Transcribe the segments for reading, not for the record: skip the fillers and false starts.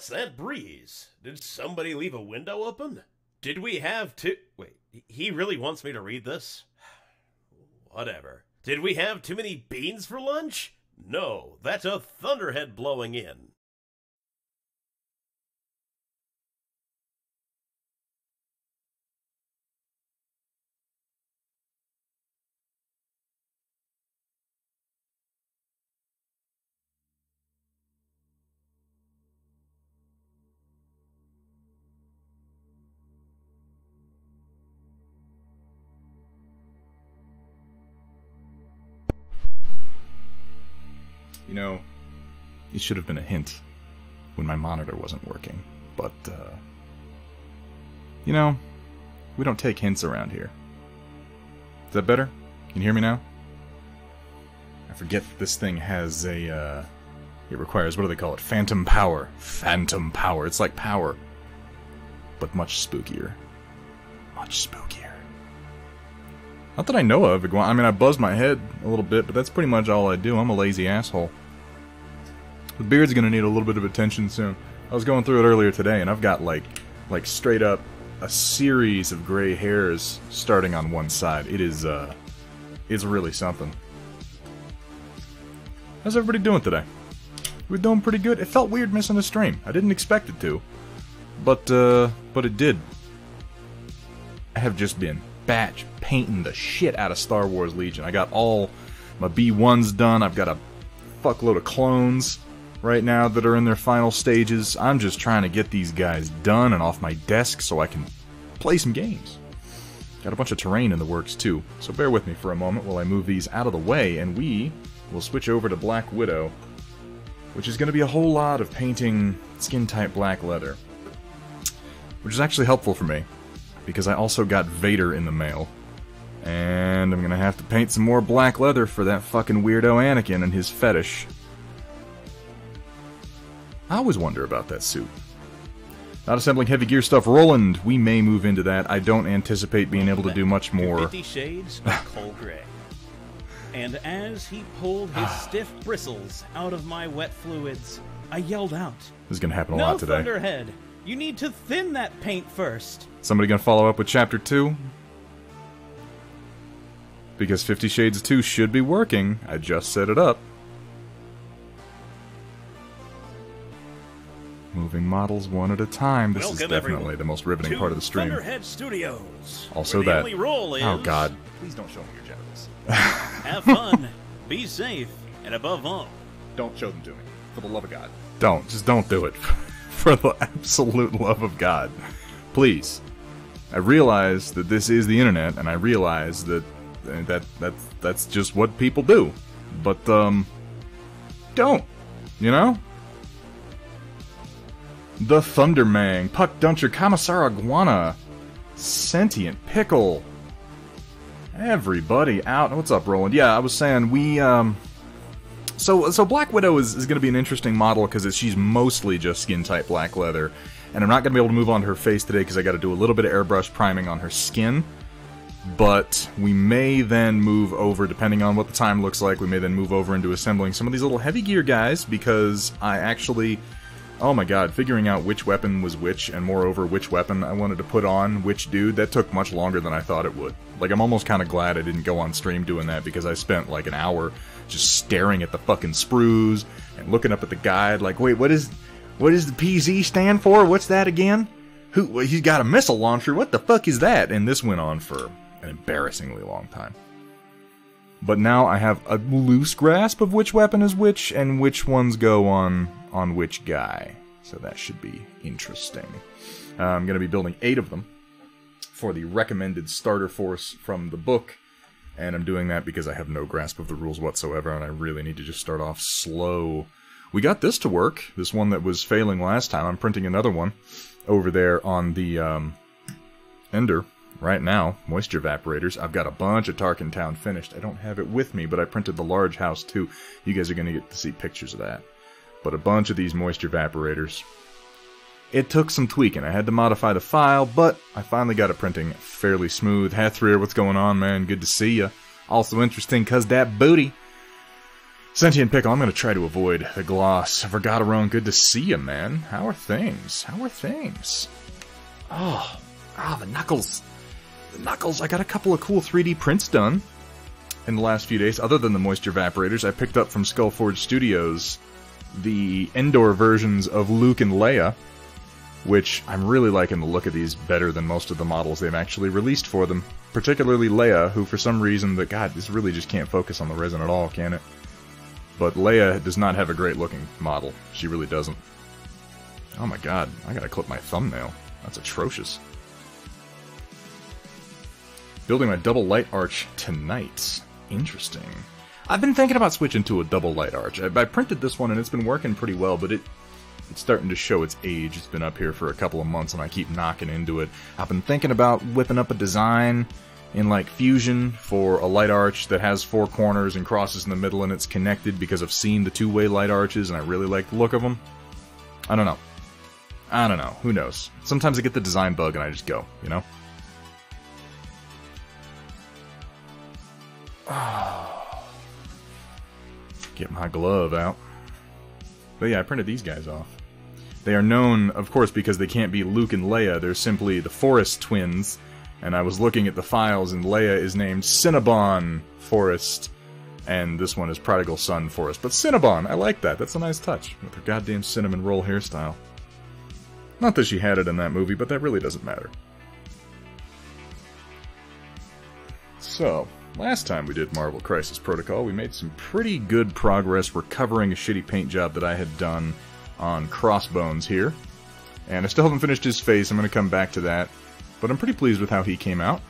What's that breeze? Did somebody leave a window open? Did we have to... Wait, he really wants me to read this? Whatever. Did we have too many beans for lunch? No, that's a thunderhead blowing in. You know, it should have been a hint when my monitor wasn't working, but, you know, we don't take hints around here. Is that better? Can you hear me now? I forget that this thing has a, it requires, what do they call it? Phantom power. Phantom power. It's like power, but much spookier. Much spookier. Not that I know of, I mean, I buzzed my head a little bit, but that's pretty much all I do. I'm a lazy asshole. The beard's gonna need a little bit of attention soon. I was going through it earlier today, and I've got, like straight up a series of gray hairs starting on one side. It is, it's really something. How's everybody doing today? We're doing pretty good. It felt weird missing a stream. I didn't expect it to. But it did. I have just been batch painting the shit out of Star Wars Legion. I got all my B1s done. I've got a fuckload of clones right now that are in their final stages. I'm just trying to get these guys done and off my desk so I can play some games. Got a bunch of terrain in the works too, so bear with me for a moment while I move these out of the way, and we will switch over to Black Widow, which is going to be a whole lot of painting skin-type black leather, which is actually helpful for me, because I also got Vader in the mail, and I'm going to have to paint some more black leather for that fucking weirdo Anakin and his fetish. I always wonder about that suit. Not assembling heavy gear stuff. Roland, we may move into that. I don't anticipate being able to do much more. 50 Shades of Coal Gray. And as he pulled his stiff bristles out of my wet fluids, I yelled out, This is going to happen a lot today. No, Thunderhead! You need to thin that paint first! Somebody going to follow up with Chapter 2? Because 50 Shades 2 should be working. I just set it up. Moving models one at a time. This is definitely the most riveting part of the stream. Thunderhead Studios. Also that. Oh God! Please don't show me your genitals. Have fun, be safe, and above all, Don't show them to me, for the love of God. Just don't do it. For the absolute love of God. Please. I realize that this is the internet, and I realize that that's just what people do. But, don't. You know? The Thundermang, Puck Duncher, Commissar Iguana, Sentient Pickle. Everybody out. What's up, Roland? Yeah, I was saying, we, So Black Widow is going to be an interesting model because she's mostly just skin-type black leather. And I'm not going to be able to move on to her face today because I got to do a little bit of airbrush priming on her skin. But we may then move over, depending on what the time looks like, we may then move over into assembling some of these little heavy gear guys because I actually... Oh my god, figuring out which weapon was which, and moreover, which weapon I wanted to put on which dude, that took much longer than I thought it would. Like, I'm almost kind of glad I didn't go on stream doing that, because I spent, like, an hour just staring at the fucking sprues, and looking up at the guide, like, wait, what does the PZ stand for? What's that again? He's got a missile launcher, what the fuck is that? And this went on for an embarrassingly long time. But now I have a loose grasp of which weapon is which, and which ones go on which guy. So that should be interesting. I'm going to be building 8 of them for the recommended starter force from the book. And I'm doing that because I have no grasp of the rules whatsoever, and I really need to just start off slow. We got this to work, this one that was failing last time. I'm printing another one over there on the Ender. Right now, moisture evaporators. I've got a bunch of Tarkin Town finished. I don't have it with me, but I printed the large house too. You guys are going to get to see pictures of that. But a bunch of these moisture evaporators. It took some tweaking. I had to modify the file, but I finally got it printing fairly smooth. Hathreer, what's going on, man? Good to see ya. Also interesting, cause that booty. Sentient Pickle, I'm going to try to avoid the gloss. Vergaderone, good to see you, man. How are things? How are things? Oh, the Knuckles. The Knuckles, I got a couple of cool 3D prints done in the last few days. Other than the moisture evaporators, I picked up from Skullforge Studios the Endor versions of Luke and Leia, which I'm really liking the look of these better than most of the models they've actually released for them. Particularly Leia, who for some reason, God, this really just can't focus on the resin at all, can it? But Leia does not have a great looking model. She really doesn't. Oh my god, I gotta clip my thumbnail. That's atrocious. Building my double light arch tonight. Interesting. I've been thinking about switching to a double light arch. I printed this one and it's been working pretty well, but it's starting to show its age. It's been up here for a couple of months and I keep knocking into it. I've been thinking about whipping up a design in like Fusion for a light arch that has 4 corners and crosses in the middle and it's connected because I've seen the 2-way light arches and I really like the look of them. I don't know. Who knows? Sometimes I get the design bug and I just go, you know? Get my glove out. But yeah, I printed these guys off. They are known, of course, because they can't be Luke and Leia. They're simply the Forest twins. And I was looking at the files, and Leia is named Cinnabon Forest, and this one is Prodigal Son Forest. But Cinnabon, I like that. That's a nice touch, with her goddamn cinnamon roll hairstyle. Not that she had it in that movie, but that really doesn't matter. So, last time we did Marvel Crisis Protocol, we made some pretty good progress recovering a shitty paint job that I had done on Crossbones here. And I still haven't finished his face, I'm going to come back to that. But I'm pretty pleased with how he came out.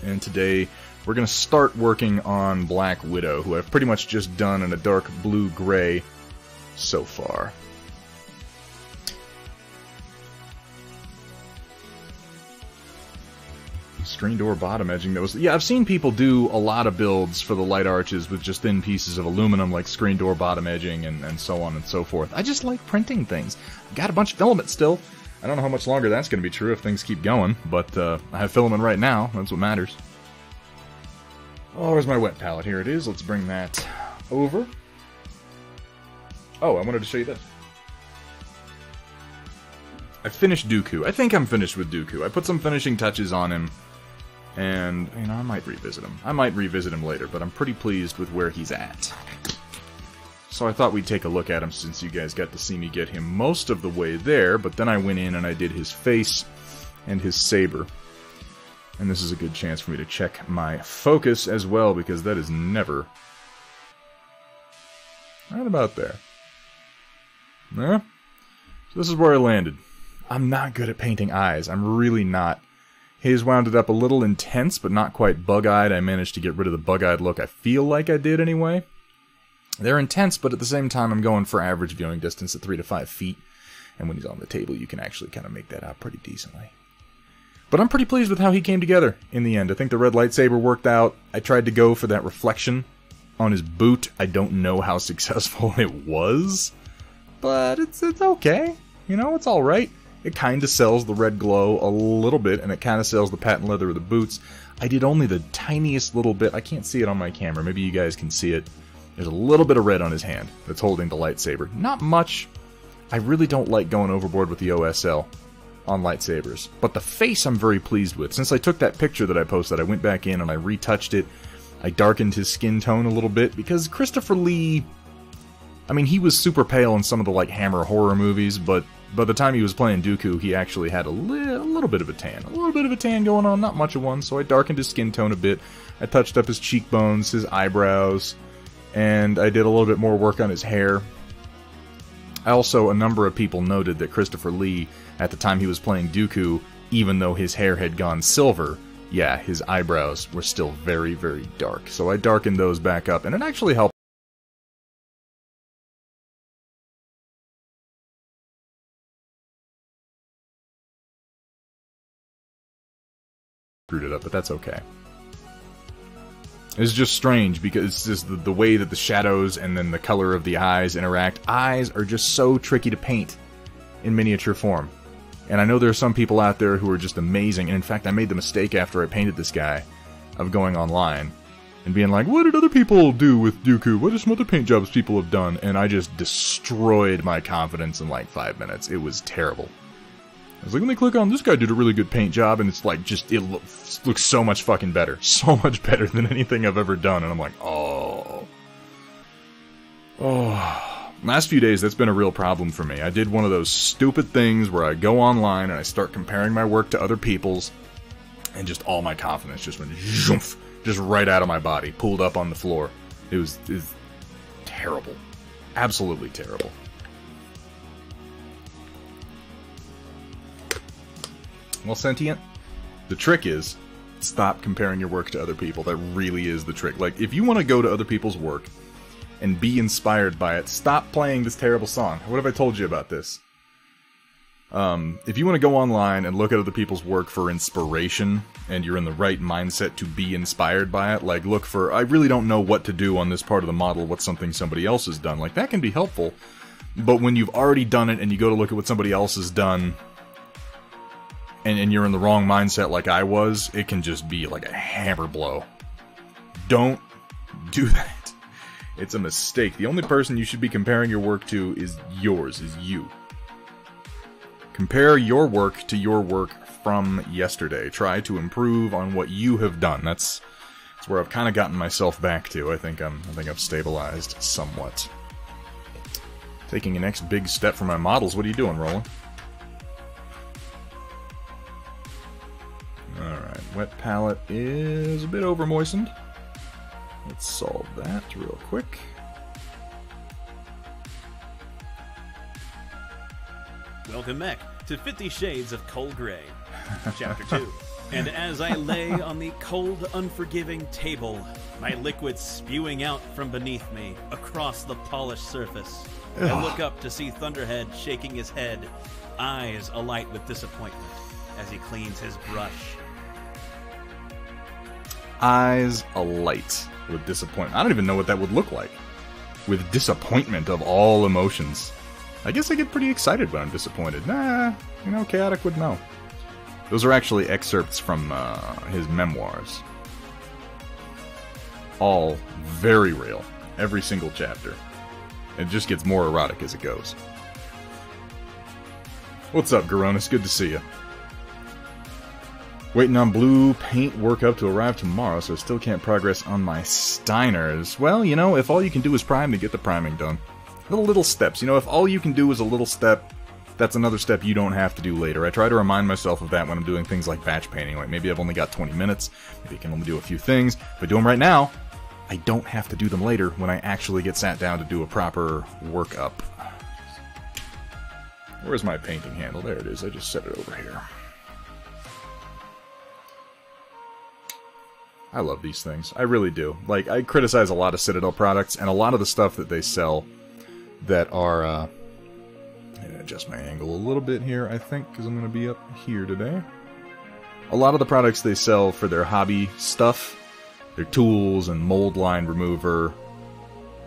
And today, we're going to start working on Black Widow, who I've pretty much just done in a dark blue-gray so far. Screen door bottom edging. Yeah, I've seen people do a lot of builds for the light arches with just thin pieces of aluminum, like screen door bottom edging and so on and so forth. I just like printing things. I've got a bunch of filament still. I don't know how much longer that's going to be true if things keep going, but I have filament right now. That's what matters. Oh, where's my wet palette? Here it is. Let's bring that over. Oh, I wanted to show you this. I finished Dooku. I think I'm finished with Dooku. I put some finishing touches on him, and, you know, I might revisit him. I might revisit him later, but I'm pretty pleased with where he's at. So I thought we'd take a look at him since you guys got to see me get him most of the way there, but then I went in and I did his face and his saber. And this is a good chance for me to check my focus as well, because that is never... right about there. Yeah. So this is where I landed. I'm not good at painting eyes. I'm really not. His wound it up a little intense, but not quite bug-eyed. I managed to get rid of the bug-eyed look. I feel like I did anyway. They're intense, but at the same time, I'm going for average viewing distance at 3 to 5 feet. And when he's on the table, you can actually kind of make that out pretty decently. But I'm pretty pleased with how he came together in the end. I think the red lightsaber worked out. I tried to go for that reflection on his boot. I don't know how successful it was, but it's okay. You know, it's alright. It kind of sells the red glow a little bit, and it kind of sells the patent leather of the boots. I did only the tiniest little bit. I can't see it on my camera. Maybe you guys can see it. There's a little bit of red on his hand that's holding the lightsaber. Not much. I really don't like going overboard with the OSL on lightsabers. But the face I'm very pleased with. Since I took that picture that I posted, I went back in and I retouched it. I darkened his skin tone a little bit because Christopher Lee... I mean, he was super pale in some of the, like, Hammer horror movies, but by the time he was playing Dooku, he actually had a little bit of a tan. A little bit of a tan going on, not much of one, so I darkened his skin tone a bit. I touched up his cheekbones, his eyebrows, and I did a little bit more work on his hair. Also, a number of people noted that Christopher Lee, at the time he was playing Dooku, even though his hair had gone silver, yeah, his eyebrows were still very, very dark. So I darkened those back up, and it actually helped. Screwed it up, but that's okay. It's just strange because it's just the way that the shadows and then the color of the eyes interact. Eyes are just so tricky to paint in miniature form. And I know there are some people out there who are just amazing, and in fact I made the mistake after I painted this guy of going online and being like, what did other people do with Dooku? What are some other paint jobs people have done? And I just destroyed my confidence in like 5 minutes. It was terrible. I was like, let me click on this guy did a really good paint job, and it's like, just, it looks so much fucking better. So much better than anything I've ever done, and I'm like, oh. Last few days, that's been a real problem for me. I did one of those stupid things where I go online and I start comparing my work to other people's, and just all my confidence just went zhoomph, just right out of my body, pulled up on the floor. It was terrible. Absolutely terrible. Well, Sentient, the trick is, stop comparing your work to other people. That really is the trick. Like, if you want to go to other people's work and be inspired by it, stop playing this terrible song. What have I told you about this? If you want to go online and look at other people's work for inspiration, and you're in the right mindset to be inspired by it, like, look for, I really don't know what to do on this part of the model, what's something somebody else has done, like, that can be helpful. But when you've already done it and you go to look at what somebody else has done, and you're in the wrong mindset like I was, it can just be like a hammer blow. Don't do that. It's a mistake. The only person you should be comparing your work to is yours, is you. Compare your work to your work from yesterday. Try to improve on what you have done. That's where I've kind of gotten myself back to. I think I've stabilized somewhat. Taking the next big step for my models. What are you doing, Roland? Alright, wet palette is a bit over moistened. Let's solve that real quick. Welcome back to 50 Shades of Cold Gray, Chapter 2. And as I lay on the cold, unforgiving table, my liquid spewing out from beneath me across the polished surface, I look up to see Thunderhead shaking his head, eyes alight with disappointment as he cleans his brush. Eyes alight with disappointment. I don't even know what that would look like. With disappointment of all emotions. I guess I get pretty excited when I'm disappointed. Nah, you know, Chaotic would know. Those are actually excerpts from his memoirs. All very real. Every single chapter. It just gets more erotic as it goes. What's up, Garonis? Good to see you. Waiting on blue paint workup to arrive tomorrow, so I still can't progress on my Steiners. Well, you know, if all you can do is prime, to get the priming done. Little steps. You know, if all you can do is a little step, that's another step you don't have to do later. I try to remind myself of that when I'm doing things like batch painting. Like, maybe I've only got 20 minutes. Maybe I can only do a few things. If I do them right now, I don't have to do them later when I actually get sat down to do a proper workup. Where's my painting handle? There it is. I just set it over here. I love these things. I really do. Like, I criticize a lot of Citadel products, and a lot of the stuff that they sell that are, I'm gonna adjust my angle a little bit here, I think, because I'm going to be up here today. A lot of the products they sell for their hobby stuff, their tools and mold line remover,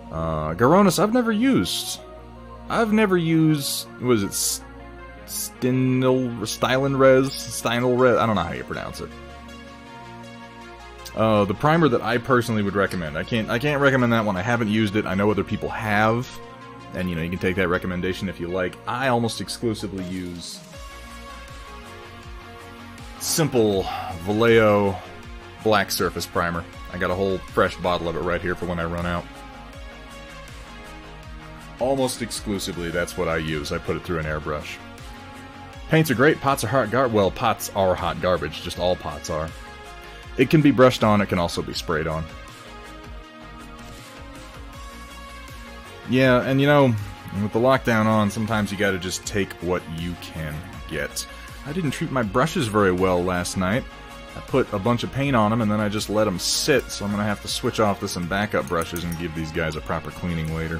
Garonis, I've never used, what is it, Stynylrez, I don't know how you pronounce it. The primer that I personally would recommend. I can't recommend that one. I haven't used it. I know other people have. And, you know, you can take that recommendation if you like. I almost exclusively use simple Vallejo black surface primer. I got a whole fresh bottle of it right here for when I run out. Almost exclusively, that's what I use. I put it through an airbrush. Paints are great. Pots are hot garbage. Well, pots are hot garbage. Just all pots are. It can be brushed on, it can also be sprayed on. Yeah, and you know, with the lockdown on, sometimes you gotta just take what you can get. I didn't treat my brushes very well last night. I put a bunch of paint on them and then I just let them sit, so I'm gonna have to switch off to some backup brushes and give these guys a proper cleaning later.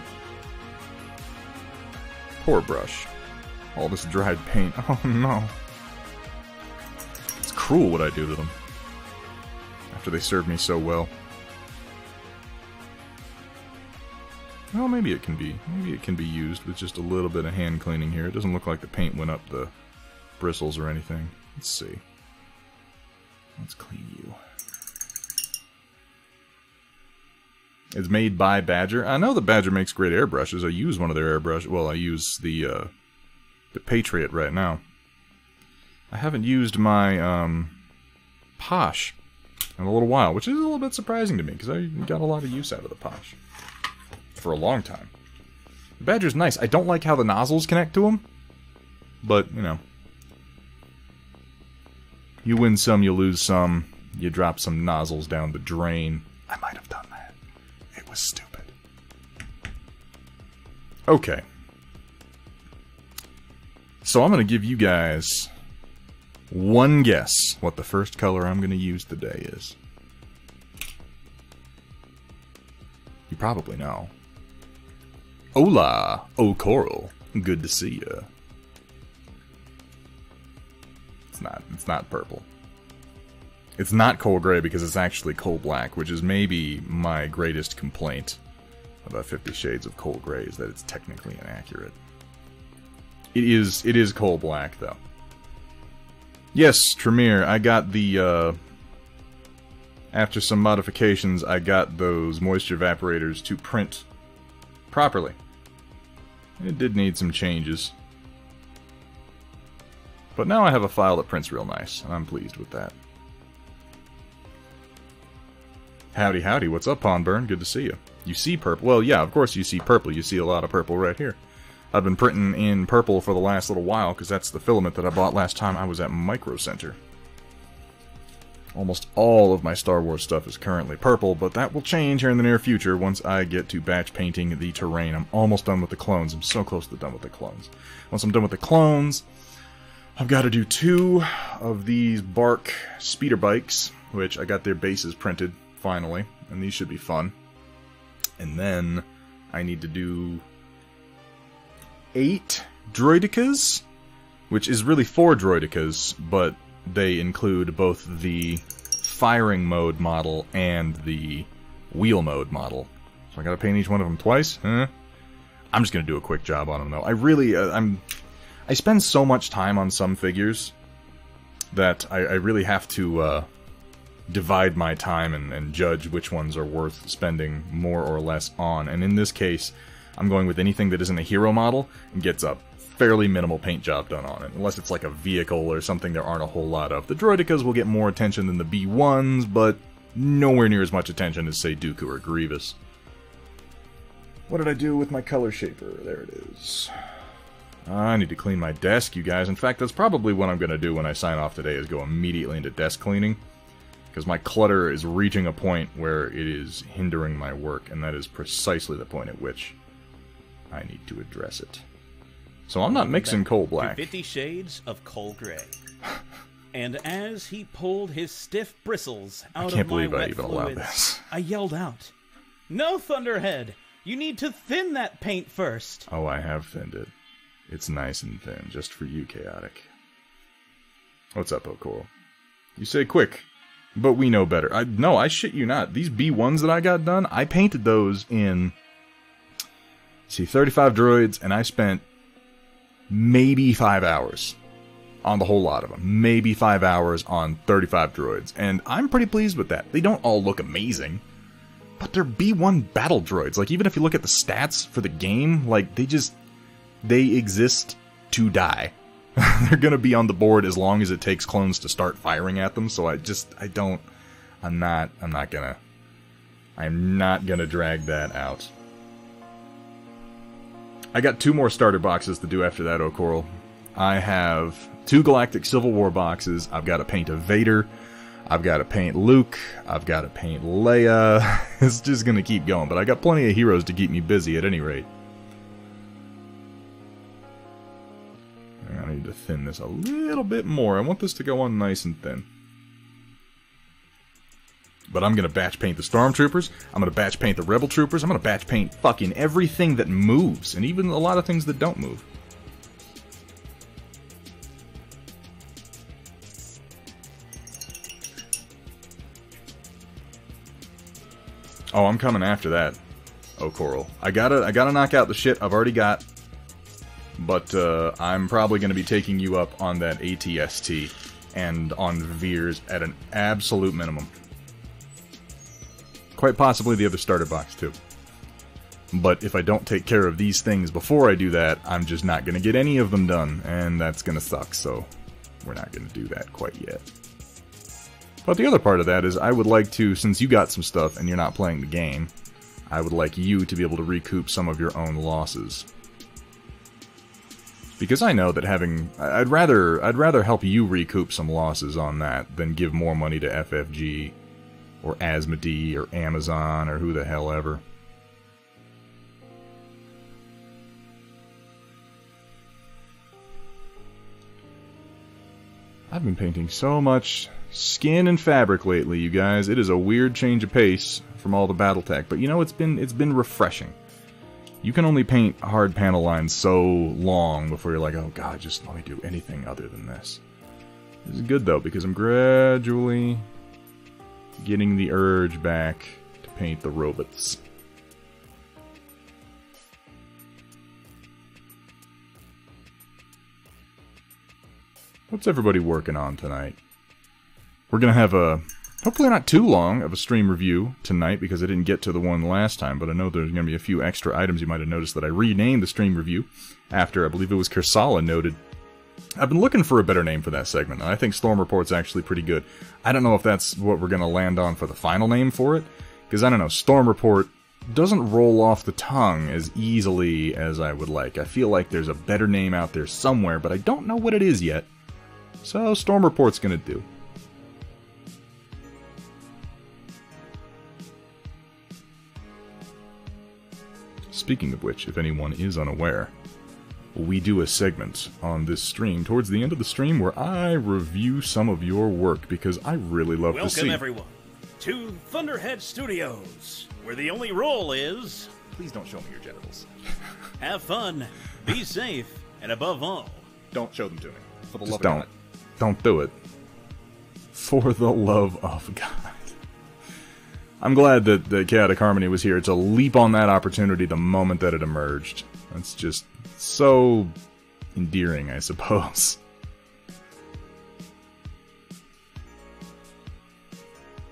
Poor brush. All this dried paint. Oh no. It's cruel what I do to them. After they served me so well. Well, maybe it can be used with just a little bit of hand cleaning here. It doesn't look like the paint went up the bristles or anything. Let's see. Let's clean you. It's made by Badger. I know that Badger makes great airbrushes. I use one of their airbrushes. Well, I use the Patriot right now. I haven't used my Posh in a little while, which is a little bit surprising to me, because I got a lot of use out of the Posh for a long time. The Badger's nice. I don't like how the nozzles connect to them, but, you know. You win some, you lose some. You drop some nozzles down the drain. I might have done that. It was stupid. Okay. So I'm going to give you guys one guess what the first color I'm going to use today is. You probably know. Hola, Coral. Good to see ya. It's not purple. It's not coal gray because it's actually coal black, which is maybe my greatest complaint about 50 Shades of Coal Gray, is that it's technically inaccurate. It is coal black, though. Yes, Tremere, I got the, after some modifications, I got those moisture evaporators to print properly. It did need some changes. But now I have a file that prints real nice, and I'm pleased with that. Howdy, howdy, what's up, Pawnburn? Good to see you. You see purple? Well, yeah, of course you see purple. You see a lot of purple right here. I've been printing in purple for the last little while, because that's the filament that I bought last time I was at Micro Center. Almost all of my Star Wars stuff is currently purple, but that will change here in the near future once I get to batch painting the terrain. I'm almost done with the clones. I'm so close to done with the clones. Once I'm done with the clones, I've got to do 2 of these Bark speeder bikes, which I got their bases printed, finally, and these should be fun. And then I need to do 8 Droidekas, which is really 4 Droidekas, but they include both the firing mode model and the wheel mode model. So I gotta paint each one of them twice? Huh? I'm just gonna do a quick job on them, though. I really, I spend so much time on some figures that I really have to divide my time and judge which ones are worth spending more or less on. And in this case, I'm going with anything that isn't a hero model and gets a fairly minimal paint job done on it. Unless it's like a vehicle or something there aren't a whole lot of. The Droidekas will get more attention than the B1s, but nowhere near as much attention as, say, Dooku or Grievous. What did I do with my color shaper? There it is. I need to clean my desk, you guys. In fact, that's probably what I'm going to do when I sign off today, is go immediately into desk cleaning. Because my clutter is reaching a point where it is hindering my work, and that is precisely the point at which I need to address it. So I'm not mixing coal black. 50 Shades of Coal Gray. And as he pulled his stiff bristles out of my wet fluids, I yelled out, "No, Thunderhead! You need to thin that paint first!" Oh, I have thinned it. It's nice and thin, just for you, Chaotic. What's up, O'Coral? You say quick, but we know better. No, I shit you not. These B1s that I got done, I painted those in, 35 droids, and I spent maybe 5 hours on the whole lot of them. Maybe 5 hours on 35 droids, and I'm pretty pleased with that. They don't all look amazing, but they're B1 battle droids. Like, even if you look at the stats for the game, like, they exist to die. They're gonna be on the board as long as it takes clones to start firing at them, so I'm not gonna drag that out. I got 2 more starter boxes to do after that, O'Coral. I have 2 Galactic Civil War boxes. I've got to paint a Vader. I've got to paint Luke. I've got to paint Leia. It's just gonna keep going, but I got plenty of heroes to keep me busy at any rate. I need to thin this a little bit more. I want this to go on nice and thin. But I'm going to batch paint the Stormtroopers. I'm going to batch paint the Rebel Troopers. I'm going to batch paint fucking everything that moves. And even a lot of things that don't move. Oh, I'm coming after that. Oh, Coral. I gotta knock out the shit I've already got. But I'm probably going to be taking you up on that ATST and on Veers at an absolute minimum. Quite possibly the other starter box, too. But if I don't take care of these things before I do that, I'm just not going to get any of them done, and that's going to suck, so we're not going to do that quite yet. But the other part of that is I would like to, since you got some stuff and you're not playing the game, I would like you to be able to recoup some of your own losses. Because I know that I'd rather help you recoup some losses on that than give more money to FFG or Asmodee or Amazon or who the hell ever. I've been painting so much skin and fabric lately, you guys. It is a weird change of pace from all the BattleTech, but you know, it's been refreshing. You can only paint hard panel lines so long before you're like, oh god, just let me do anything other than this. This is good though, because I'm gradually getting the urge back to paint the robots. What's everybody working on tonight? We're gonna have a, hopefully not too long, of a stream review tonight, because I didn't get to the one last time, but I know there's gonna be a few extra items. You might have noticed that I renamed the stream review after, I believe it was Kersala noted. I've been looking for a better name for that segment, and I think Storm Report's actually pretty good. I don't know if that's what we're gonna land on for the final name for it, because I don't know, Storm Report doesn't roll off the tongue as easily as I would like. I feel like there's a better name out there somewhere, but I don't know what it is yet. So, Storm Report's gonna do. Speaking of which, if anyone is unaware, we do a segment on this stream towards the end of the stream where I review some of your work, because I really love to see. Welcome, everyone, to Thunderhead Studios, where the only rule is... Please don't show me your genitals. Have fun, be safe, and above all... Don't show them to me. For the Just love don't. of God. Don't do it. For the love of God. I'm glad that Chaotic Harmony was here to leap on that opportunity the moment that it emerged. That's just so endearing, I suppose.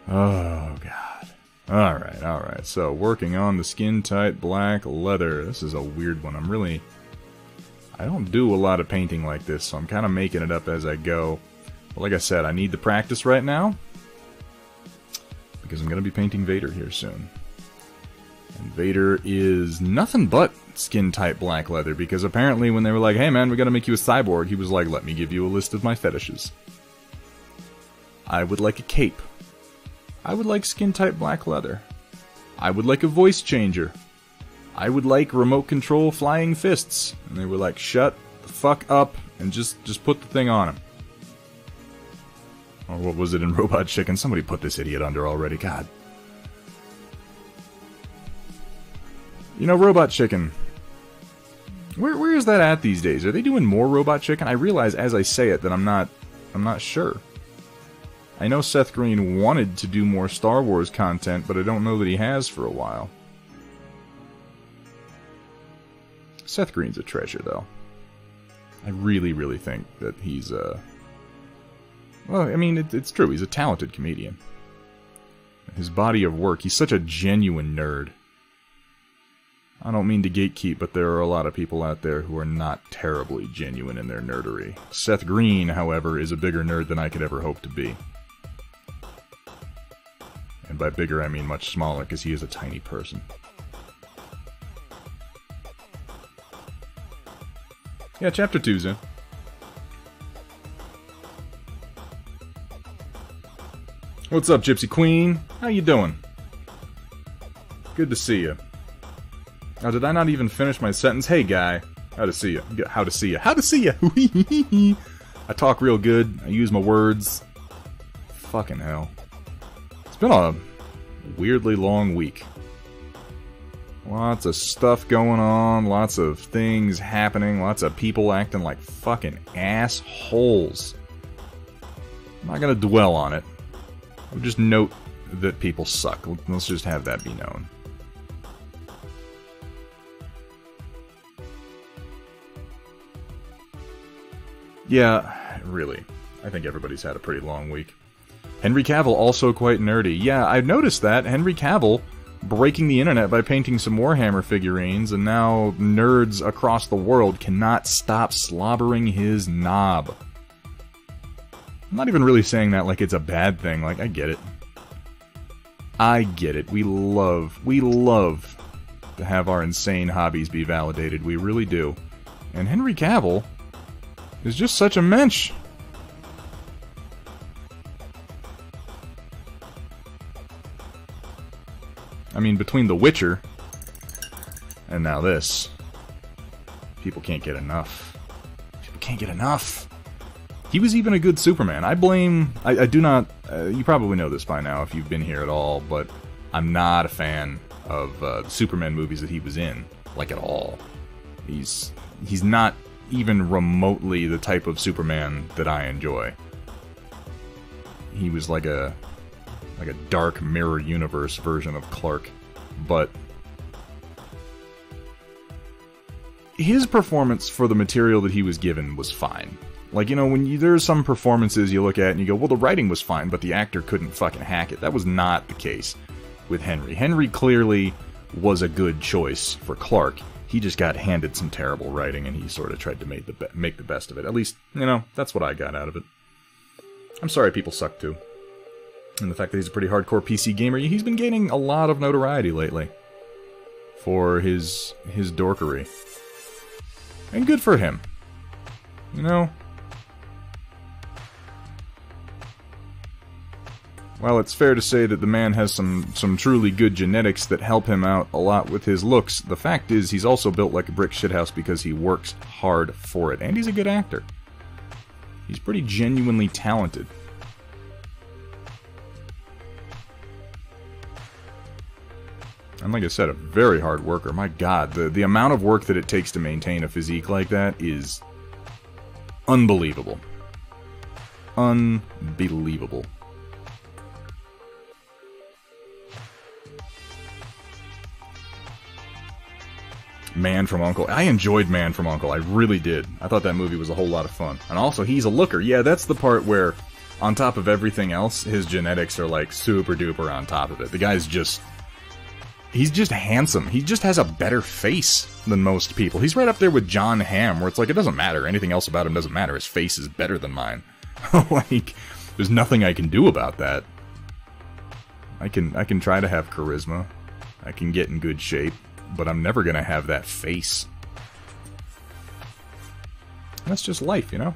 Oh, God. Alright. So, working on the skin-tight black leather. This is a weird one. I don't do a lot of painting like this, so I'm kind of making it up as I go. But like I said, I need the practice right now, because I'm going to be painting Vader here soon. And Vader is nothing but skin-tight black leather, because apparently when they were like, hey man, we got to make you a cyborg, he was like, let me give you a list of my fetishes. I would like a cape. I would like skin-tight black leather. I would like a voice changer. I would like remote control flying fists. And they were like, shut the fuck up and just put the thing on him. Or what was it in Robot Chicken? Somebody put this idiot under already, God. You know, Robot Chicken. Where is that at these days? Are they doing more Robot Chicken? I realize as I say it that I'm not sure. I know Seth Green wanted to do more Star Wars content, but I don't know that he has for a while. Seth Green's a treasure, though. I really, really think that he's, well, I mean, it's true. He's a talented comedian. His body of work, he's such a genuine nerd. I don't mean to gatekeep, but there are a lot of people out there who are not terribly genuine in their nerdery. Seth Green, however, is a bigger nerd than I could ever hope to be. And by bigger, I mean much smaller, because he is a tiny person. Yeah, Chapter 2's in. What's up, Gypsy Queen? How you doing? Good to see you. Oh, did I not even finish my sentence? Hey, guy. How to see you. How to see you. How to see you. I talk real good. I use my words. Fucking hell. It's been a weirdly long week. Lots of stuff going on, lots of things happening, lots of people acting like fucking assholes. I'm not gonna dwell on it. I'll just note that people suck. Let's just have that be known. Yeah, really. I think everybody's had a pretty long week. Henry Cavill also quite nerdy. Yeah, I've noticed that. Henry Cavill breaking the internet by painting some Warhammer figurines, and now nerds across the world cannot stop slobbering his knob. I'm not even really saying that like it's a bad thing. Like, I get it. I get it. We love to have our insane hobbies be validated. We really do. And Henry Cavill is just such a mensch. I mean, between The Witcher and now this, people can't get enough. People can't get enough. He was even a good Superman. I do not, you probably know this by now if you've been here at all, but I'm not a fan of the Superman movies that he was in, like at all. He's not even remotely the type of Superman that I enjoy. He was like a dark mirror universe version of Clark, but his performance for the material that he was given was fine. Like, you know, when there's some performances you look at and you go, well, the writing was fine, but the actor couldn't fucking hack it. That was not the case with Henry. Henry clearly was a good choice for Clark. He just got handed some terrible writing, and he sort of tried to make the best of it. At least, you know, that's what I got out of it. I'm sorry people suck too. And the fact that he's a pretty hardcore PC gamer, he's been gaining a lot of notoriety lately for his dorkery. And good for him. You know? While it's fair to say that the man has some truly good genetics that help him out a lot with his looks, the fact is he's also built like a brick shithouse because he works hard for it. And he's a good actor. He's pretty genuinely talented. And like I said, a very hard worker. My God, the amount of work that it takes to maintain a physique like that is unbelievable. Unbelievable. Man from U.N.C.L.E. I enjoyed Man from U.N.C.L.E. I really did. I thought that movie was a whole lot of fun. And also, he's a looker. Yeah, that's the part where, on top of everything else, his genetics are like super duper on top of it. The guy's just... he's just handsome. He just has a better face than most people. He's right up there with John Hamm, where it's like, it doesn't matter. Anything else about him doesn't matter. His face is better than mine. Like, there's nothing I can do about that. I can try to have charisma. I can get in good shape. But I'm never gonna have that face. That's just life, you know?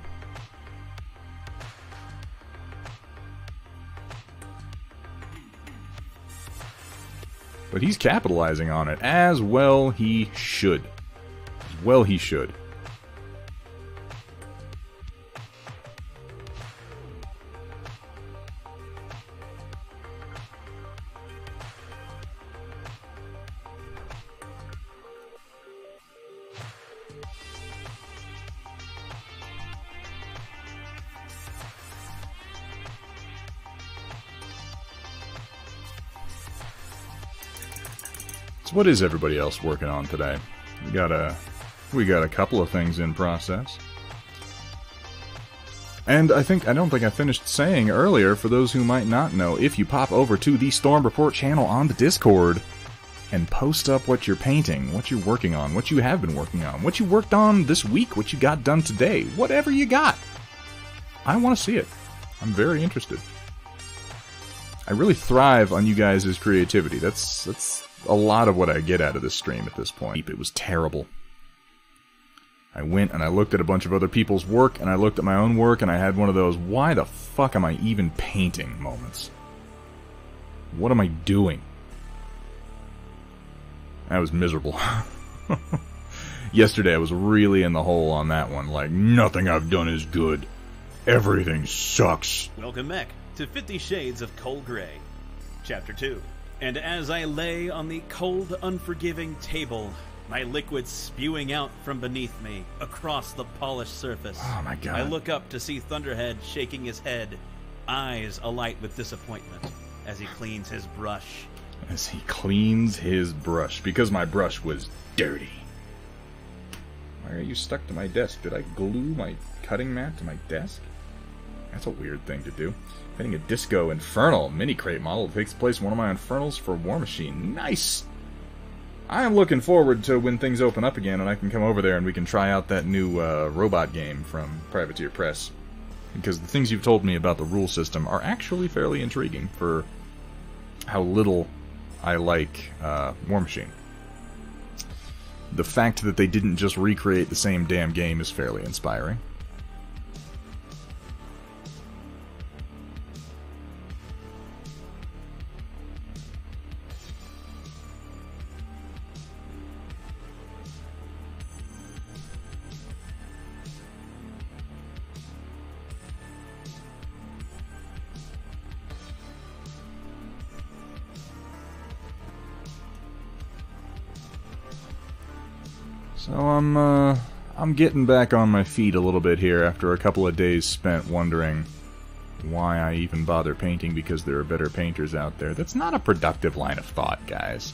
But he's capitalizing on it, as well he should. As well he should. What is everybody else working on today? We got a couple of things in process. And I don't think I finished saying earlier, for those who might not know, if you pop over to the Storm Report channel on the Discord and post up what you're painting, what you're working on, what you have been working on, what you worked on this week, what you got done today, whatever you got. I want to see it. I'm very interested. I really thrive on you guys' creativity. That's a lot of what I get out of this stream at this point. It was terrible. I went and I looked at a bunch of other people's work, and I looked at my own work, and I had one of those, why the fuck am I even painting moments? What am I doing? I was miserable. Yesterday I was really in the hole on that one, like, nothing I've done is good. Everything sucks. Welcome back to 50 Shades of Cold Grey, Chapter 2. And as I lay on the cold, unforgiving table, my liquid spewing out from beneath me across the polished surface, oh my God. I look up to see Thunderhead shaking his head, eyes alight with disappointment, as he cleans his brush. As he cleans his brush, because my brush was dirty. Why are you stuck to my desk? Did I glue my cutting mat to my desk? That's a weird thing to do. Painting a Disco Infernal mini crate model that takes place in one of my Infernals for War Machine. Nice! I am looking forward to when things open up again and I can come over there and we can try out that new robot game from Privateer Press. Because the things you've told me about the rule system are actually fairly intriguing for how little I like War Machine. The fact that they didn't just recreate the same damn game is fairly inspiring. So I'm getting back on my feet a little bit here after a couple of days spent wondering why I even bother painting because there are better painters out there. That's not a productive line of thought, guys.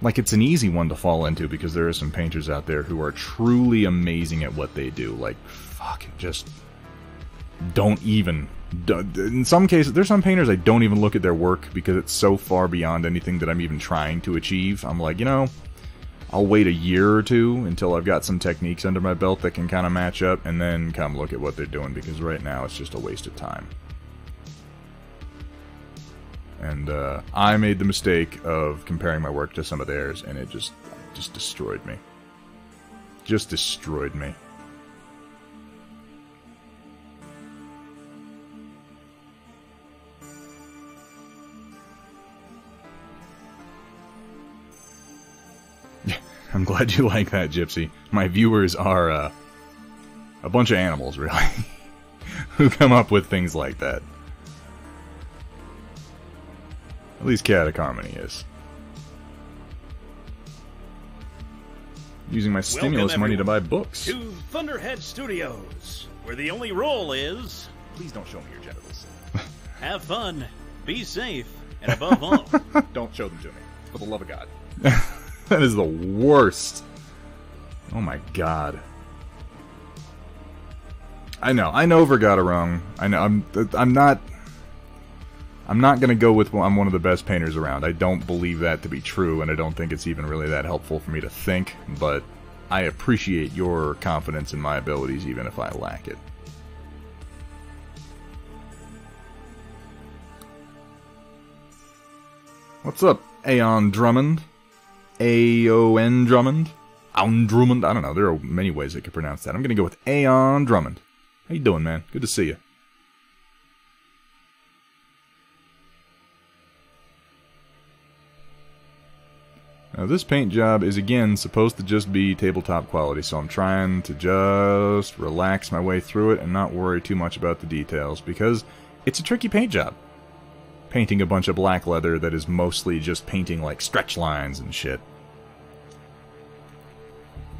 Like, it's an easy one to fall into because there are some painters out there who are truly amazing at what they do. Like, fuck, just don't even... In some cases, there's some painters I don't even look at their work because it's so far beyond anything that I'm even trying to achieve. I'm like, you know... I'll wait a year or two until I've got some techniques under my belt that can kind of match up, and then come look at what they're doing, because right now it's just a waste of time. And I made the mistake of comparing my work to some of theirs, and it just destroyed me. Just destroyed me. I'm glad you like that, Gypsy. My viewers are, a bunch of animals, really, who come up with things like that. At least Cat Harmony is. Using my stimulus money to buy books. To Thunderhead Studios, where the only rule is... Please don't show me your genitals. Have fun, be safe, and above all... Don't show them to me. For the love of God. That is the worst. Oh my god. I know Vergaderung. I know I'm not gonna go with I'm one of the best painters around. I don't believe that to be true, and I don't think it's even really that helpful for me to think, but I appreciate your confidence in my abilities even if I lack it. What's up, Aeon Drummond? Aon Drummond? Aon Drummond? I don't know. There are many ways I could pronounce that. I'm going to go with Aeon Drummond. How you doing, man? Good to see you. Now, this paint job is, again, supposed to just be tabletop quality, so I'm trying to just relax my way through it and not worry too much about the details, because it's a tricky paint job. Painting a bunch of black leather that is mostly just painting, like, stretch lines and shit.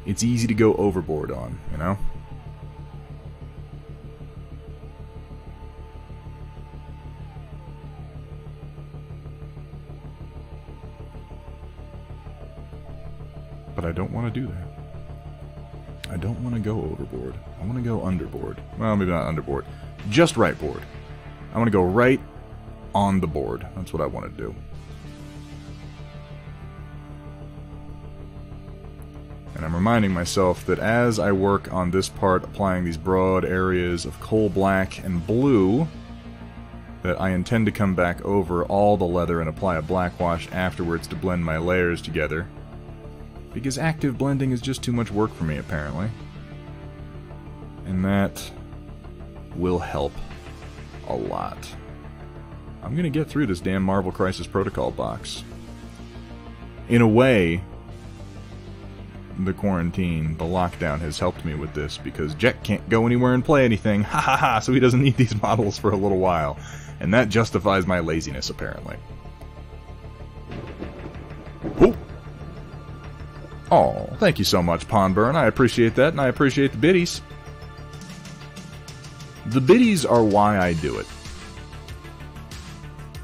It's easy to go overboard on, you know? But I don't want to do that. I don't want to go overboard. I want to go underboard. Well, maybe not underboard. Just right board. I want to go right on the board. That's what I want to do. And I'm reminding myself that as I work on this part, applying these broad areas of coal black and blue, that I intend to come back over all the leather and apply a black wash afterwards to blend my layers together. Because active blending is just too much work for me, apparently. And that will help a lot. I'm gonna get through this damn Marvel Crisis Protocol box. In a way, the quarantine, the lockdown has helped me with this, because Jack can't go anywhere and play anything, ha ha ha, so he doesn't need these models for a little while. And that justifies my laziness, apparently. Oh! Oh, thank you so much, Pondburn. I appreciate that, and I appreciate the biddies. The biddies are why I do it.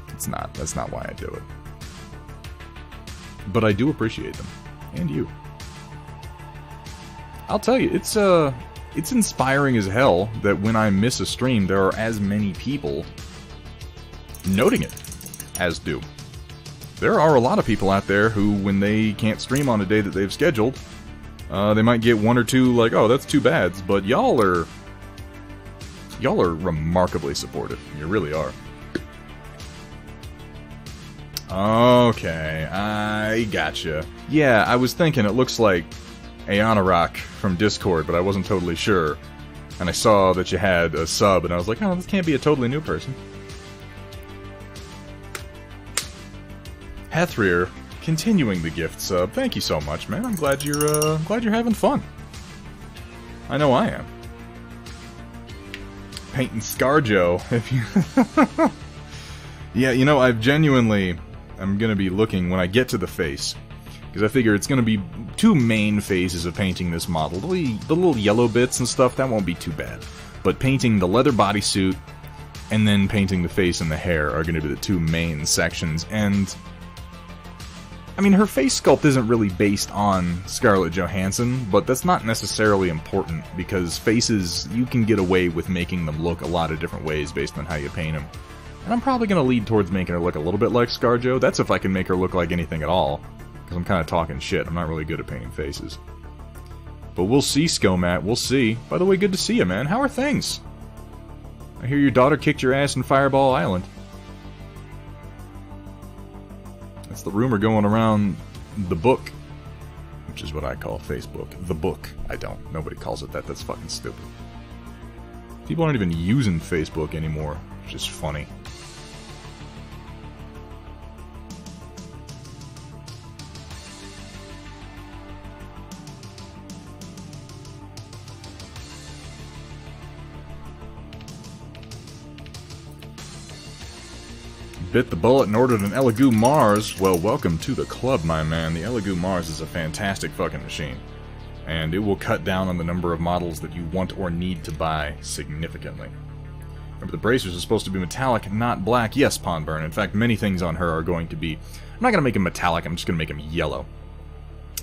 It's not. That's not why I do it. But I do appreciate them. And you. I'll tell you, it's it's inspiring as hell that when I miss a stream, there are as many people noting it as do. There are a lot of people out there who, when they can't stream on a day that they've scheduled, they might get one or two like, oh, that's two bads, but y'all are remarkably supportive. You really are. Okay, I gotcha. Yeah, I was thinking it looks like Ayana Rock from Discord, but I wasn't totally sure. And I saw that you had a sub, and I was like, oh, this can't be a totally new person. Hethrier, continuing the gift sub. Thank you so much, man. I'm glad you're having fun. I know I am. Painting Scarjo, if you... Yeah, you know, I'm gonna be looking when I get to the face, because I figure it's gonna be two main phases of painting this model. The little yellow bits and stuff, that won't be too bad. But painting the leather bodysuit, and then painting the face and the hair are gonna be the two main sections, and... I mean, her face sculpt isn't really based on Scarlett Johansson, but that's not necessarily important, because faces, you can get away with making them look a lot of different ways based on how you paint them. And I'm probably going to lead towards making her look a little bit like Scarjo. That's if I can make her look like anything at all, because I'm kind of talking shit. I'm not really good at painting faces. But we'll see, Skomat, we'll see. By the way, good to see you, man. How are things? I hear your daughter kicked your ass in Fireball Island. That's the rumor going around the book, which is what I call Facebook. The book. I don't. Nobody calls it that. That's fucking stupid. People aren't even using Facebook anymore, which is funny. Bit the bullet and ordered an Elegoo Mars. Well, welcome to the club, my man. The Elegoo Mars is a fantastic fucking machine. And it will cut down on the number of models that you want or need to buy significantly. Remember, the bracers are supposed to be metallic, not black. Yes, Pondburn. In fact, many things on her are going to be... I'm not going to make them metallic, I'm just going to make them yellow.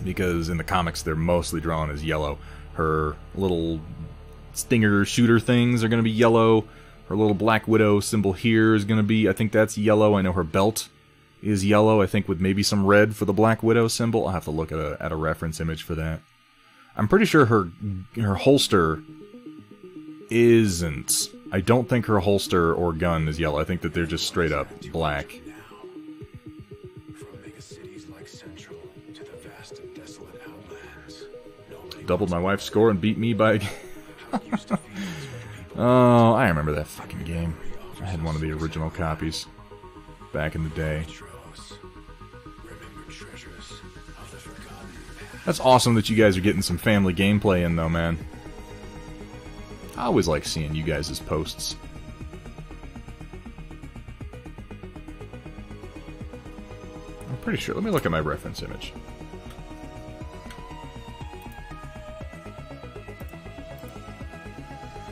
Because in the comics, they're mostly drawn as yellow. Her little stinger shooter things are going to be yellow. Her little Black Widow symbol here is going to be, I think that's yellow. I know her belt is yellow, I think with maybe some red for the Black Widow symbol. I'll have to look at a reference image for that. I'm pretty sure her holster isn't. I don't think her holster or gun is yellow. I think that they're just straight up black. Doubled my wife's score and beat me by... Oh, I remember that fucking game. I had one of the original copies back in the day. That's awesome that you guys are getting some family gameplay in, though, man. I always like seeing you guys' posts. I'm pretty sure. Let me look at my reference image.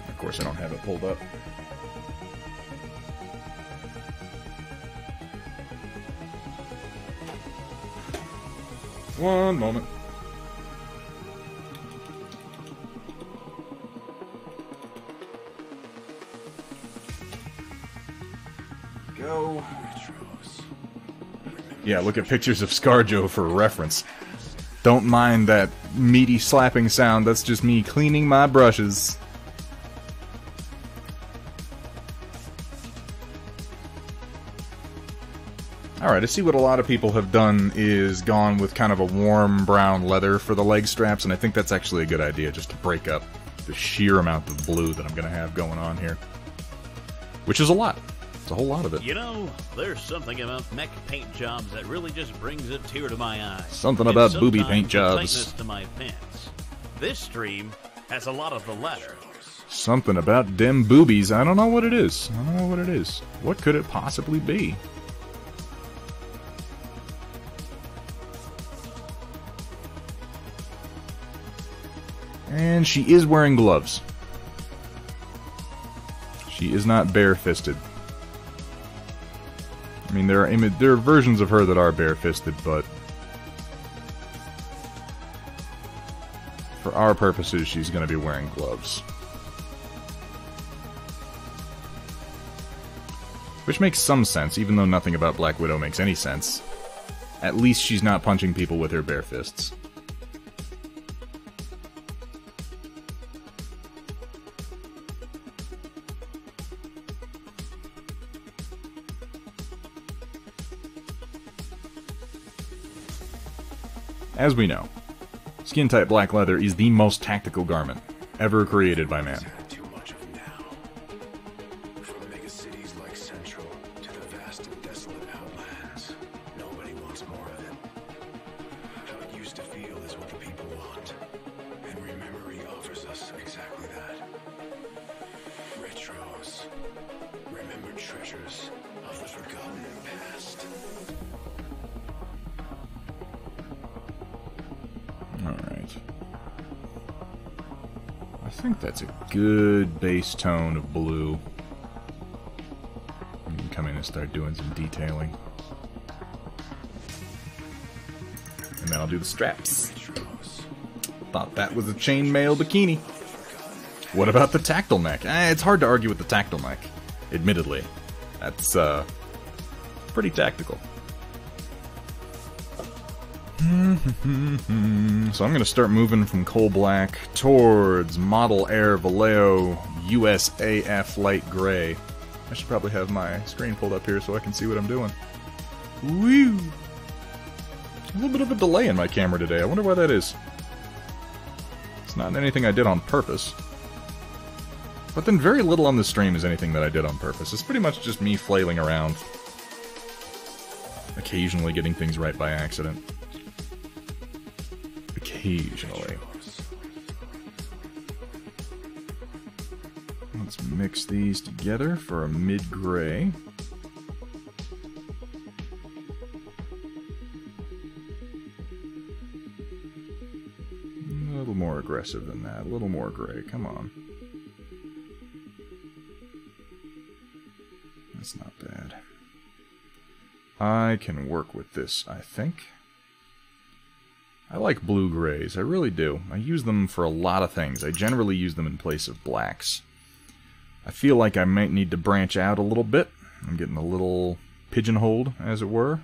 Of course, I don't have it pulled up. One moment. Go. Yeah, look at pictures of Scarjo for reference. Don't mind that meaty slapping sound, that's just me cleaning my brushes. Alright, I see what a lot of people have done is gone with kind of a warm brown leather for the leg straps, and I think that's actually a good idea, just to break up the sheer amount of blue that I'm going to have going on here. Which is a lot. It's a whole lot of it. You know, there's something about mech paint jobs that really just brings a tear to my eye. Something about booby paint jobs. To my pants. This stream has a lot of the latter. Something about dem boobies. I don't know what it is. I don't know what it is. What could it possibly be? And she is wearing gloves. She is not bare-fisted. I mean, there are versions of her that are bare-fisted, but For our purposes, she's going to be wearing gloves. Which makes some sense, even though nothing about Black Widow makes any sense. At least she's not punching people with her bare fists. As we know, skin-tight black leather is the most tactical garment ever created by man. Too much of now. From mega cities like Central to the vast and desolate outlands, nobody wants more of it. How it used to feel is what the people want, and Rememory offers us exactly that. Retros, remembered treasures of the forgotten past. Alright. I think that's a good base tone of blue. You can come in and start doing some detailing. And then I'll do the straps. Thought that was a chainmail bikini. What about the tactile neck? It's hard to argue with the tactile neck, admittedly. That's, pretty tactical. So I'm going to start moving from coal black towards Model Air Vallejo USAF light gray. I should probably have my screen pulled up here so I can see what I'm doing. Woo! A little bit of a delay in my camera today. I wonder why that is. It's not anything I did on purpose. But then very little on the stream is anything that I did on purpose. It's pretty much just me flailing around. Occasionally getting things right by accident. Occasionally. Let's mix these together for a mid-gray. A little more aggressive than that. A little more gray. Come on. That's not bad. I can work with this, I think. I like blue grays, I really do. I use them for a lot of things. I generally use them in place of blacks. I feel like I might need to branch out a little bit. I'm getting a little pigeonholed, as it were.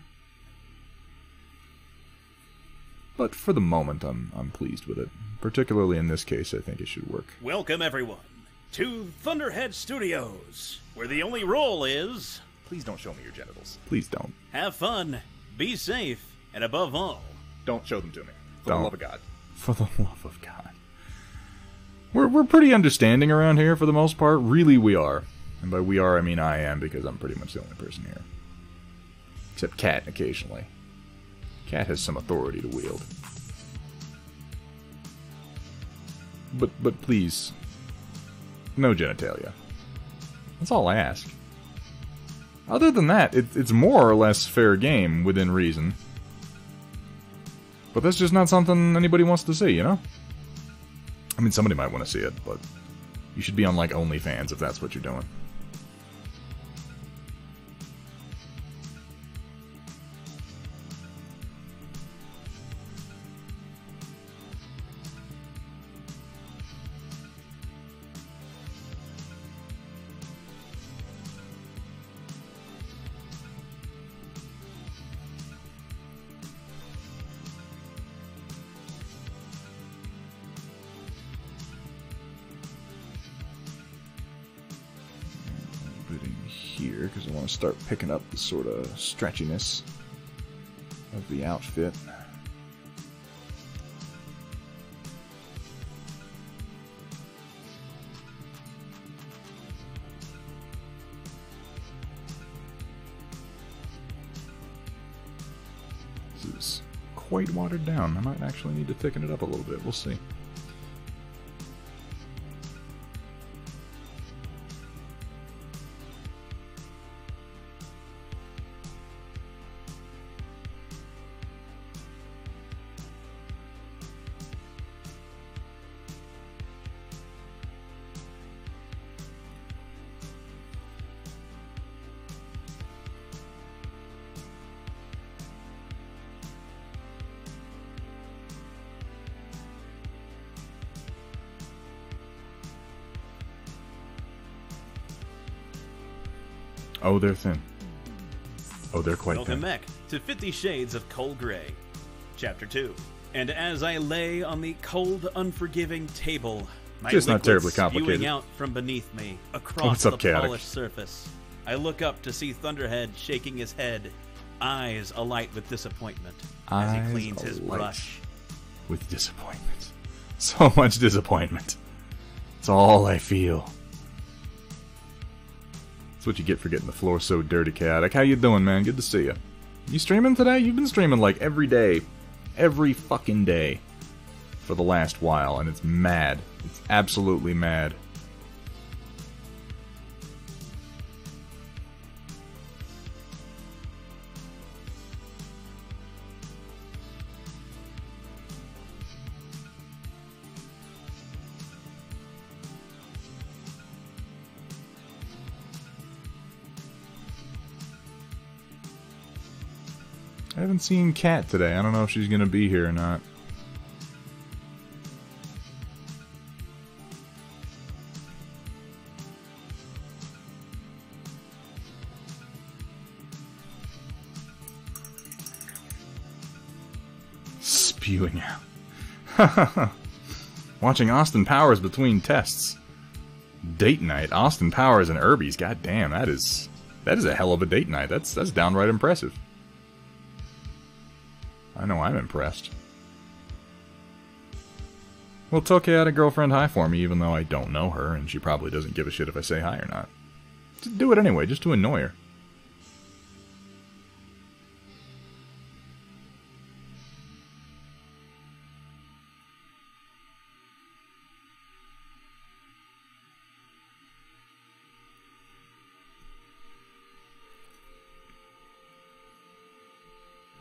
But for the moment, I'm pleased with it. Particularly in this case, I think it should work. Welcome, everyone, to Thunderhead Studios, where the only rule is... Please don't show me your genitals. Please don't. have fun, be safe, and above all... Don't show them to me. For Don't. the love of God. For the love of God. We're pretty understanding around here for the most part. Really, we are. And by we are, I mean I am, because I'm pretty much the only person here. Except Cat, occasionally. Cat has some authority to wield. But please, no genitalia. That's all I ask. Other than that, it's more or less fair game, within reason. But that's just not something anybody wants to see, you know? I mean, somebody might want to see it, but you should be on, like, OnlyFans if that's what you're doing. Here, because I want to start picking up the sort of stretchiness of the outfit. This is quite watered down. I might actually need to thicken it up a little bit. We'll see. Oh, they're thin. Oh, they're quite Welcome thin. back to 50 Shades of Cold Gray, Chapter 2. And as I lay on the cold, unforgiving table, my Just not liquids terribly complicated. spewing out from beneath me across What's up, the Chaotic? polished surface, I look up to see Thunderhead shaking his head, eyes alight with disappointment as he Eyes cleans his alight. brush. With disappointment. So much disappointment. It's all I feel. That's what you get for getting the floor so dirty, Chaotic. How you doing, man? Good to see you. You streaming today? You've been streaming like every day. Every fucking day. For the last while, and it's mad. It's absolutely mad. I haven't seen Kat today. I don't know if she's gonna be here or not. Spewing out. Watching Austin Powers between tests. Date night. Austin Powers and Irby's. God damn, that is a hell of a date night. That's downright impressive. I know I'm impressed. Well, tell Chaotic Girlfriend hi for me, even though I don't know her, and she probably doesn't give a shit if I say hi or not. Just do it anyway, just to annoy her.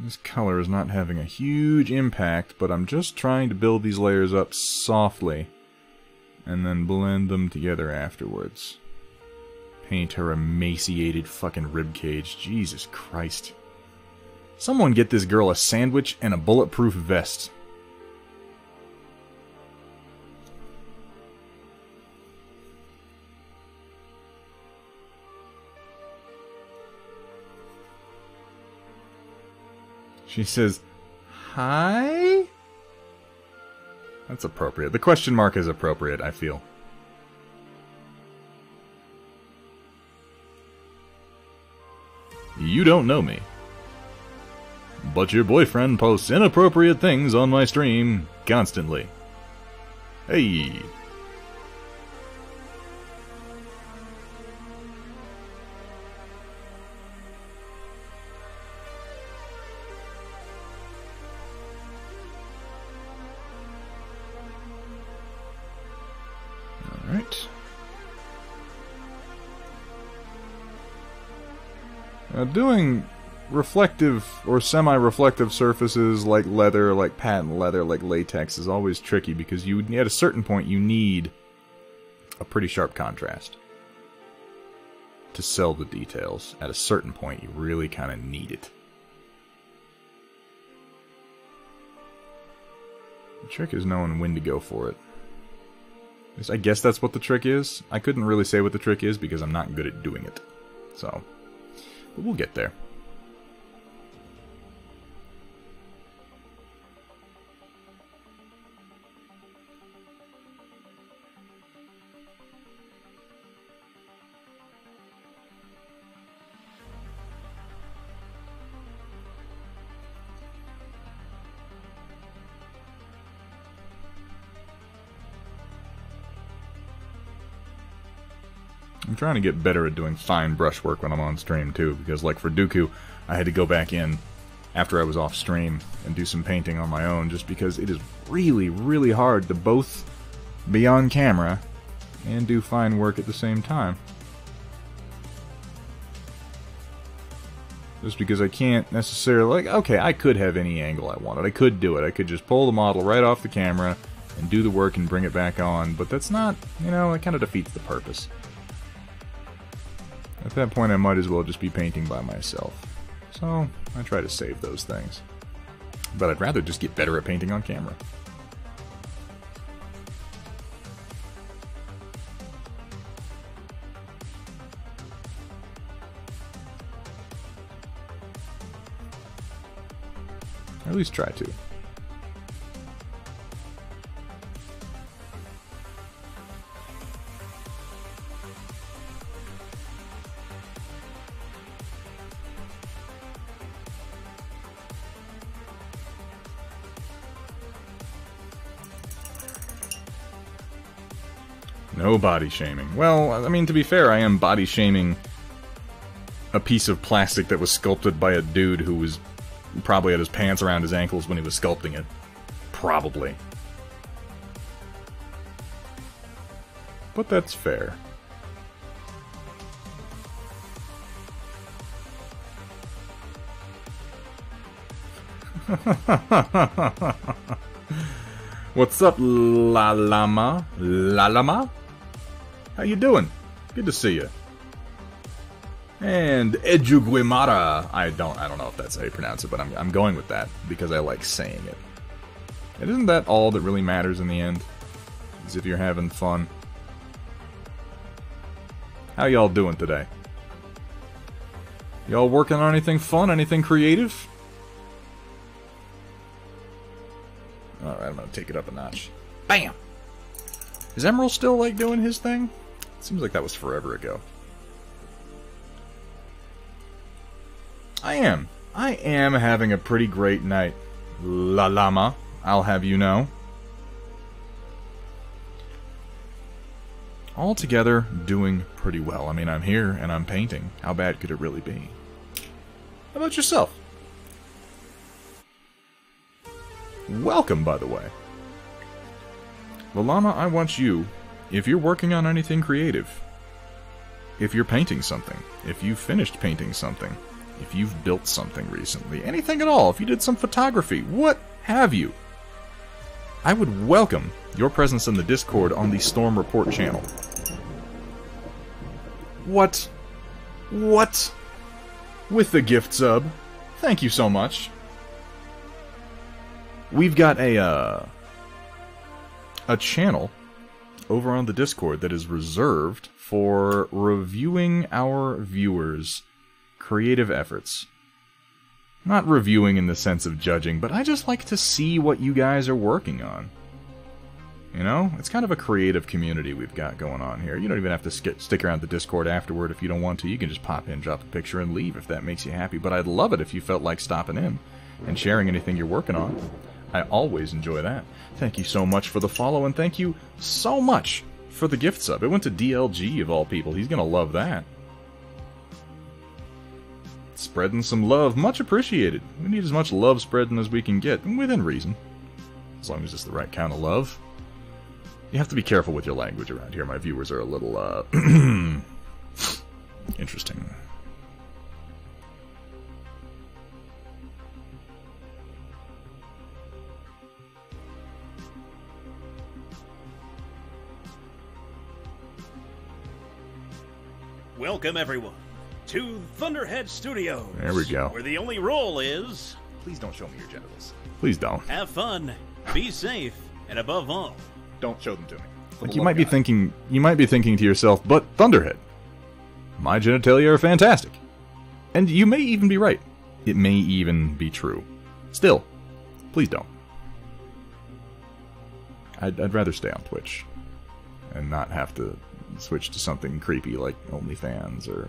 This color is not having a huge impact, but I'm just trying to build these layers up softly, and then blend them together afterwards. Paint her emaciated fucking ribcage. Jesus Christ. Someone get this girl a sandwich and a bulletproof vest. She says, hi? That's appropriate. The question mark is appropriate, I feel. You don't know me. But your boyfriend posts inappropriate things on my stream constantly. Hey. Alright. Now doing reflective or semi-reflective surfaces like leather, like patent leather, like latex is always tricky because you, at a certain point, you need a pretty sharp contrast to sell the details. At a certain point, you really kind of need it. The trick is knowing when to go for it. I guess that's what the trick is. I couldn't really say what the trick is because I'm not good at doing it. So, but we'll get there. I'm trying to get better at doing fine brushwork when I'm on stream, too, because, like, for Dooku, I had to go back in after I was off stream and do some painting on my own, just because it is really, really hard to both be on camera and do fine work at the same time. Just because I can't necessarily, like, okay, I could have any angle I wanted. I could do it. I could just pull the model right off the camera and do the work and bring it back on, but that's not, you know, it kind of defeats the purpose. At that point, I might as well just be painting by myself. So, I try to save those things. But I'd rather just get better at painting on camera. Or at least try to. No body shaming. Well, I mean, to be fair, I am body shaming a piece of plastic that was sculpted by a dude who was probably had his pants around his ankles when he was sculpting it. Probably. But that's fair. What's up, La Lama? La Lama? How you doing? Good to see you. And Ejuguimara. I don't know if that's how you pronounce it, but I'm going with that because I like saying it. And isn't that all that really matters in the end? Is if you're having fun. How y'all doing today? Y'all working on anything fun? Anything creative? Alright, I'm gonna take it up a notch. Bam! Is Emerald still, like, doing his thing? Seems like that was forever ago. I am having a pretty great night. La Lama, I'll have you know. Altogether, doing pretty well. I mean, I'm here and I'm painting. How bad could it really be? How about yourself? Welcome, by the way. Lalama, I want you, if you're working on anything creative, if you're painting something, if you've finished painting something, if you've built something recently, anything at all, if you did some photography, what have you, I would welcome your presence in the Discord on the Storm Report channel. What? What? With the gift sub. Thank you so much. We've got a channel over on the Discord that is reserved for reviewing our viewers' creative efforts. Not reviewing in the sense of judging, but I just like to see what you guys are working on. You know? It's kind of a creative community we've got going on here. You don't even have to stick around the Discord afterward if you don't want to. You can just pop in, drop a picture, and leave if that makes you happy. But I'd love it if you felt like stopping in and sharing anything you're working on. I always enjoy that. Thank you so much for the follow, and thank you so much for the gift sub. It went to DLG, of all people. He's gonna love that. Spreading some love. Much appreciated. We need as much love spreading as we can get, within reason. As long as it's the right kind of love. You have to be careful with your language around here. My viewers are a little, interesting. Welcome, everyone, to Thunderhead Studios. There we go. Where the only rule is... Please don't show me your genitals. Please don't. have fun, be safe, and above all... Don't show them to me. Like you might be thinking to yourself, but Thunderhead, my genitalia are fantastic. And you may even be right. It may even be true. Still, please don't. I'd rather stay on Twitch and not have to switch to something creepy like OnlyFans or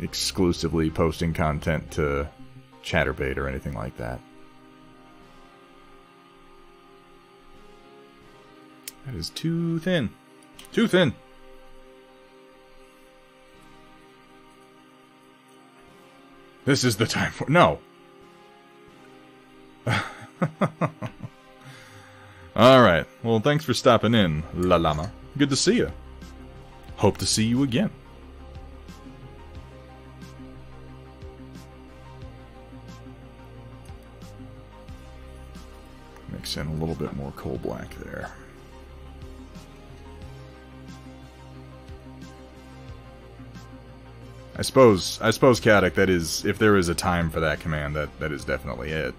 exclusively posting content to Chatterbait or anything like that. That is too thin. Too thin. This is the time for... No. Alright. Well, thanks for stopping in, La Lama. Good to see you. Hope to see you again. Mix in a little bit more coal black there. I suppose, Chaotic, that is, if there is a time for that command, that is definitely it.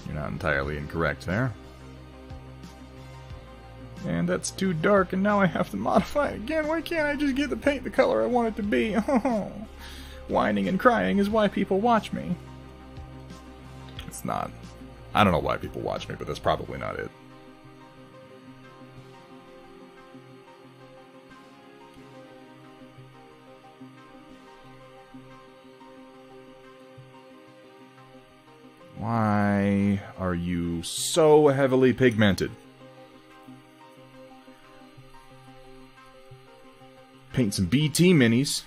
You're not entirely incorrect there. And that's too dark, and now I have to modify it again. Why can't I just get the paint the color I want it to be? Oh, whining and crying is why people watch me. it's not. I don't know why people watch me, but that's probably not it. Why are you so heavily pigmented? Paint some BT minis.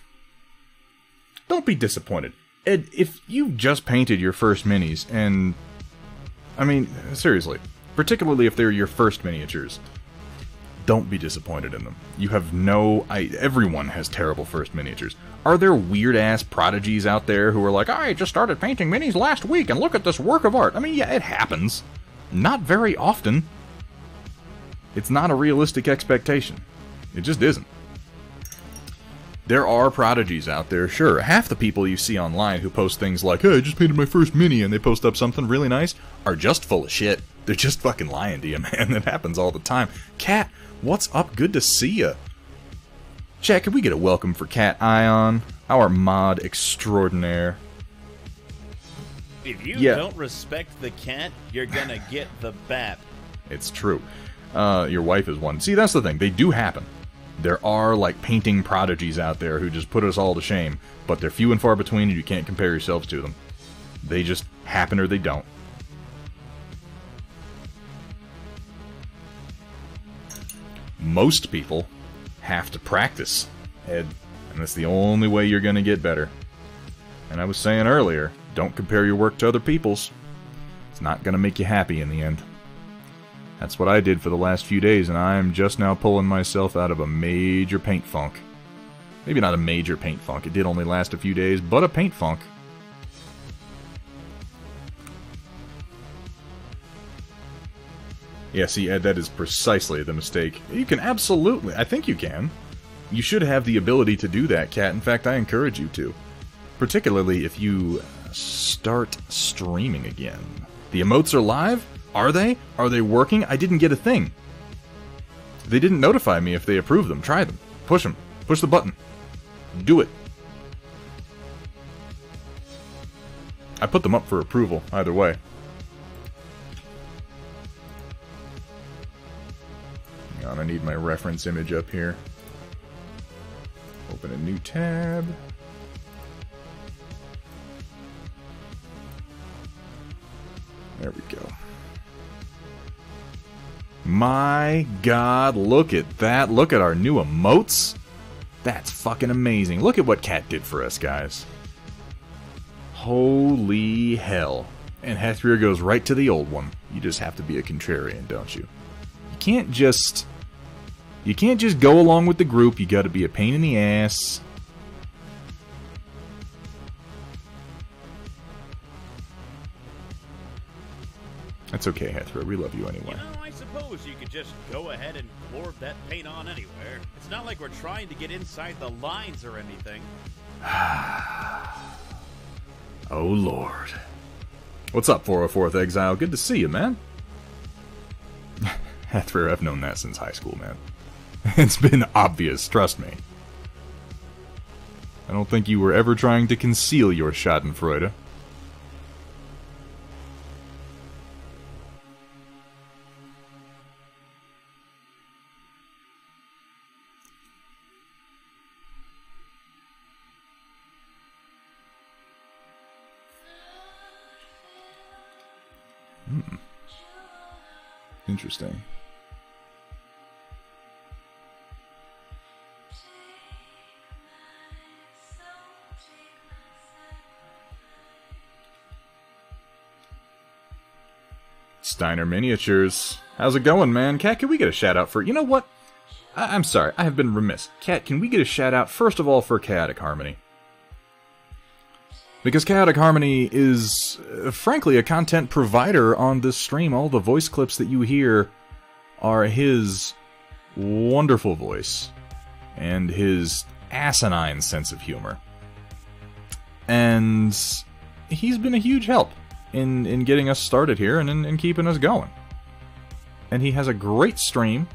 Don't be disappointed. Ed, if you just painted your first minis, and... I mean, seriously, particularly if they're your first miniatures, don't be disappointed in them. You have no... everyone has terrible first miniatures. Are there weird-ass prodigies out there who are like, I just started painting minis last week, and look at this work of art? I mean, yeah, it happens. Not very often. It's not a realistic expectation. It just isn't. There are prodigies out there, sure. Half the people you see online who post things like, hey, I just painted my first mini, and they post up something really nice, are just full of shit. They're just fucking lying to you, man. That happens all the time. Cat, what's up? Good to see ya. Chat, can we get a welcome for Cat Ion, our mod extraordinaire? If you don't respect the cat, you're gonna get the bat. It's true. Your wife is one. See, that's the thing. They do happen. There are, like, painting prodigies out there who just put us all to shame, but they're few and far between, and you can't compare yourselves to them. They just happen or they don't. Most people have to practice, Ed, and that's the only way you're going to get better. And I was saying earlier, don't compare your work to other people's. It's not going to make you happy in the end. That's what I did for the last few days, and I'm just now pulling myself out of a major paint funk. Maybe not a major paint funk, it did only last a few days, but a paint funk. Yeah, see, Ed, that is precisely the mistake. You can absolutely, I think you can. You should have the ability to do that, Cat. In fact, I encourage you to. Particularly if you start streaming again. The emotes are live? Are they? Are they working? I didn't get a thing. They didn't notify me if they approve them. Try them. Push them. Push the button. Do it. I put them up for approval, either way. Hang on, I need my reference image up here. Open a new tab. There we go. My God, look at that. Look at our new emotes. That's fucking amazing. Look at what Cat did for us, guys. Holy hell. And Hethria goes right to the old one. You just have to be a contrarian, don't you? You can't just go along with the group. You gotta be a pain in the ass. That's okay, Hethra. We love you anyway. You know, I suppose you could just go ahead and glorb that paint on anywhere. It's not like we're trying to get inside the lines or anything. Oh, Lord. What's up, 404th Exile? Good to see you, man. Hethra, I've known that since high school, man. It's been obvious, trust me. I don't think you were ever trying to conceal your Schadenfreude. Interesting. Steiner Miniatures. How's it going, man? Cat, can we get a shout out for... You know what? I'm sorry, I have been remiss. Cat, can we get a shout out, first of all, for Chaotic Harmony? Because Chaotic Harmony is, frankly, a content provider on this stream. All the voice clips that you hear are his wonderful voice and his asinine sense of humor. And he's been a huge help in getting us started here and in keeping us going. And he has a great stream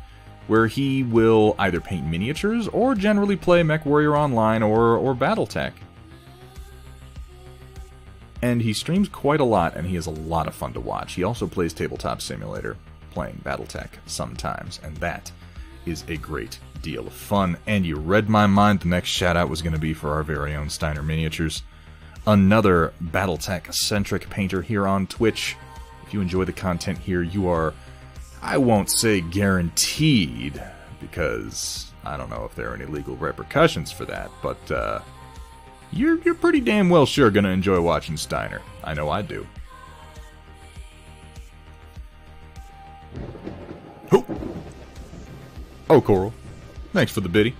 where he will either paint miniatures or generally play MechWarrior Online or BattleTech. and he streams quite a lot, and he is a lot of fun to watch. He also plays Tabletop Simulator, playing Battletech sometimes, and that is a great deal of fun. And you read my mind, the next shout-out was going to be for our very own Steiner Miniatures, another Battletech-centric painter here on Twitch. If you enjoy the content here, you are, I won't say guaranteed, because I don't know if there are any legal repercussions for that, but you're pretty damn well sure going to enjoy watching Steiner. I know I do. Oh, Coral. Thanks for the biddy.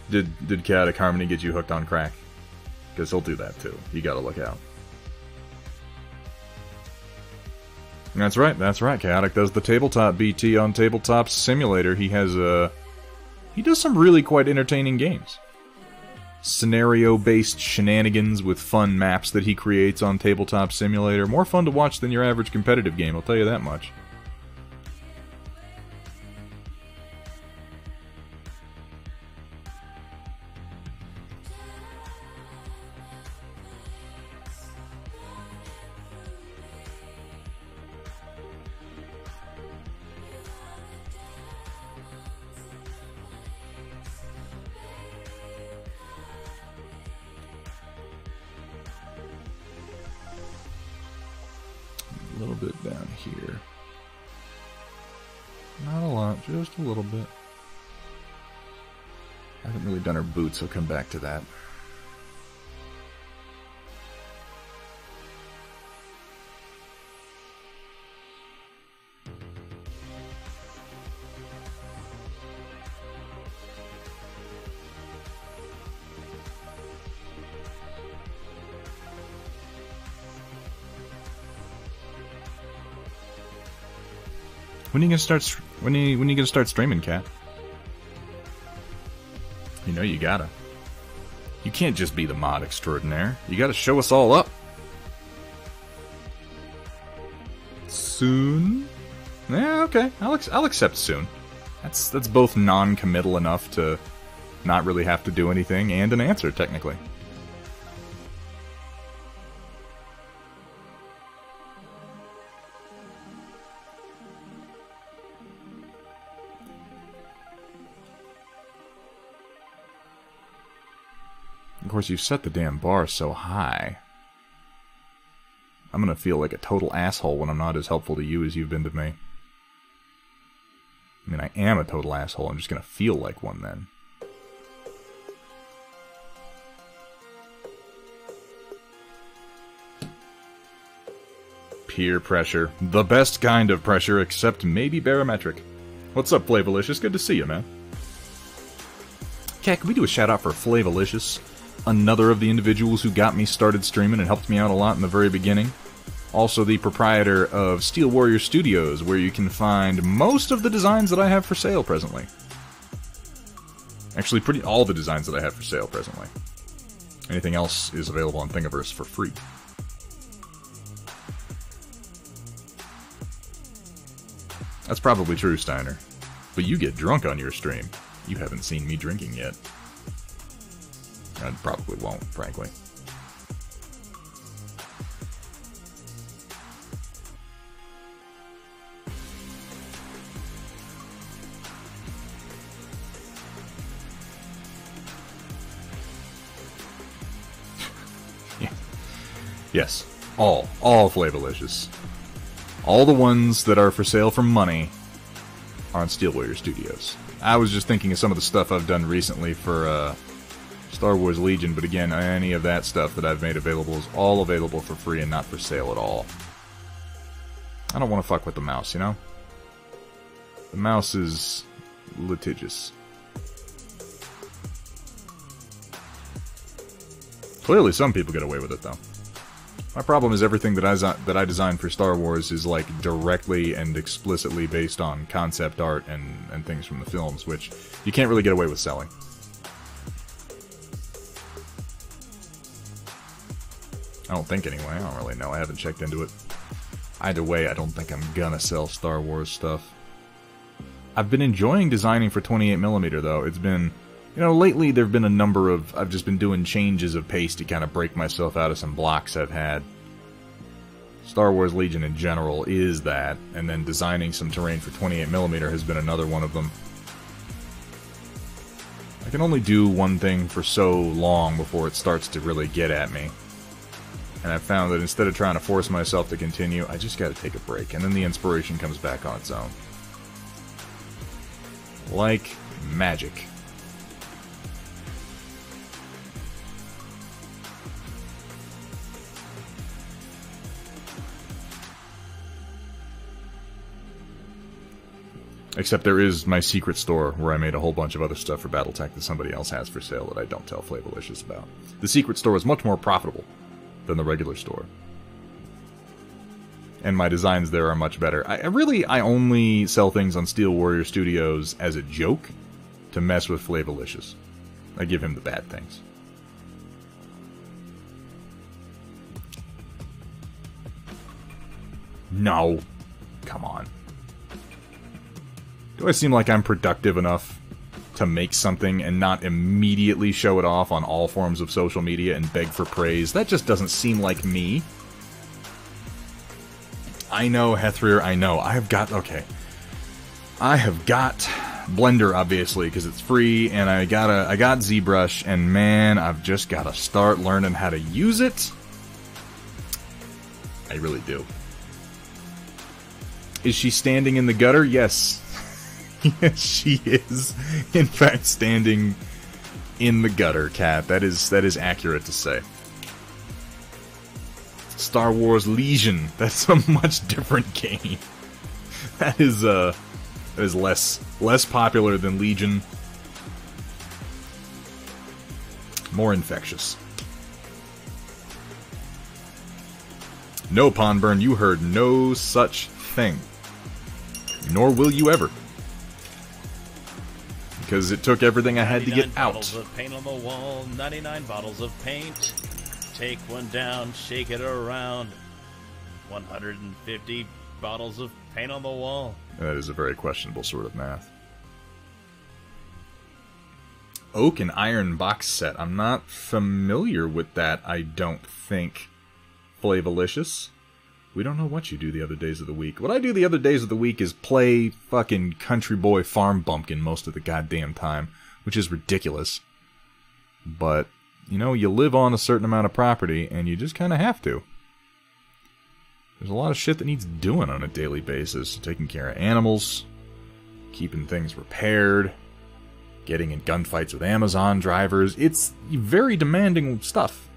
Did Chaotic Harmony get you hooked on crack? Because he'll do that too. You gotta look out. That's right, Chaotic does the tabletop BT on Tabletop Simulator. He does some really quite entertaining games. Scenario-based shenanigans with fun maps that he creates on Tabletop Simulator. More fun to watch than your average competitive game, I'll tell you that much. A little bit down here. Not a lot, just a little bit. I haven't really done her boots, so I'll come back to that. When are you gonna start streaming, Cat? You know you gotta. You can't just be the mod extraordinaire. You gotta show us all up. Soon? Yeah, okay. I'll accept soon. That's both non-committal enough to not really have to do anything, and an answer, technically. Of course, you've set the damn bar so high. I'm gonna feel like a total asshole when I'm not as helpful to you as you've been to me. I mean, I am a total asshole, I'm just gonna feel like one then. Peer pressure. The best kind of pressure, except maybe barometric. What's up, Flavolicious? Good to see you, man. Cat, can we do a shout out for Flavolicious? Another of the individuals who got me started streaming and helped me out a lot in the very beginning. Also the proprietor of Steel Warrior Studios, where you can find most of the designs that I have for sale presently. Actually, pretty all the designs that I have for sale presently. Anything else is available on Thingiverse for free. That's probably true, Steiner. But you get drunk on your stream. You haven't seen me drinking yet. I probably won't, frankly. Yeah. Yes, all Flavolicious. All the ones that are for sale for money are on Steel Warrior Studios. I was just thinking of some of the stuff I've done recently for Star Wars Legion, but again, any of that stuff that I've made available is all available for free and not for sale at all. I don't want to fuck with the mouse, you know? The mouse is litigious. Clearly some people get away with it, though. My problem is everything that I design for Star Wars is like directly and explicitly based on concept art and things from the films, which you can't really get away with selling. I don't think anyway, I don't really know, I haven't checked into it. Either way, I don't think I'm gonna sell Star Wars stuff. I've been enjoying designing for 28mm though. It's been You know, lately there have been a number of... I've just been doing changes of pace to kind of break myself out of some blocks I've had. Star Wars Legion in general is that, and then designing some terrain for 28mm has been another one of them. I can only do one thing for so long before it starts to really get at me. And I've found that instead of trying to force myself to continue, I just gotta take a break, and then the inspiration comes back on its own. Like magic. Except there is my secret store, where I made a whole bunch of other stuff for Battletech that somebody else has for sale that I don't tell Flavolicious about. The secret store is much more profitable than the regular store. And my designs there are much better. I only sell things on Steel Warrior Studios as a joke to mess with Flavolicious. I give him the bad things. No. Come on. Do I seem like I'm productive enough to make something and not immediately show it off on all forms of social media and beg for praise? That just doesn't seem like me. I know, Hethrir, I know. I have got Blender, obviously, because it's free, and I got ZBrush, and man, I've just got to start learning how to use it. I really do. Is she standing in the gutter? Yes. Yes, she is, in fact, standing in the gutter, Cat. That is accurate to say. Star Wars Legion. That's a much different game. That is less popular than Legion. More infectious. No, Pondburn, you heard no such thing. Nor will you ever. Because it took everything I had to get out. 99 bottles of paint on the wall, 99 bottles of paint. Take one down, shake it around. 150 bottles of paint on the wall. That is a very questionable sort of math. Oak and Iron box set. I'm not familiar with that, I don't think. Flavolicious. We don't know what you do the other days of the week. What I do the other days of the week is play fucking Country Boy Farm Bumpkin most of the goddamn time, which is ridiculous. But, you know, you live on a certain amount of property, and you just kind of have to. There's a lot of shit that needs doing on a daily basis. Taking care of animals, keeping things repaired, getting in gunfights with Amazon drivers. It's very demanding stuff.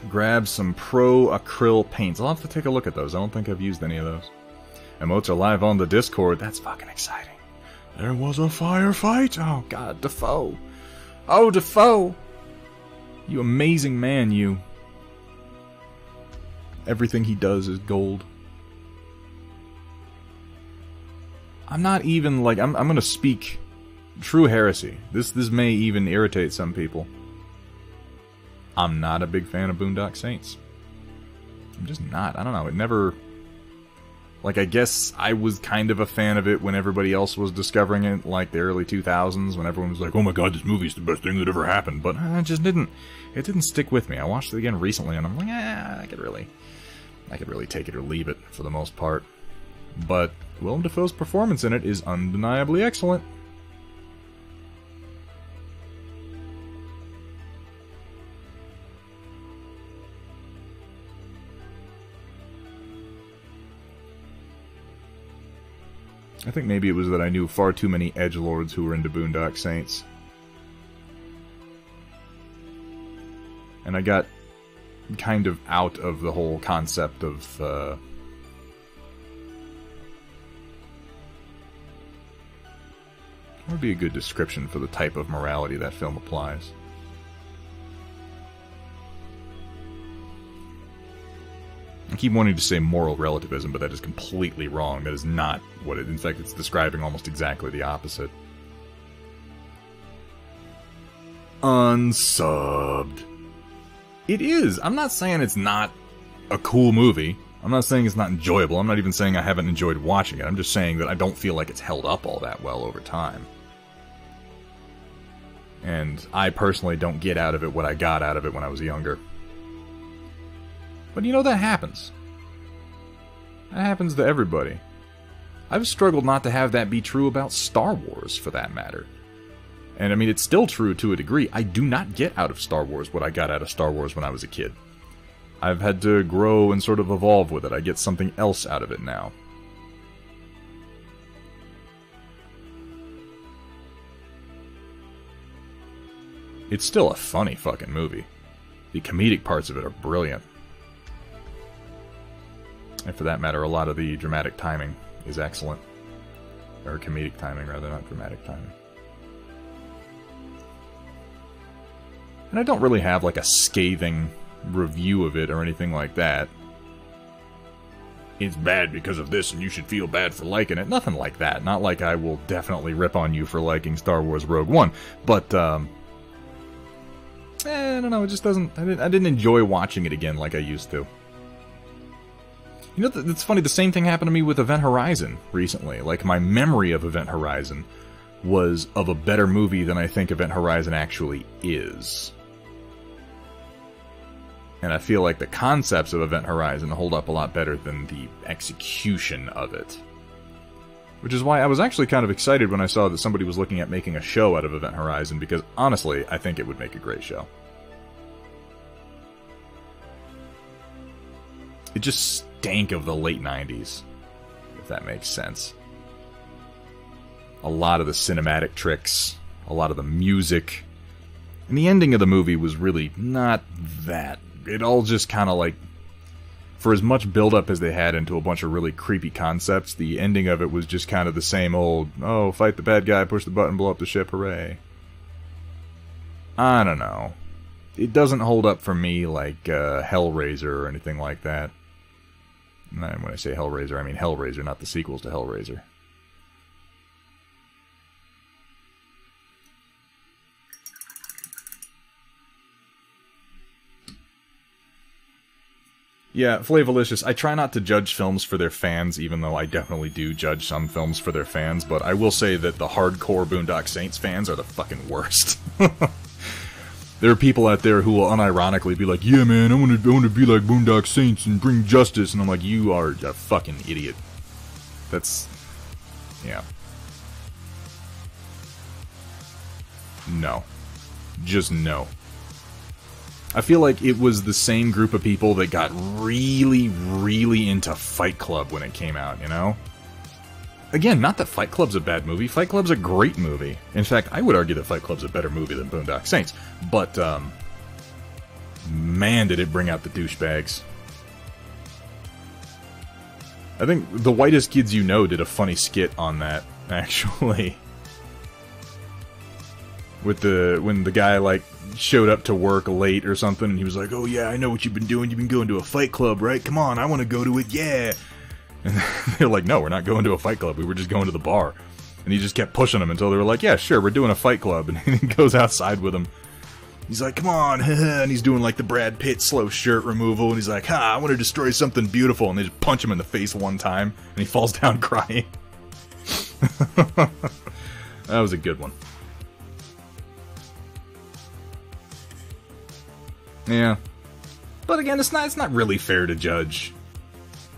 Grab some Pro Acryl paints. I'll have to take a look at those. I don't think I've used any of those. Emotes are live on the Discord. That's fucking exciting. There was a firefight? Oh, God, Defoe. Oh, Defoe! You amazing man, you. Everything he does is gold. I'm not even, like, I'm gonna speak true heresy. This may even irritate some people. I'm not a big fan of Boondock Saints. I'm just not. I don't know. It never... Like, I guess I was kind of a fan of it when everybody else was discovering it, like the early 2000s, when everyone was like, oh my god, this movie's the best thing that ever happened. But it just didn't... It didn't stick with me. I watched it again recently, and I'm like, I could really take it or leave it, for the most part. But Willem Dafoe's performance in it is undeniably excellent. I think maybe it was that I knew far too many edgelords who were into Boondock Saints. And I got kind of out of the whole concept of, what would be a good description for the type of morality that film applies? I keep wanting to say moral relativism, but that is completely wrong. That is not what it... In fact, it's describing almost exactly the opposite. Unsubbed. It is. I'm not saying it's not a cool movie. I'm not saying it's not enjoyable. I'm not even saying I haven't enjoyed watching it. I'm just saying that I don't feel like it's held up all that well over time. And I personally don't get out of it what I got out of it when I was younger. But you know, that happens. That happens to everybody. I've struggled not to have that be true about Star Wars, for that matter. And I mean, it's still true to a degree. I do not get out of Star Wars what I got out of Star Wars when I was a kid. I've had to grow and sort of evolve with it. I get something else out of it now. It's still a funny fucking movie. The comedic parts of it are brilliant. And for that matter, a lot of the dramatic timing is excellent. Or comedic timing, rather, not dramatic timing. And I don't really have, like, a scathing review of it or anything like that. It's bad because of this and you should feel bad for liking it. Nothing like that. Not like I will definitely rip on you for liking Star Wars Rogue One. But, I don't know, it just doesn't... I didn't enjoy watching it again like I used to. You know, it's funny, the same thing happened to me with Event Horizon recently. Like, my memory of Event Horizon was of a better movie than I think Event Horizon actually is. And I feel like the concepts of Event Horizon hold up a lot better than the execution of it. Which is why I was actually kind of excited when I saw that somebody was looking at making a show out of Event Horizon, because honestly, I think it would make a great show. It just stank of the late 90s, if that makes sense. A lot of the cinematic tricks, a lot of the music, and the ending of the movie was really not that. It all just kind of like, for as much build-up as they had into a bunch of really creepy concepts, the ending of it was just kind of the same old, oh, fight the bad guy, push the button, blow up the ship, hooray. I don't know. It doesn't hold up for me like Hellraiser or anything like that. And when I say Hellraiser, I mean Hellraiser, not the sequels to Hellraiser. Yeah, Flavolicious, I try not to judge films for their fans, even though I definitely do judge some films for their fans, but I will say that the hardcore Boondock Saints fans are the fucking worst. There are people out there who will unironically be like, yeah man, I want to be like Boondock Saints and bring justice, and I'm like, you are a fucking idiot. That's... yeah. No. Just no. I feel like it was the same group of people that got really, really into Fight Club when it came out, you know? Again, not that Fight Club's a bad movie. Fight Club's a great movie. In fact, I would argue that Fight Club's a better movie than Boondock Saints. But, man, did it bring out the douchebags. I think The Whitest Kids You Know did a funny skit on that, actually. With when the guy, like, showed up to work late or something, and he was like, oh yeah, I know what you've been doing. You've been going to a Fight Club, right? Come on, I want to go to it, yeah! And they're like, no, we're not going to a Fight Club. We were just going to the bar. And he just kept pushing them until they were like, yeah, sure, we're doing a Fight Club. And he goes outside with them. He's like, come on, and he's doing like the Brad Pitt slow shirt removal. And he's like, I want to destroy something beautiful. And they just punch him in the face one time. And he falls down crying. That was a good one. Yeah. But again, it's not really fair to judge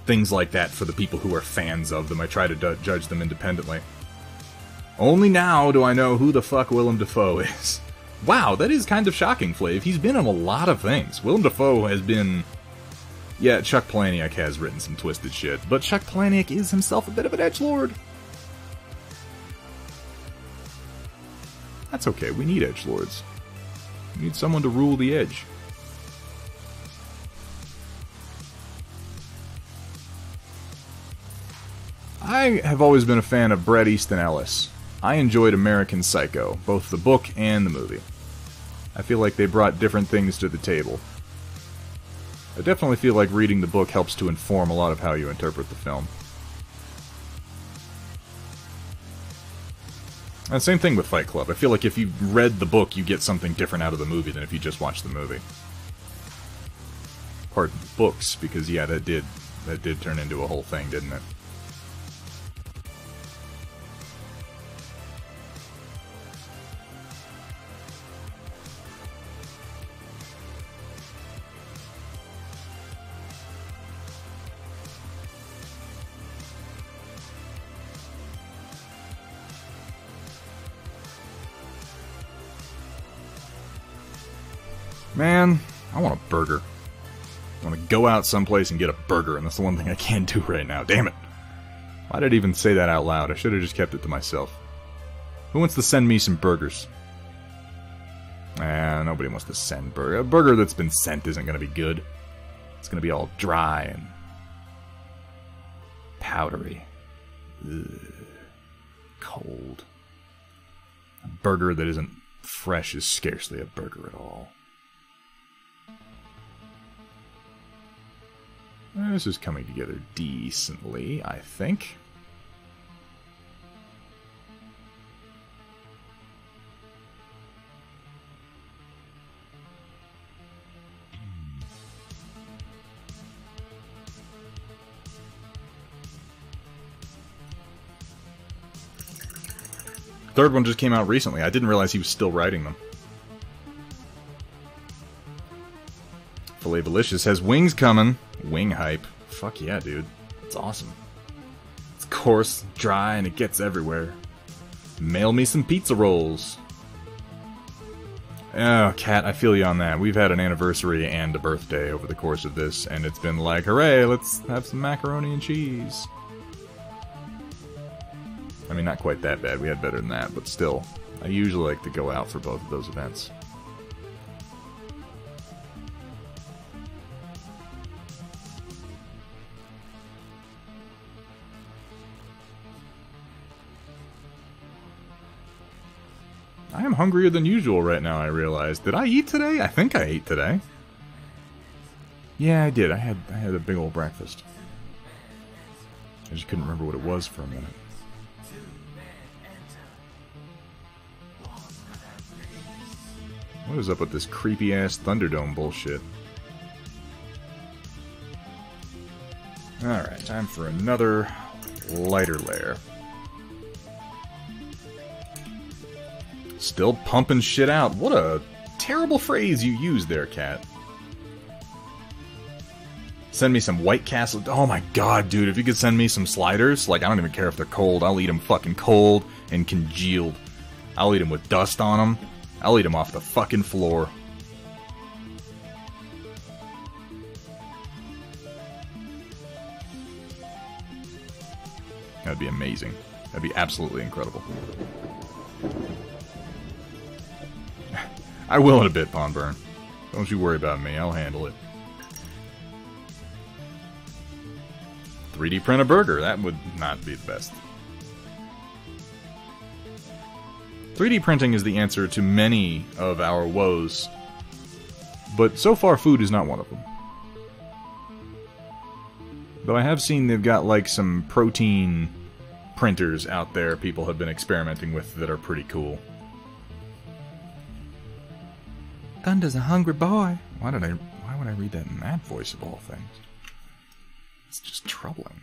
things like that for the people who are fans of them. I try to judge them independently. Only now do I know who the fuck Willem Dafoe is. Wow, that is kind of shocking, Flav. He's been in a lot of things. Willem Dafoe has been... yeah, Chuck Palahniuk has written some twisted shit, but Chuck Palahniuk is himself a bit of an edgelord. That's okay, we need edgelords. We need someone to rule the edge. I have always been a fan of Bret Easton Ellis. I enjoyed American Psycho, both the book and the movie. I feel like they brought different things to the table. I definitely feel like reading the book helps to inform a lot of how you interpret the film. And same thing with Fight Club. I feel like if you read the book, you get something different out of the movie than if you just watched the movie. Pardon, books, because yeah, that did turn into a whole thing, didn't it? Man, I want a burger. I want to go out someplace and get a burger, and that's the one thing I can't do right now. Damn it. Why did I even say that out loud? I should have just kept it to myself. Who wants to send me some burgers? Nobody wants to send burger. A burger that's been sent isn't going to be good. It's going to be all dry and powdery. Ugh. Cold. A burger that isn't fresh is scarcely a burger at all. This is coming together decently, I think. Third one just came out recently. I didn't realize he was still writing them. Filet-Valicious has wings coming. Wing hype. Fuck yeah, dude. It's awesome. It's coarse, dry, and it gets everywhere. Mail me some pizza rolls. Oh, Kat, I feel you on that. We've had an anniversary and a birthday over the course of this, and it's been like, hooray, let's have some macaroni and cheese. I mean, not quite that bad. We had better than that, but still. I usually like to go out for both of those events. I am hungrier than usual right now, I realize. Did I eat today? I think I ate today. Yeah, I did. I had a big old breakfast. I just couldn't remember what it was for a minute. What is up with this creepy-ass Thunderdome bullshit? Alright, time for another lighter layer. Still pumping shit out. What a terrible phrase you used there, Kat. Send me some White Castle. Oh my god, dude, if you could send me some sliders, like, I don't even care if they're cold. I'll eat them fucking cold and congealed. I'll eat them with dust on them. I'll eat them off the fucking floor. That'd be amazing. That'd be absolutely incredible. I will in a bit, Pawnburn. Don't you worry about me, I'll handle it. 3D print a burger, that would not be the best. 3D printing is the answer to many of our woes, but so far food is not one of them. Though I have seen they've got like some protein printers out there people have been experimenting with that are pretty cool. Thunder's a hungry boy. Why would I read that in that voice of all things? It's just troubling.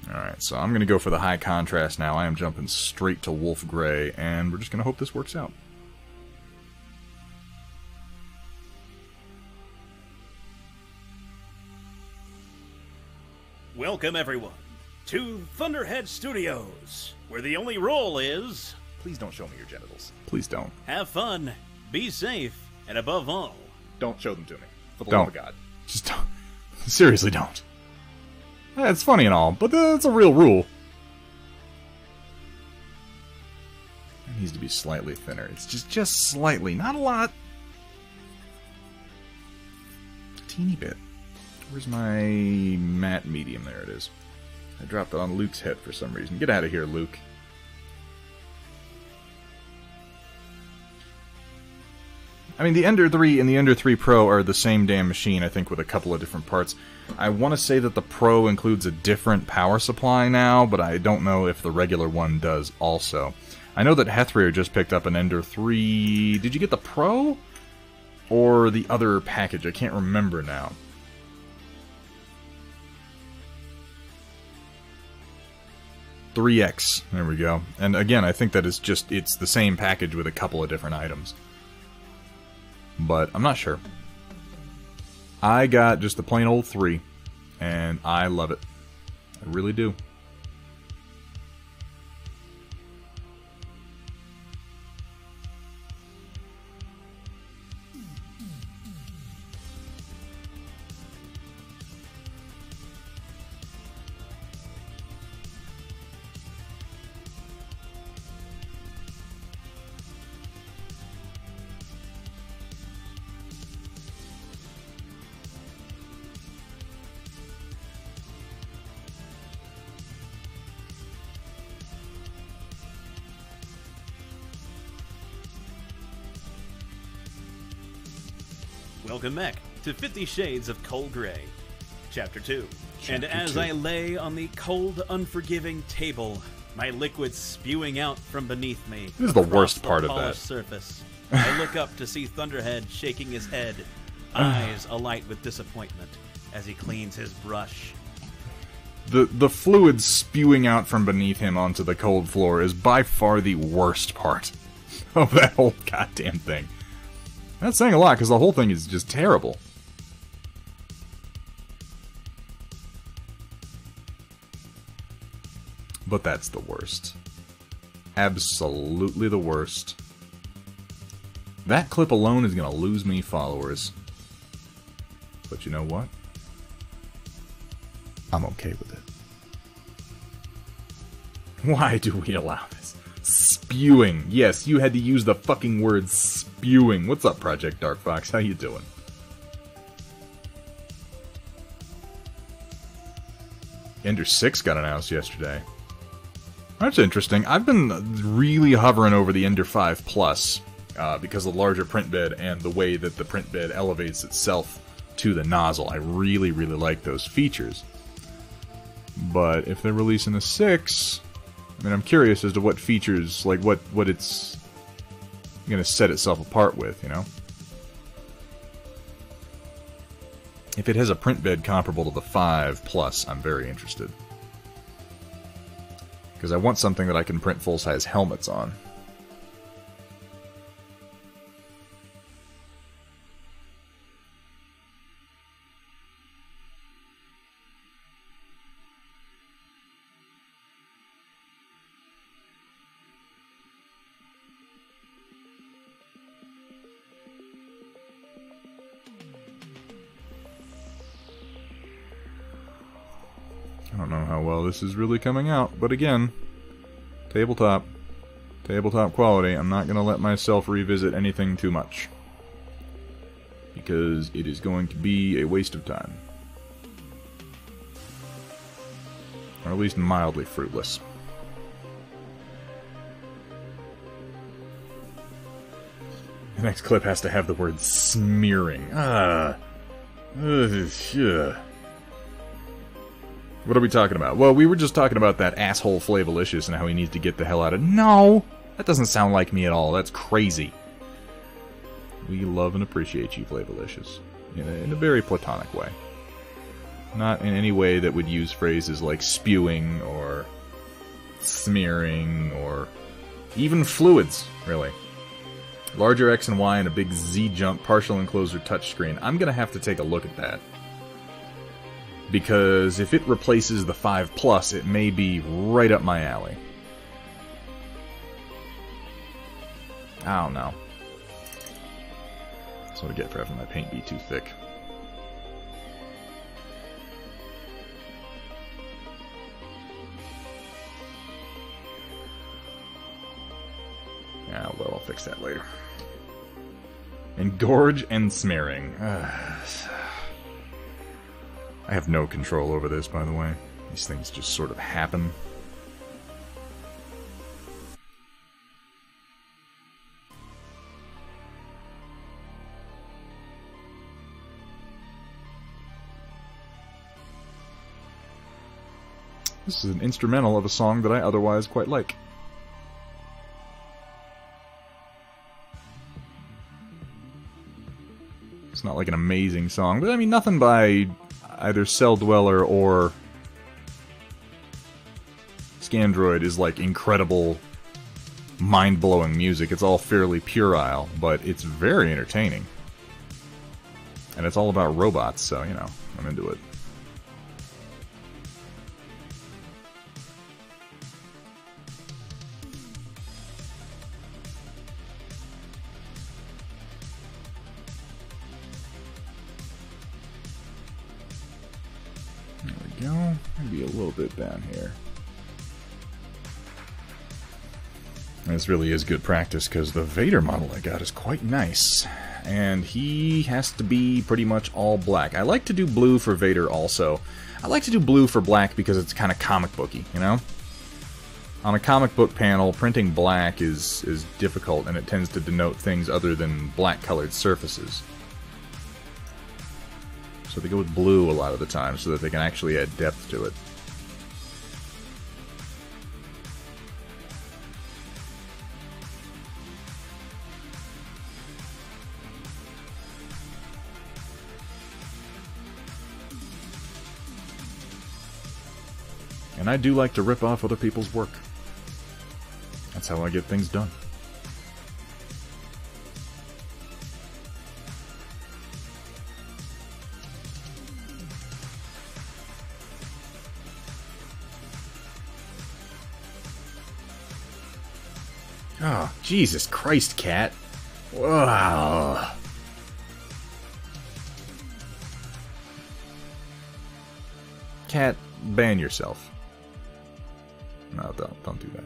Alright, so I'm gonna go for the high contrast now. I am jumping straight to Wolf Grey, and we're just gonna hope this works out. Welcome, everyone, to Thunderhead Studios, where the only rule is... Please don't show me your genitals. Please don't. have fun, be safe, and above all... Don't show them to me. For the Don't. love of God. Just don't. Seriously, don't. Yeah, it's funny and all, but that's a real rule. It needs to be slightly thinner. It's just slightly, not a lot. A teeny bit. Where's my matte medium? There it is. I dropped it on Luke's head for some reason. Get out of here, Luke. I mean, the Ender 3 and the Ender 3 Pro are the same damn machine, I think, with a couple of different parts. I want to say that the Pro includes a different power supply now, but I don't know if the regular one does also. I know that Hethrier just picked up an Ender 3... Did you get the Pro? Or the other package? I can't remember now. $3X. There we go. And again, I think that it's the same package with a couple of different items. But I'm not sure. I got just the plain old 3, and I love it. I really do. Welcome back to 50 Shades of Cold Grey, Chapter 2. And as I lay on the cold, unforgiving table, my liquid spewing out from beneath me. This is the across worst the part of polished that. Surface, I look up to see Thunderhead shaking his head, eyes alight with disappointment as he cleans his brush. The fluid spewing out from beneath him onto the cold floor is by far the worst part of that whole goddamn thing. That's saying a lot, because the whole thing is just terrible. But that's the worst. Absolutely the worst. That clip alone is going to lose me followers. But you know what? I'm okay with it. Why do we allow this? Spewing. Yes, you had to use the fucking word spewing. What's up, Project Dark Fox? How you doing? Ender 6 got announced yesterday. That's interesting. I've been really hovering over the Ender 5 Plus because of the larger print bed and the way that the print bed elevates itself to the nozzle. I really, really like those features. But if they're releasing a 6... I mean, I'm curious as to what features, like, what it's going to set itself apart with, you know? If it has a print bed comparable to the 5 Plus, I'm very interested. Because I want something that I can print full-size helmets on. I don't know how well this is really coming out, but again, tabletop quality. I'm not going to let myself revisit anything too much, because it is going to be a waste of time. Or at least mildly fruitless. The next clip has to have the word smearing. What are we talking about? Well, we were just talking about that asshole Flavolicious and how he needs to get the hell out of... No! That doesn't sound like me at all. That's crazy. We love and appreciate you, Flavolicious. In a very platonic way. Not in any way that would use phrases like spewing or smearing or even fluids, really. Larger X and Y and a big Z jump partial enclosure touchscreen. I'm going to have to take a look at that. Because if it replaces the 5 Plus, it may be right up my alley. I don't know. That's what I get for having my paint be too thick. Yeah, well, I'll fix that later. Engorge and smearing. I have no control over this, by the way. These things just sort of happen. This is an instrumental of a song that I otherwise quite like. It's not like an amazing song, but I mean, nothing by either Cell Dweller or Scandroid is like incredible, mind-blowing music. It's all fairly puerile, but it's very entertaining. And it's all about robots, so, you know, I'm into it. Go. Maybe a little bit down here. This really is good practice because the Vader model I got is quite nice. And he has to be pretty much all black. I like to do blue for Vader also. I like to do blue for black because it's kind of comic booky, you know? On a comic book panel, printing black is difficult and it tends to denote things other than black colored surfaces. So they go with blue a lot of the time so that they can actually add depth to it. And I do like to rip off other people's work. That's how I get things done. Oh, Jesus Christ, Cat. Wow. Cat, ban yourself. No, don't do that.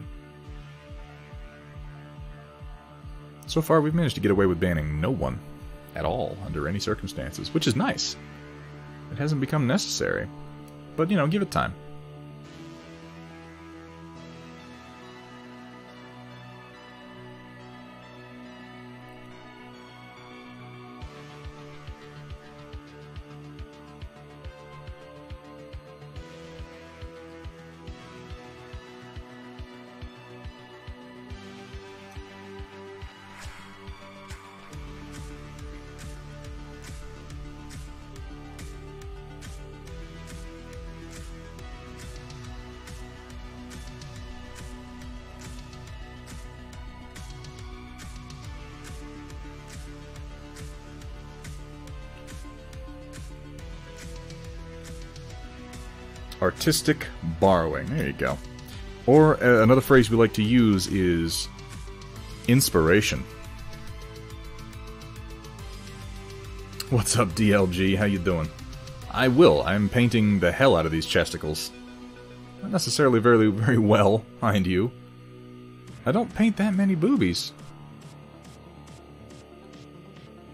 So far, we've managed to get away with banning no one at all under any circumstances, which is nice. It hasn't become necessary. But, you know, give it time. Artistic borrowing. There you go. Or another phrase we like to use is inspiration. What's up, DLG? How you doing? I will. I'm painting the hell out of these chesticles. Not necessarily very well, mind you. I don't paint that many boobies.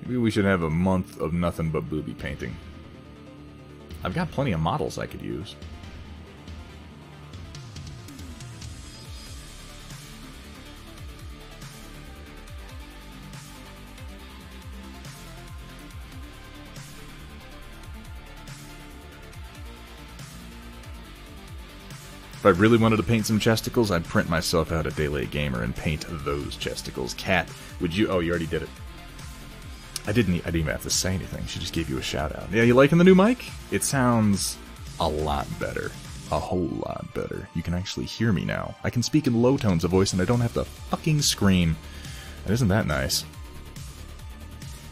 Maybe we should have a month of nothing but booby painting. I've got plenty of models I could use. If I really wanted to paint some chesticles, I'd print myself out a Daylight Gamer and paint those chesticles. Cat, would you... Oh, you already did it. I didn't even have to say anything. She just gave you a shout-out. Yeah, you liking the new mic? It sounds a lot better. A whole lot better. You can actually hear me now. I can speak in low tones of voice and I don't have to fucking scream. And isn't that nice?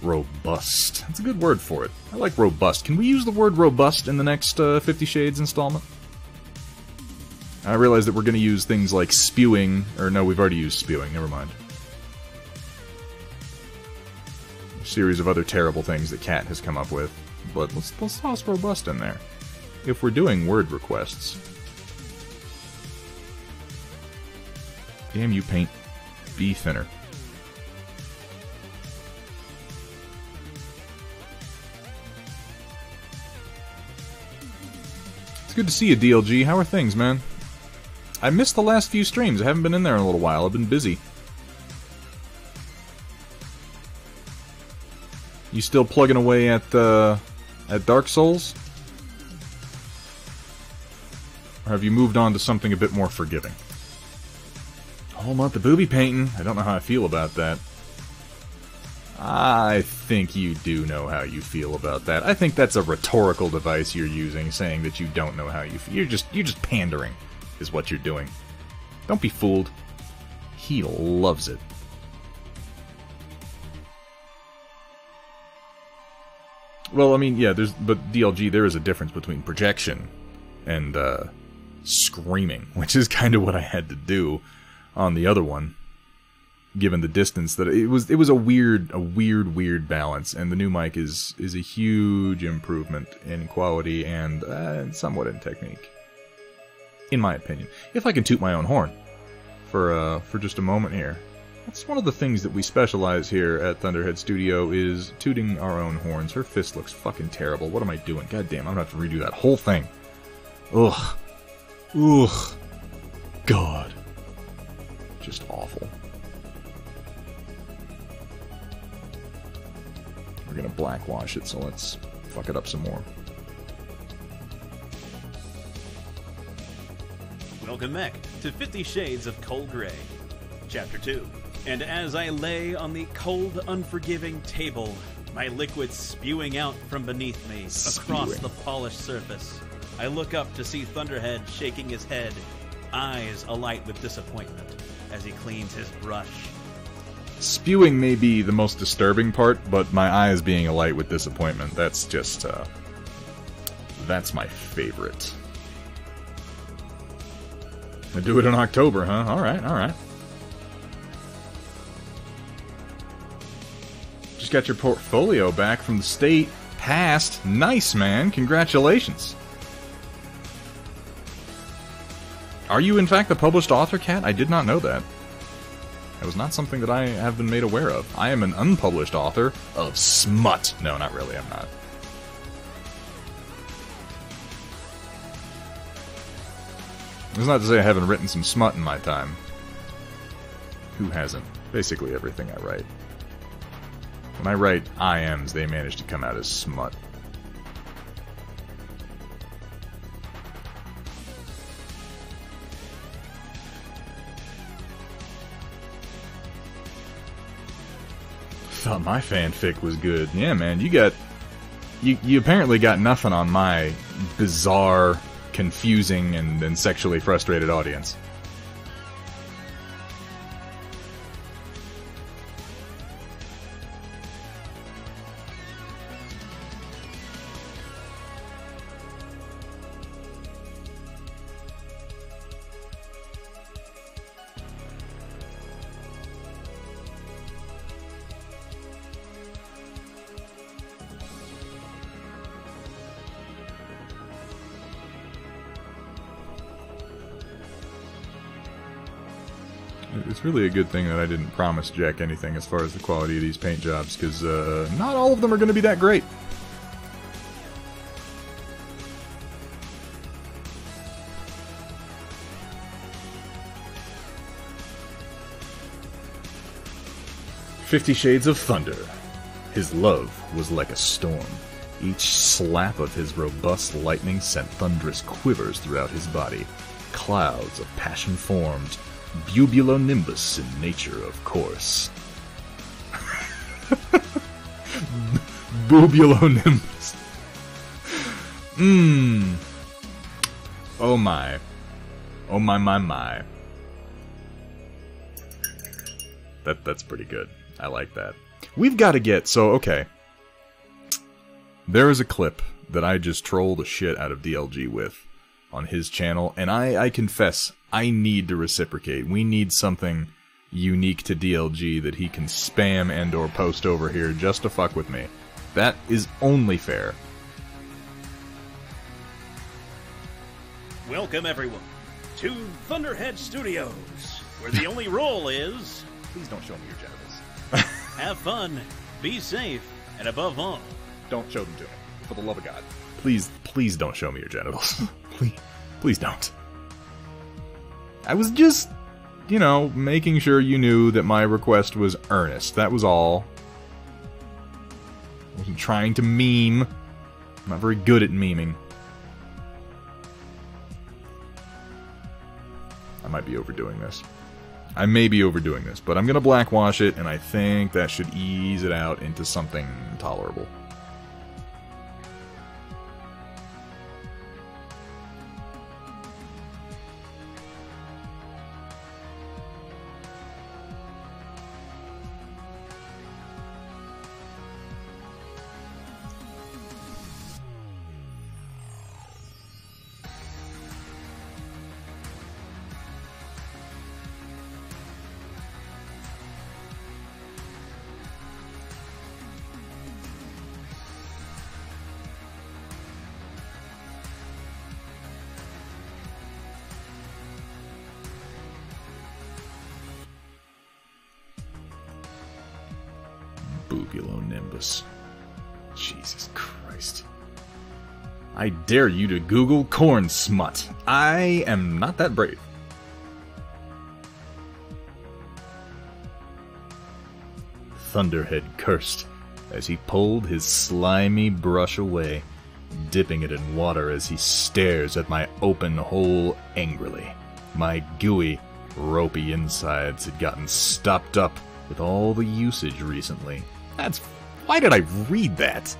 Robust. That's a good word for it. I like robust. Can we use the word robust in the next 50 Shades installment? I realize that we're going to use things like spewing, or no, we've already used spewing, never mind. A series of other terrible things that Cat has come up with, but let's toss robust in there. If we're doing word requests. Damn you, paint. Be thinner. It's good to see you, DLG. How are things, man? I missed the last few streams. I haven't been in there in a little while. I've been busy. You still plugging away at Dark Souls? Or have you moved on to something a bit more forgiving? Whole month of booby painting. I don't know how I feel about that. I think you do know how you feel about that. I think that's a rhetorical device you're using, saying that you don't know how you feel. You're just pandering, is what you're doing. Don't be fooled. He loves it. Well, I mean, yeah, but DLG, there is a difference between projection and screaming, which is kind of what I had to do on the other one, given the distance. That it was a weird balance, and the new mic is a huge improvement in quality and somewhat in technique, in my opinion. If I can toot my own horn for just a moment here. That's one of the things that we specialize here at Thunderhead Studio, is tooting our own horns. Her fist looks fucking terrible. What am I doing? God damn, I'm gonna have to redo that whole thing. Ugh. Ugh. God. Just awful. We're gonna blackwash it, so let's fuck it up some more. Welcome back to 50 Shades of Cold Gray, Chapter 2. And as I lay on the cold, unforgiving table, my liquid spewing out from beneath me across the polished surface, I look up to see Thunderhead shaking his head, eyes alight with disappointment as he cleans his brush. Spewing may be the most disturbing part, but my eyes being alight with disappointment, that's just, that's my favorite. I do it in October, huh? Alright, alright. Just got your portfolio back from the state. Passed. Nice, man. Congratulations. Are you, in fact, a published author, Kat? I did not know that. That was not something that I have been made aware of. I am an unpublished author of smut. No, not really, I'm not. It's not to say I haven't written some smut in my time. Who hasn't? Basically everything I write. When I write IMs, they manage to come out as smut. Thought my fanfic was good. Yeah, man, you apparently got nothing on my bizarre, confusing, and sexually frustrated audience. It's really a good thing that I didn't promise Jack anything as far as the quality of these paint jobs, because not all of them are going to be that great. "50 Shades of Thunder. His love was like a storm. Each slap of his robust lightning sent thunderous quivers throughout his body. Clouds of passion formed. Bubulonimbus in nature, of course." Bubulonimbus. Oh my. Oh my. That's pretty good. I like that. We've got to get... So, okay. There is a clip that I just trolled the shit out of DLG with on his channel, and I confess, I need to reciprocate. We need something unique to DLG that he can spam and or post over here just to fuck with me. That is only fair. Welcome, everyone, to Thunderhead Studios, where the only rule is... Please don't show me your genitals. Have fun, be safe, and above all... Don't show them to me. For the love of God. please don't show me your genitals. Please don't. I was just, you know, making sure you knew that my request was earnest. That was all. I wasn't trying to meme. I'm not very good at memeing. I might be overdoing this. I may be overdoing this, but I'm gonna blackwash it, and I think that should ease it out into something tolerable. Bugulonimbus. Jesus Christ. I dare you to Google corn smut. I am not that brave. Thunderhead cursed as he pulled his slimy brush away, dipping it in water as he stares at my open hole angrily. My gooey, ropey insides had gotten stopped up with all the usage recently. Why did I read that?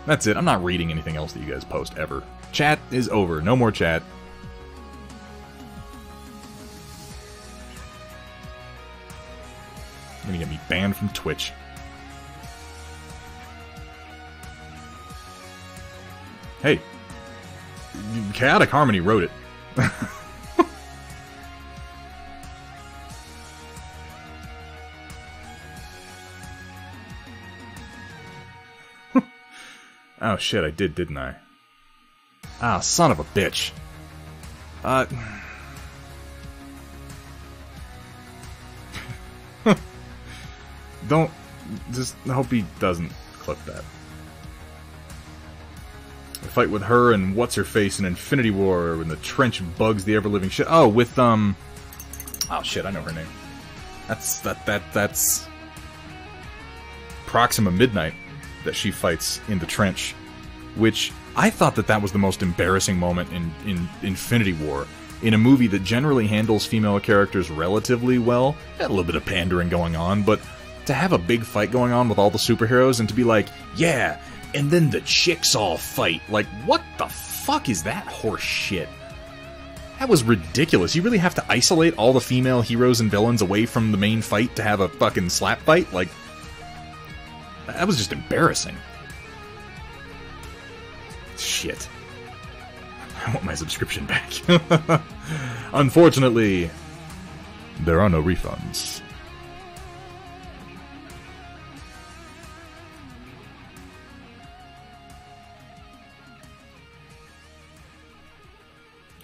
That's it. I'm not reading anything else that you guys post ever. Chat is over. No more chat. You're gonna get me banned from Twitch. Hey. Chaotic Harmony wrote it. Oh shit, I did, didn't I? Ah, son of a bitch. Don't... Just hope he doesn't clip that. I fight with her and what's-her-face in Infinity War when the trench bugs the ever-living shit. Oh, with, Oh shit, I know her name. That's... Proxima Midnight that she fights in the trench, which I thought that was the most embarrassing moment in Infinity War, in a movie that generally handles female characters relatively well. Had a little bit of pandering going on, but to have a big fight going on with all the superheroes and to be like, yeah, and then the chicks all fight. Like, what the fuck is that horse shit? That was ridiculous. You really have to isolate all the female heroes and villains away from the main fight to have a fucking slap fight? Like, that was just embarrassing. Shit. I want my subscription back. Unfortunately, there are no refunds.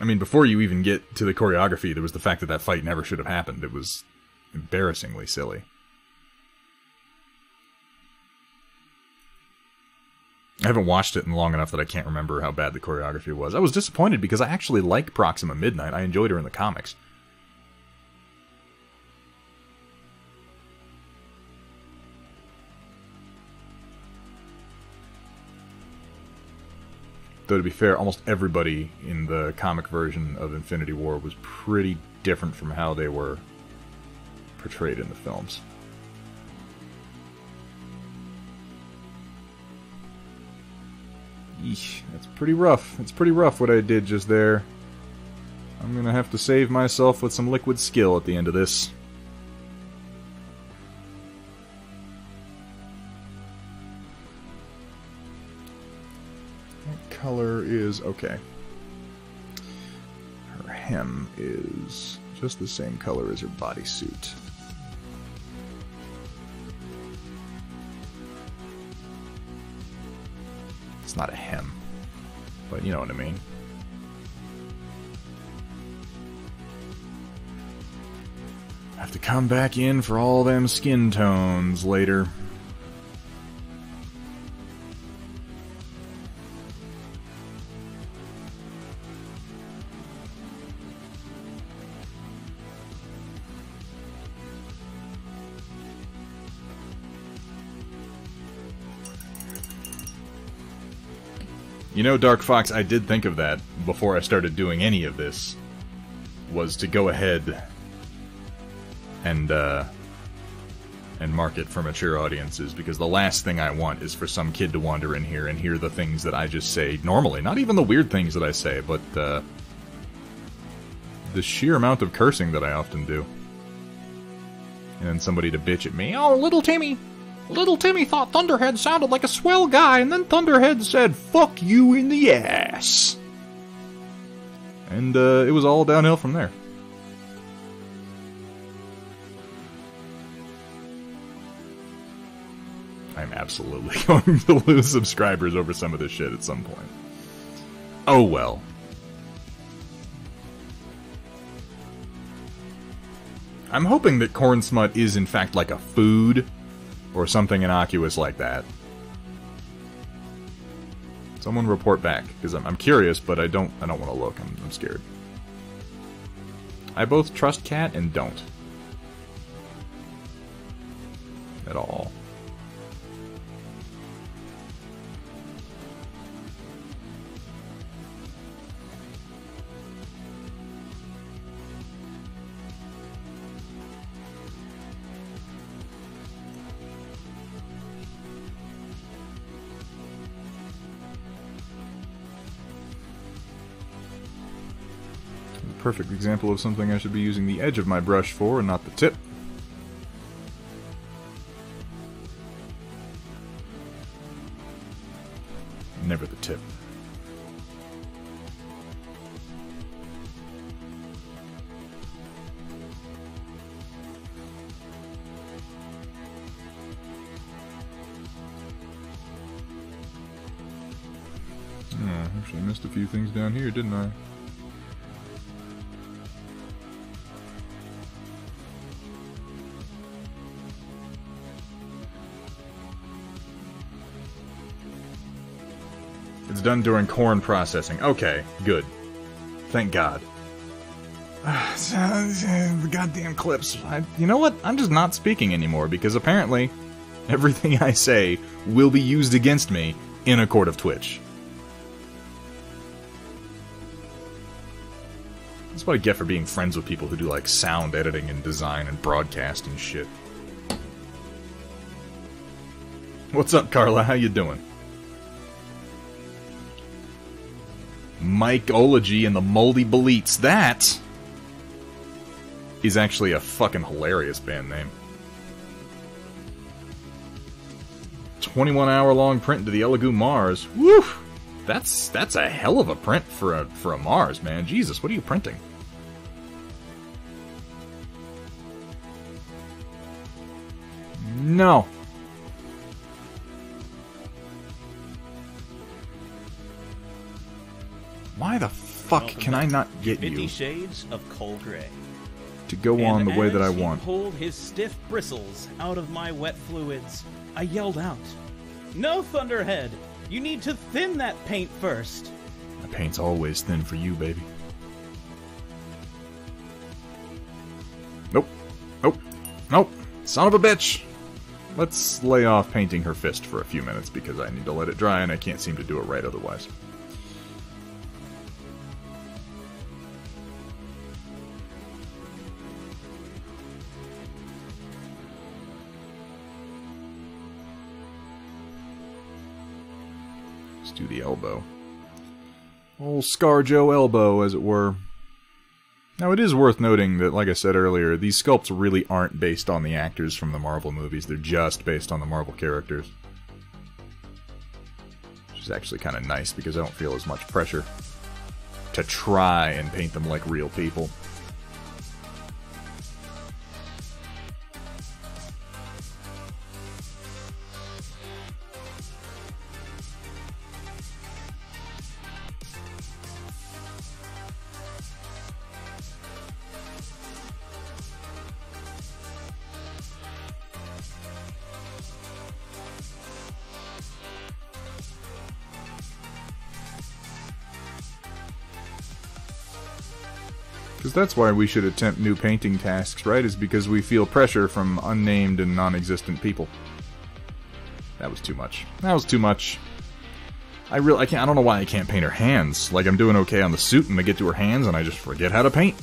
I mean, before you even get to the choreography, there was the fact that fight never should have happened. It was embarrassingly silly. I haven't watched it in long enough that I can't remember how bad the choreography was. I was disappointed because I actually like Proxima Midnight. I enjoyed her in the comics. Though to be fair, almost everybody in the comic version of Infinity War was pretty different from how they were portrayed in the films. Eesh, that's pretty rough. It's pretty rough what I did just there. I'm gonna have to save myself with some liquid skill at the end of this. What color is... okay. Her hem is just the same color as her bodysuit. It's not a hem, but you know what I mean. Have to come back in for all them skin tones later. You know, Dark Fox, I did think of that before I started doing any of this, was to go ahead and market for mature audiences, because the last thing I want is for some kid to wander in here and hear the things that I just say normally. Not even the weird things that I say, but the sheer amount of cursing that I often do. And then somebody to bitch at me, "Oh, Little Timmy thought Thunderhead sounded like a swell guy, and then Thunderhead said, 'Fuck you in the ass.'" And it was all downhill from there. I'm absolutely going to lose subscribers over some of this shit at some point. Oh well. I'm hoping that corn smut is in fact like a food, or something innocuous like that. Someone report back, because I'm curious, but I don't want to look. I'm scared. I both trust Cat and don't. At all. Perfect example of something I should be using the edge of my brush for and not the tip. Never the tip. Oh, actually missed a few things down here, didn't I? It's done during corn processing. Okay, good. Thank God. The goddamn clips. You know what? I'm just not speaking anymore, because apparently everything I say will be used against me in a court of Twitch. That's what I get for being friends with people who do, like, sound editing and design and broadcast and shit. What's up, Carla? How you doing? Mikeology and the Moldy Beleats. That is actually a fucking hilarious band name. 21-hour-long print into the Elegoo Mars. Woo! That's a hell of a print for a Mars, man. Jesus, what are you printing? No. Why the fuck can I not get 50 you Shades of Cold Gray. to go on the way that I As want? he pulled his stiff bristles out of my wet fluids, I yelled out, "No, Thunderhead! You need to thin that paint first!" My paint's always thin for you, baby. Nope. Nope. Nope. Son of a bitch! Let's lay off painting her fist for a few minutes, because I need to let it dry and I can't seem to do it right otherwise. Let's do the elbow. Old ScarJo elbow, as it were. Now, it is worth noting that, like I said earlier, these sculpts really aren't based on the actors from the Marvel movies. They're just based on the Marvel characters. Which is actually kind of nice, because I don't feel as much pressure to try and paint them like real people. Because that's why we should attempt new painting tasks, right? Is because we feel pressure from unnamed and non-existent people. That was too much. That was too much. I don't know why I can't paint her hands. Like, I'm doing okay on the suit, and I get to her hands, and I just forget how to paint.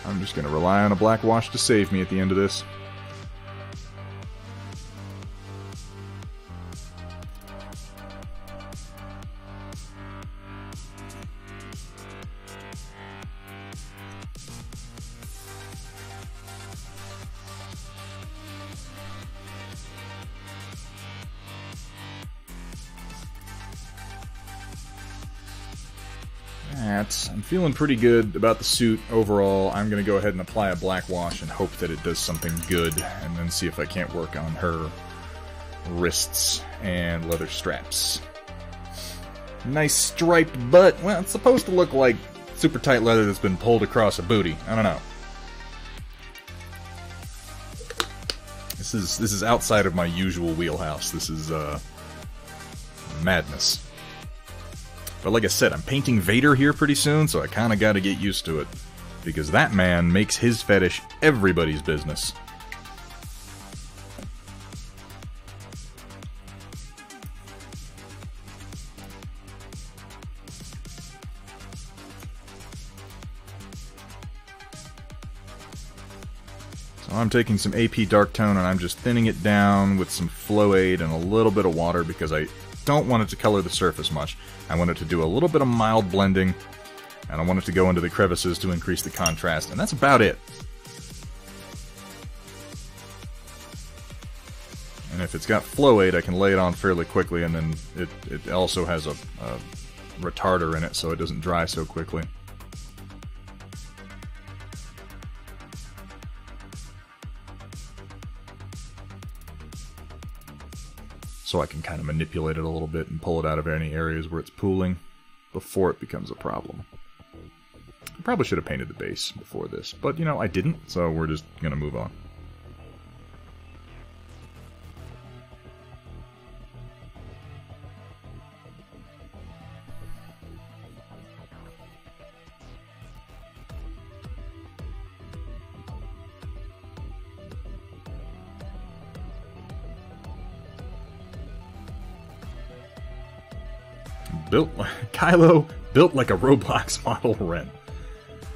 I'm just going to rely on a black wash to save me at the end of this. I'm feeling pretty good about the suit overall. I'm going to go ahead and apply a black wash and hope that it does something good, and then see if I can't work on her wrists and leather straps. Nice striped butt. Well, it's supposed to look like super tight leather that's been pulled across a booty. I don't know. This is outside of my usual wheelhouse. This is madness. But like I said, I'm painting Vader here pretty soon, so I kind of got to get used to it. Because that man makes his fetish everybody's business. So I'm taking some AP Dark Tone and I'm just thinning it down with some Flow Aid and a little bit of water because I don't want it to color the surface much. I want it to do a little bit of mild blending, and I want it to go into the crevices to increase the contrast, and that's about it. And if it's got Flow Aid, I can lay it on fairly quickly, and then it also has a retarder in it, so it doesn't dry so quickly. So I can kind of manipulate it a little bit and pull it out of any areas where it's pooling before it becomes a problem. I probably should have painted the base before this, but you know, I didn't, so we're just going to move on. Kylo built like a Roblox model Ren.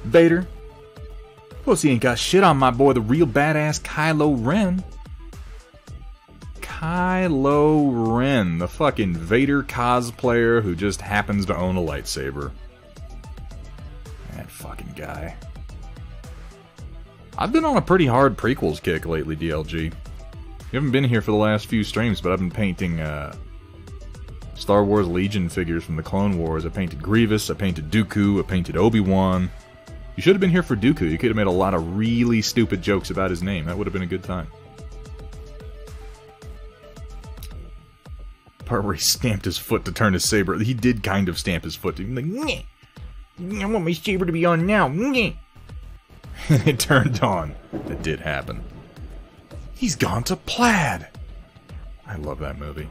Vader. Pussy ain't got shit on my boy, the real badass Kylo Ren. Kylo Ren, the fucking Vader cosplayer who just happens to own a lightsaber. That fucking guy. I've been on a pretty hard prequels kick lately, DLG. You haven't been here for the last few streams, but I've been painting, Star Wars Legion figures from the Clone Wars. I painted Grievous, I painted Dooku, I painted Obi-Wan. You should have been here for Dooku. You could have made a lot of really stupid jokes about his name. That would have been a good time. Part where he stamped his foot to turn his saber. He did kind of stamp his foot. He was like, "Nyeh. I want my saber to be on now. Nyeh." It turned on. It did happen. He's gone to plaid. I love that movie.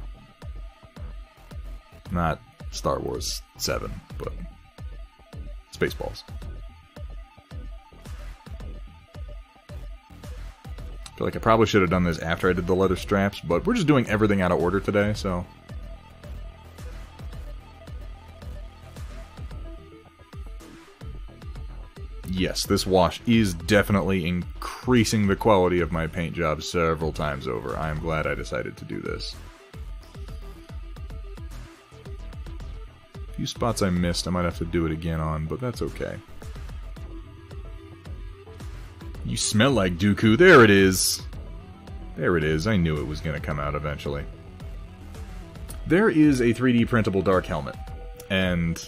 Not Star Wars 7, but Spaceballs. I feel like I probably should have done this after I did the leather straps, but we're just doing everything out of order today, so... Yes, this wash is definitely increasing the quality of my paint job several times over. I am glad I decided to do this. A few spots I missed, I might have to do it again on, but that's okay. You smell like Dooku. There it is. There it is. I knew it was going to come out eventually. There is a 3D printable Dark Helmet, and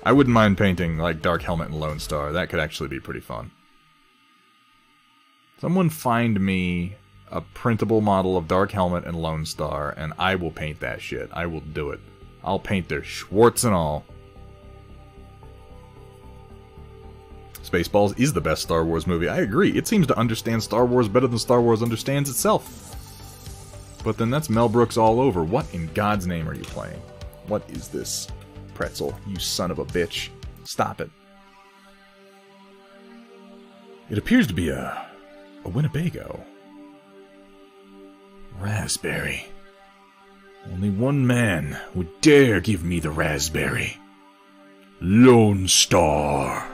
I wouldn't mind painting like Dark Helmet and Lone Star. That could actually be pretty fun. Someone find me a printable model of Dark Helmet and Lone Star, and I will paint that shit. I will do it. I'll paint their Schwartz and all. Spaceballs is the best Star Wars movie. I agree. It seems to understand Star Wars better than Star Wars understands itself. But then that's Mel Brooks all over. What in God's name are you playing? What is this? Pretzel, you son of a bitch. Stop it. It appears to be a Winnebago. Raspberry. Only one man would dare give me the raspberry. Lone Star.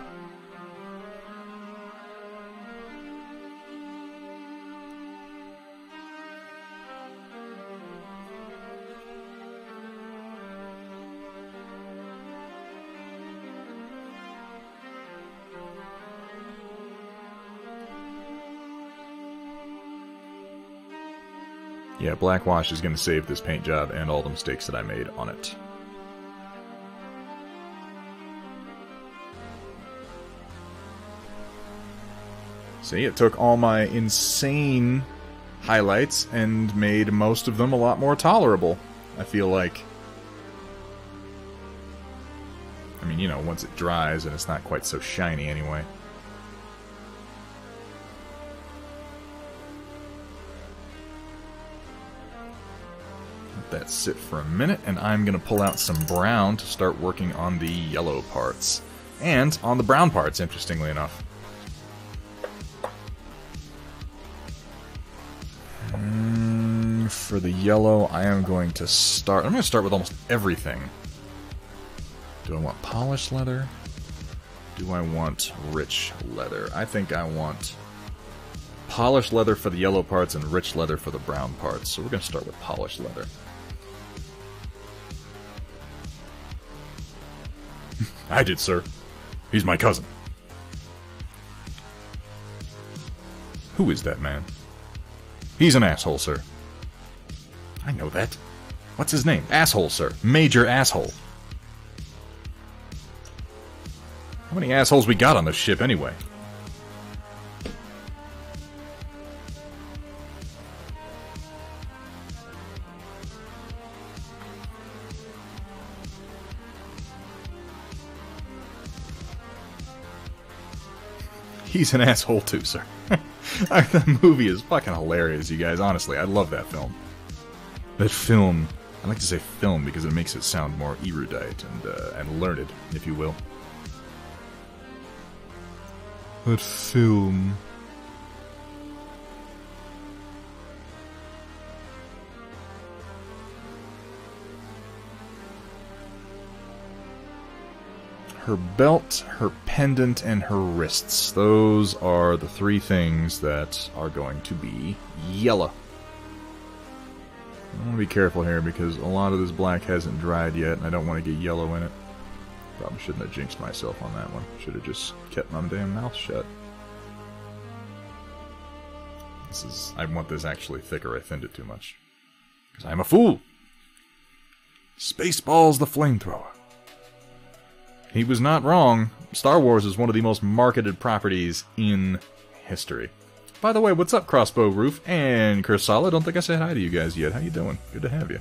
Yeah, Black Wash is going to save this paint job and all the mistakes that I made on it. See, it took all my insane highlights and made most of them a lot more tolerable, I feel like. I mean, you know, once it dries and it's not quite so shiny anyway. Let that sit for a minute, and I'm going to pull out some brown to start working on the yellow parts. And on the brown parts, interestingly enough. For the yellow, I am going to start... I'm going to start with almost everything. Do I want polished leather? Do I want rich leather? I think I want polished leather for the yellow parts and rich leather for the brown parts. So we're going to start with polished leather. I did, sir. He's my cousin. Who is that man? He's an asshole, sir. I know that. What's his name? Asshole, sir. Major asshole. How many assholes we got on this ship, anyway? He's an asshole too, sir. That movie is fucking hilarious, you guys. Honestly, I love that film. That film... I like to say film because it makes it sound more erudite and learned, if you will. That film... Her belt, her pendant, and her wrists. Those are the three things that are going to be yellow. I want to be careful here because a lot of this black hasn't dried yet and I don't want to get yellow in it. Probably shouldn't have jinxed myself on that one. Should have just kept my damn mouth shut. I want this actually thicker. I thinned it too much. Because I'm a fool! Spaceballs the flamethrower. He was not wrong. Star Wars is one of the most marketed properties in history. By the way, what's up, Crossbow Roof and Kursala? I don't think I said hi to you guys yet. How you doing? Good to have you.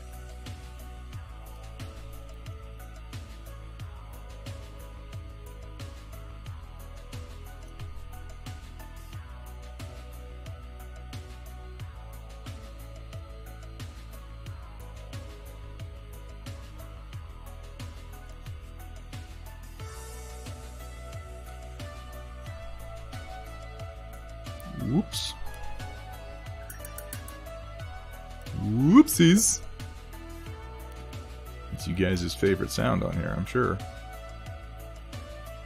Whoops. Whoopsies. It's you guys' favorite sound on here, I'm sure.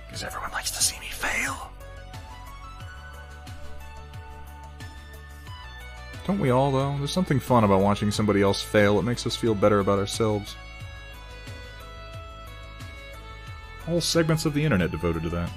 Because everyone likes to see me fail. Don't we all, though? There's something fun about watching somebody else fail. It makes us feel better about ourselves. Whole segments of the internet devoted to that.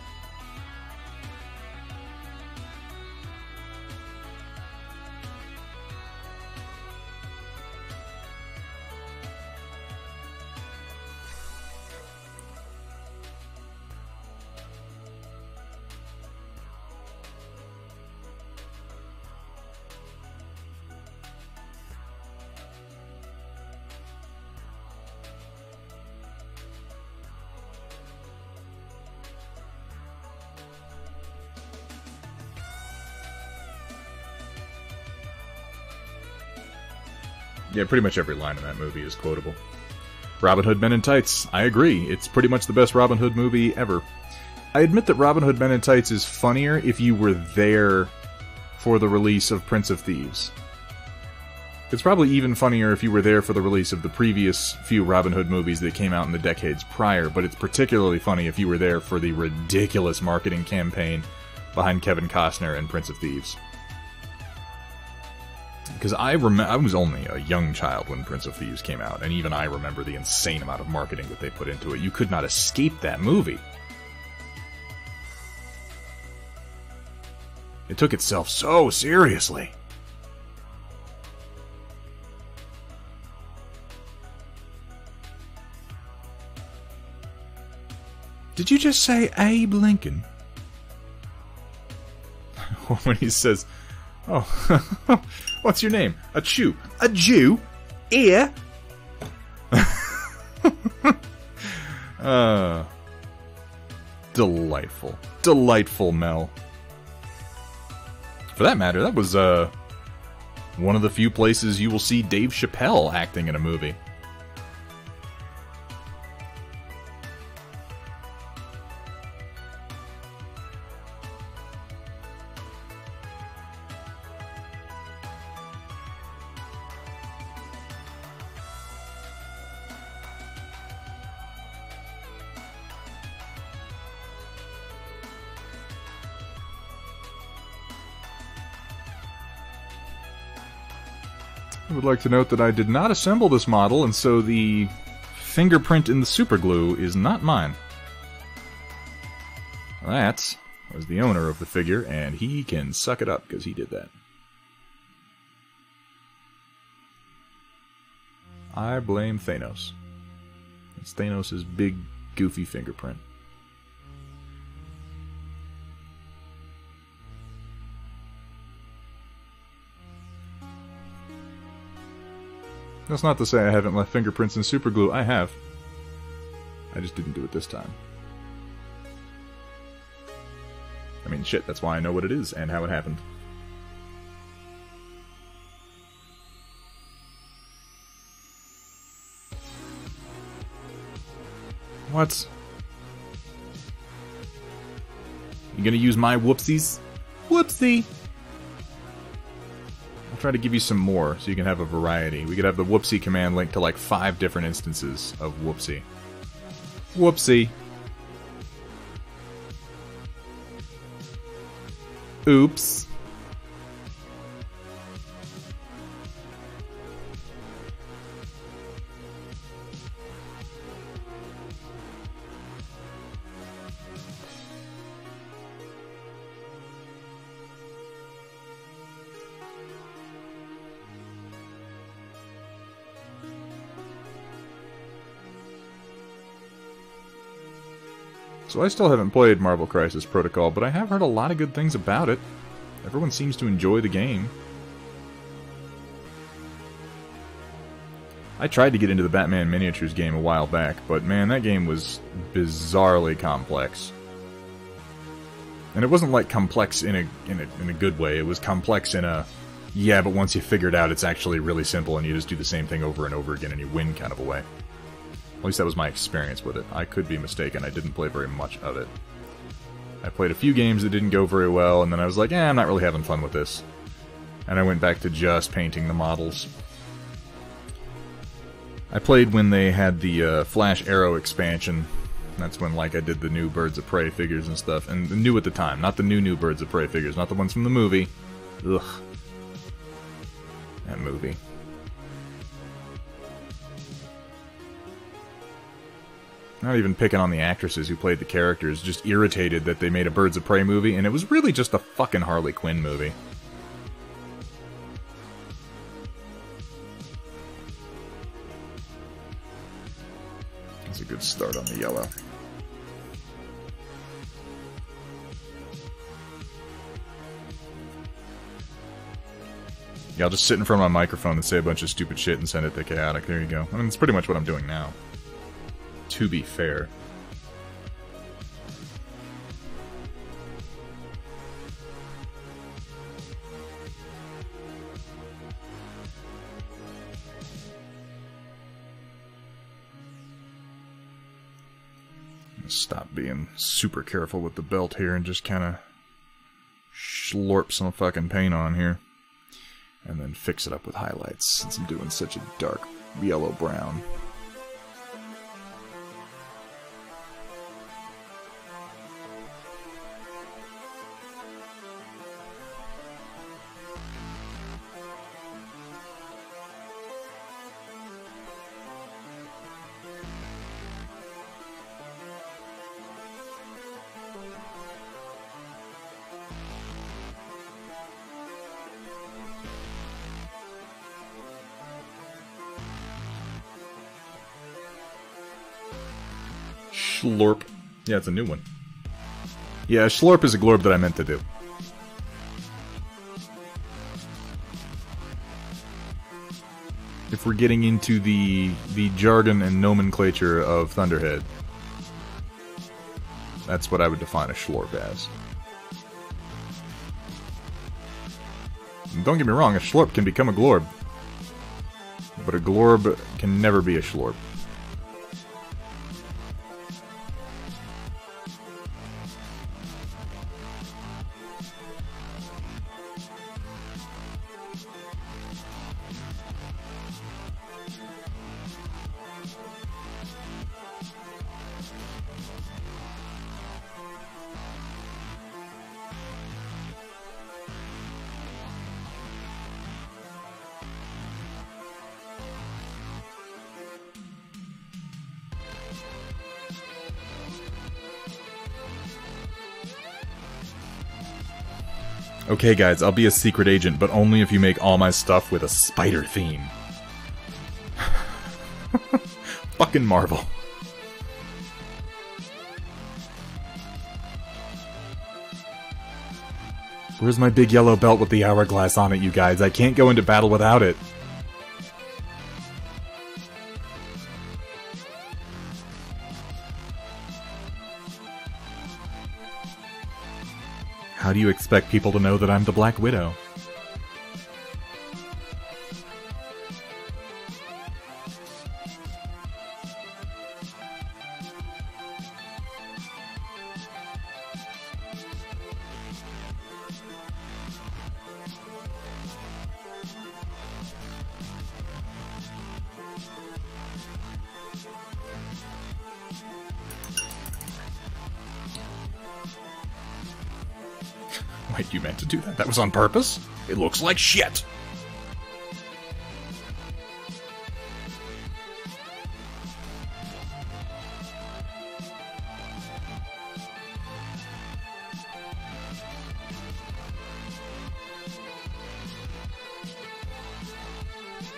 Yeah, pretty much every line in that movie is quotable. Robin Hood Men in Tights. I agree. It's pretty much the best Robin Hood movie ever. I admit that Robin Hood Men in Tights is funnier if you were there for the release of Prince of Thieves. It's probably even funnier if you were there for the release of the previous few Robin Hood movies that came out in the decades prior, but it's particularly funny if you were there for the ridiculous marketing campaign behind Kevin Costner and Prince of Thieves. Because I was only a young child when Prince of Thieves came out, and even I remember the insane amount of marketing that they put into it. You could not escape that movie. It took itself so seriously. Did you just say Abe Lincoln? When he says, oh, what's your name? A Chew. A Jew? Ear? Delightful. Delightful, Mel. For that matter, that was, one of the few places you will see Dave Chappelle acting in a movie. I would like to note that I did not assemble this model, and so the fingerprint in the superglue is not mine. That was the owner of the figure, and he can suck it up because he did that. I blame Thanos. It's Thanos' big, goofy fingerprint. That's not to say I haven't left fingerprints in superglue. I have. I just didn't do it this time. I mean, shit, that's why I know what it is and how it happened. What? You gonna use my whoopsies? Whoopsie! I'll try to give you some more so you can have a variety. We could have the whoopsie command linked to like 5 different instances of whoopsie. Whoopsie. Oops. So I still haven't played Marvel Crisis Protocol, but I have heard a lot of good things about it. Everyone seems to enjoy the game. I tried to get into the Batman Miniatures game a while back, but man, that game was bizarrely complex. And it wasn't like complex in a good way, it was complex in a, yeah, but once you figure it out, it's actually really simple and you just do the same thing over and over again and you win kind of a way. At least that was my experience with it. I could be mistaken, I didn't play very much of it. I played a few games that didn't go very well, and then I was like, I'm not really having fun with this. And I went back to just painting the models. I played when they had the Flash Arrow expansion. That's when, like, I did the new Birds of Prey figures and stuff. And the new at the time, not the new Birds of Prey figures, not the ones from the movie. Ugh. That movie. Not even picking on the actresses who played the characters, just irritated that they made a Birds of Prey movie, and it was really just a fucking Harley Quinn movie. That's a good start on the yellow. Yeah, I'll just sit in front of my microphone and say a bunch of stupid shit and send it to Chaotic. There you go. I mean, it's pretty much what I'm doing now. To be fair. Stop being super careful with the belt here and just kind of slurp some fucking paint on here. And then fix it up with highlights, since I'm doing such a dark yellow-brown. Schlorp. Yeah, it's a new one. Yeah, Schlorp is a glorb that I meant to do. If we're getting into the jargon and nomenclature of Thunderhead, that's what I would define a Schlorp as. And don't get me wrong, a Schlorp can become a glorb, but a glorb can never be a Schlorp. Okay guys, I'll be a secret agent, but only if you make all my stuff with a spider theme. Fucking Marvel. Where's my big yellow belt with the hourglass on it, you guys? I can't go into battle without it. How do you expect people to know that I'm the Black Widow? Wait, you meant to do that? That was on purpose? It looks like shit!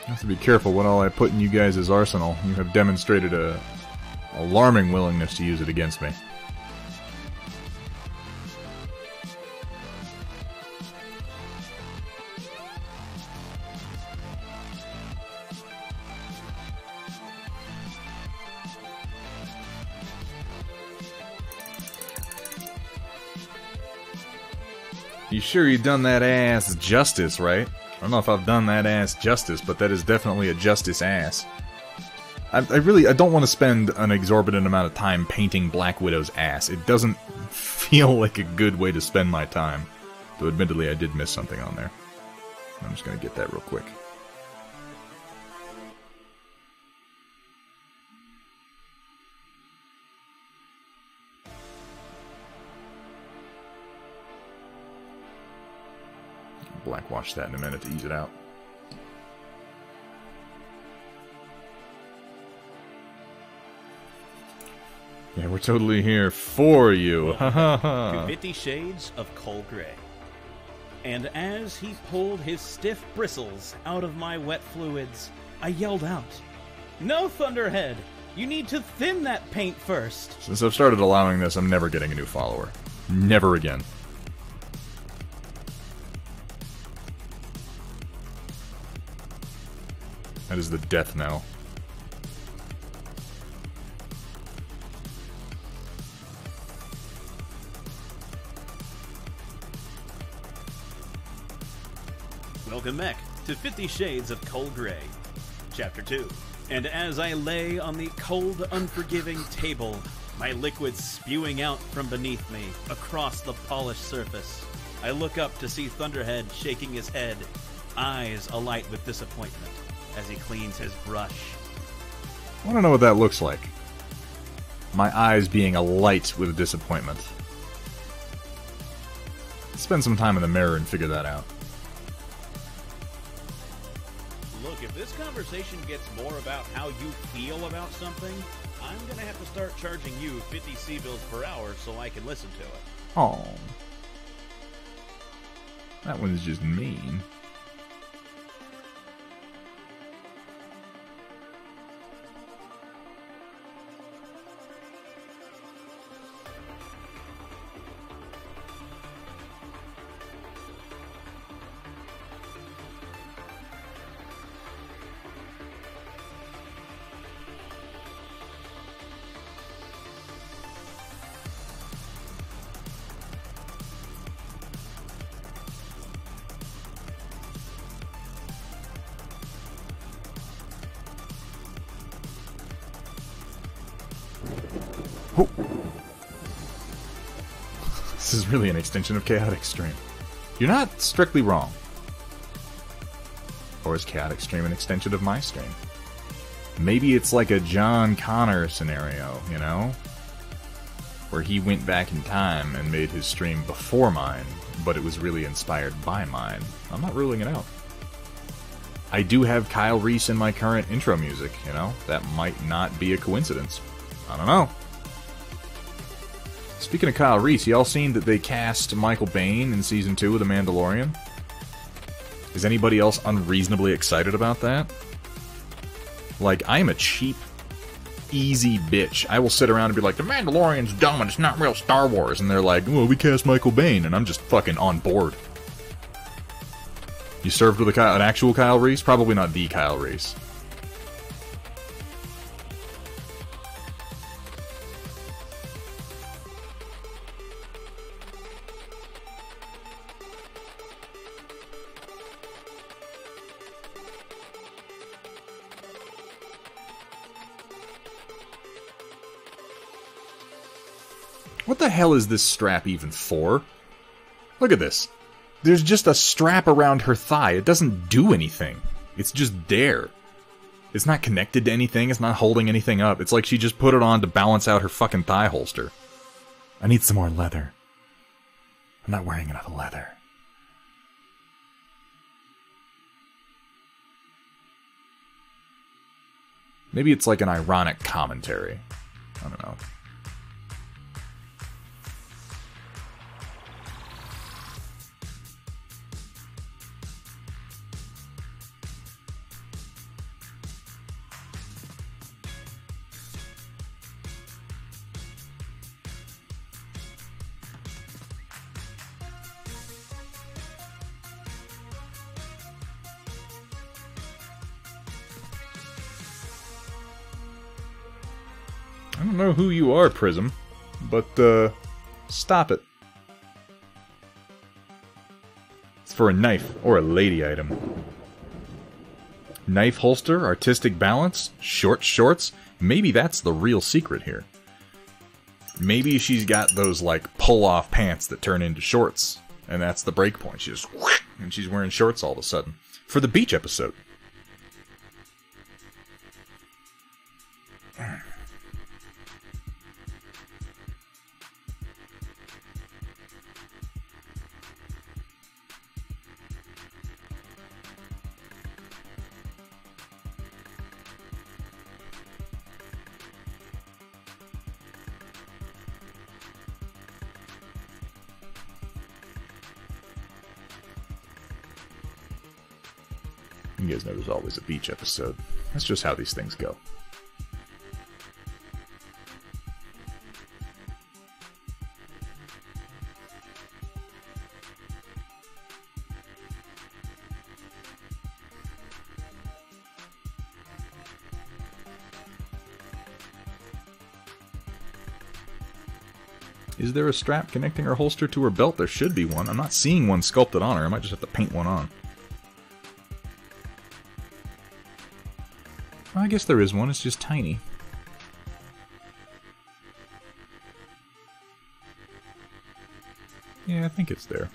I have to be careful what all I put in you guys' arsenal. You have demonstrated a alarming willingness to use it against me. You sure you done that ass justice, right? I don't know if I've done that ass justice, but that is definitely a justice ass. I don't want to spend an exorbitant amount of time painting Black Widow's ass. It doesn't feel like a good way to spend my time. Though admittedly I did miss something on there. I'm just gonna get that real quick. Blackwash that in a minute to ease it out. Yeah, we're totally here for you. To 50 Shades of Cold Gray. And as he pulled his stiff bristles out of my wet fluids, I yelled out, "No, Thunderhead! You need to thin that paint first!" Since I've started allowing this, I'm never getting a new follower. Never again. That is the death knell. Welcome back to 50 Shades of Cold Gray, Chapter 2. And as I lay on the cold, unforgiving table, my liquids spewing out from beneath me across the polished surface. I look up to see Thunderhead shaking his head, eyes alight with disappointment as he cleans his brush. I want to know what that looks like. My eyes being alight with disappointment. Let's spend some time in the mirror and figure that out. Look, if this conversation gets more about how you feel about something, I'm gonna have to start charging you 50 C-bills per hour so I can listen to it. Oh. That one's just mean. Oh. This is really an extension of Chaotic Stream. You're not strictly wrong. Or is Chaotic Stream an extension of my stream? Maybe it's like a John Connor scenario, you know? Where he went back in time and made his stream before mine, but it was really inspired by mine. I'm not ruling it out. I do have Kyle Reese in my current intro music, you know? That might not be a coincidence. I don't know. Speaking of Kyle Reese, y'all seen that they cast Michael Biehn in Season 2 of The Mandalorian? Is anybody else unreasonably excited about that? Like, I am a cheap, easy bitch. I will sit around and be like, The Mandalorian's dumb and it's not real Star Wars. And they're like, well, we cast Michael Biehn, and I'm just fucking on board. You served with an actual Kyle Reese? Probably not the Kyle Reese. What the hell is this strap even for? Look at this. There's just a strap around her thigh. It doesn't do anything. It's just there. It's not connected to anything. It's not holding anything up. It's like she just put it on to balance out her fucking thigh holster. I need some more leather. I'm not wearing enough leather. Maybe it's like an ironic commentary. I don't know. I don't know who you are, Prism, but, stop it. It's for a knife, or a lady item. Knife holster, artistic balance, short shorts, maybe that's the real secret here. Maybe she's got those, like, pull-off pants that turn into shorts, and that's the break point. She just, and she's wearing shorts all of a sudden. For the beach episode. You guys know there's always a beach episode. That's just how these things go. Is there a strap connecting her holster to her belt? There should be one. I'm not seeing one sculpted on her. I might just have to paint one on. I guess there is one. It's just tiny. Yeah, I think it's there.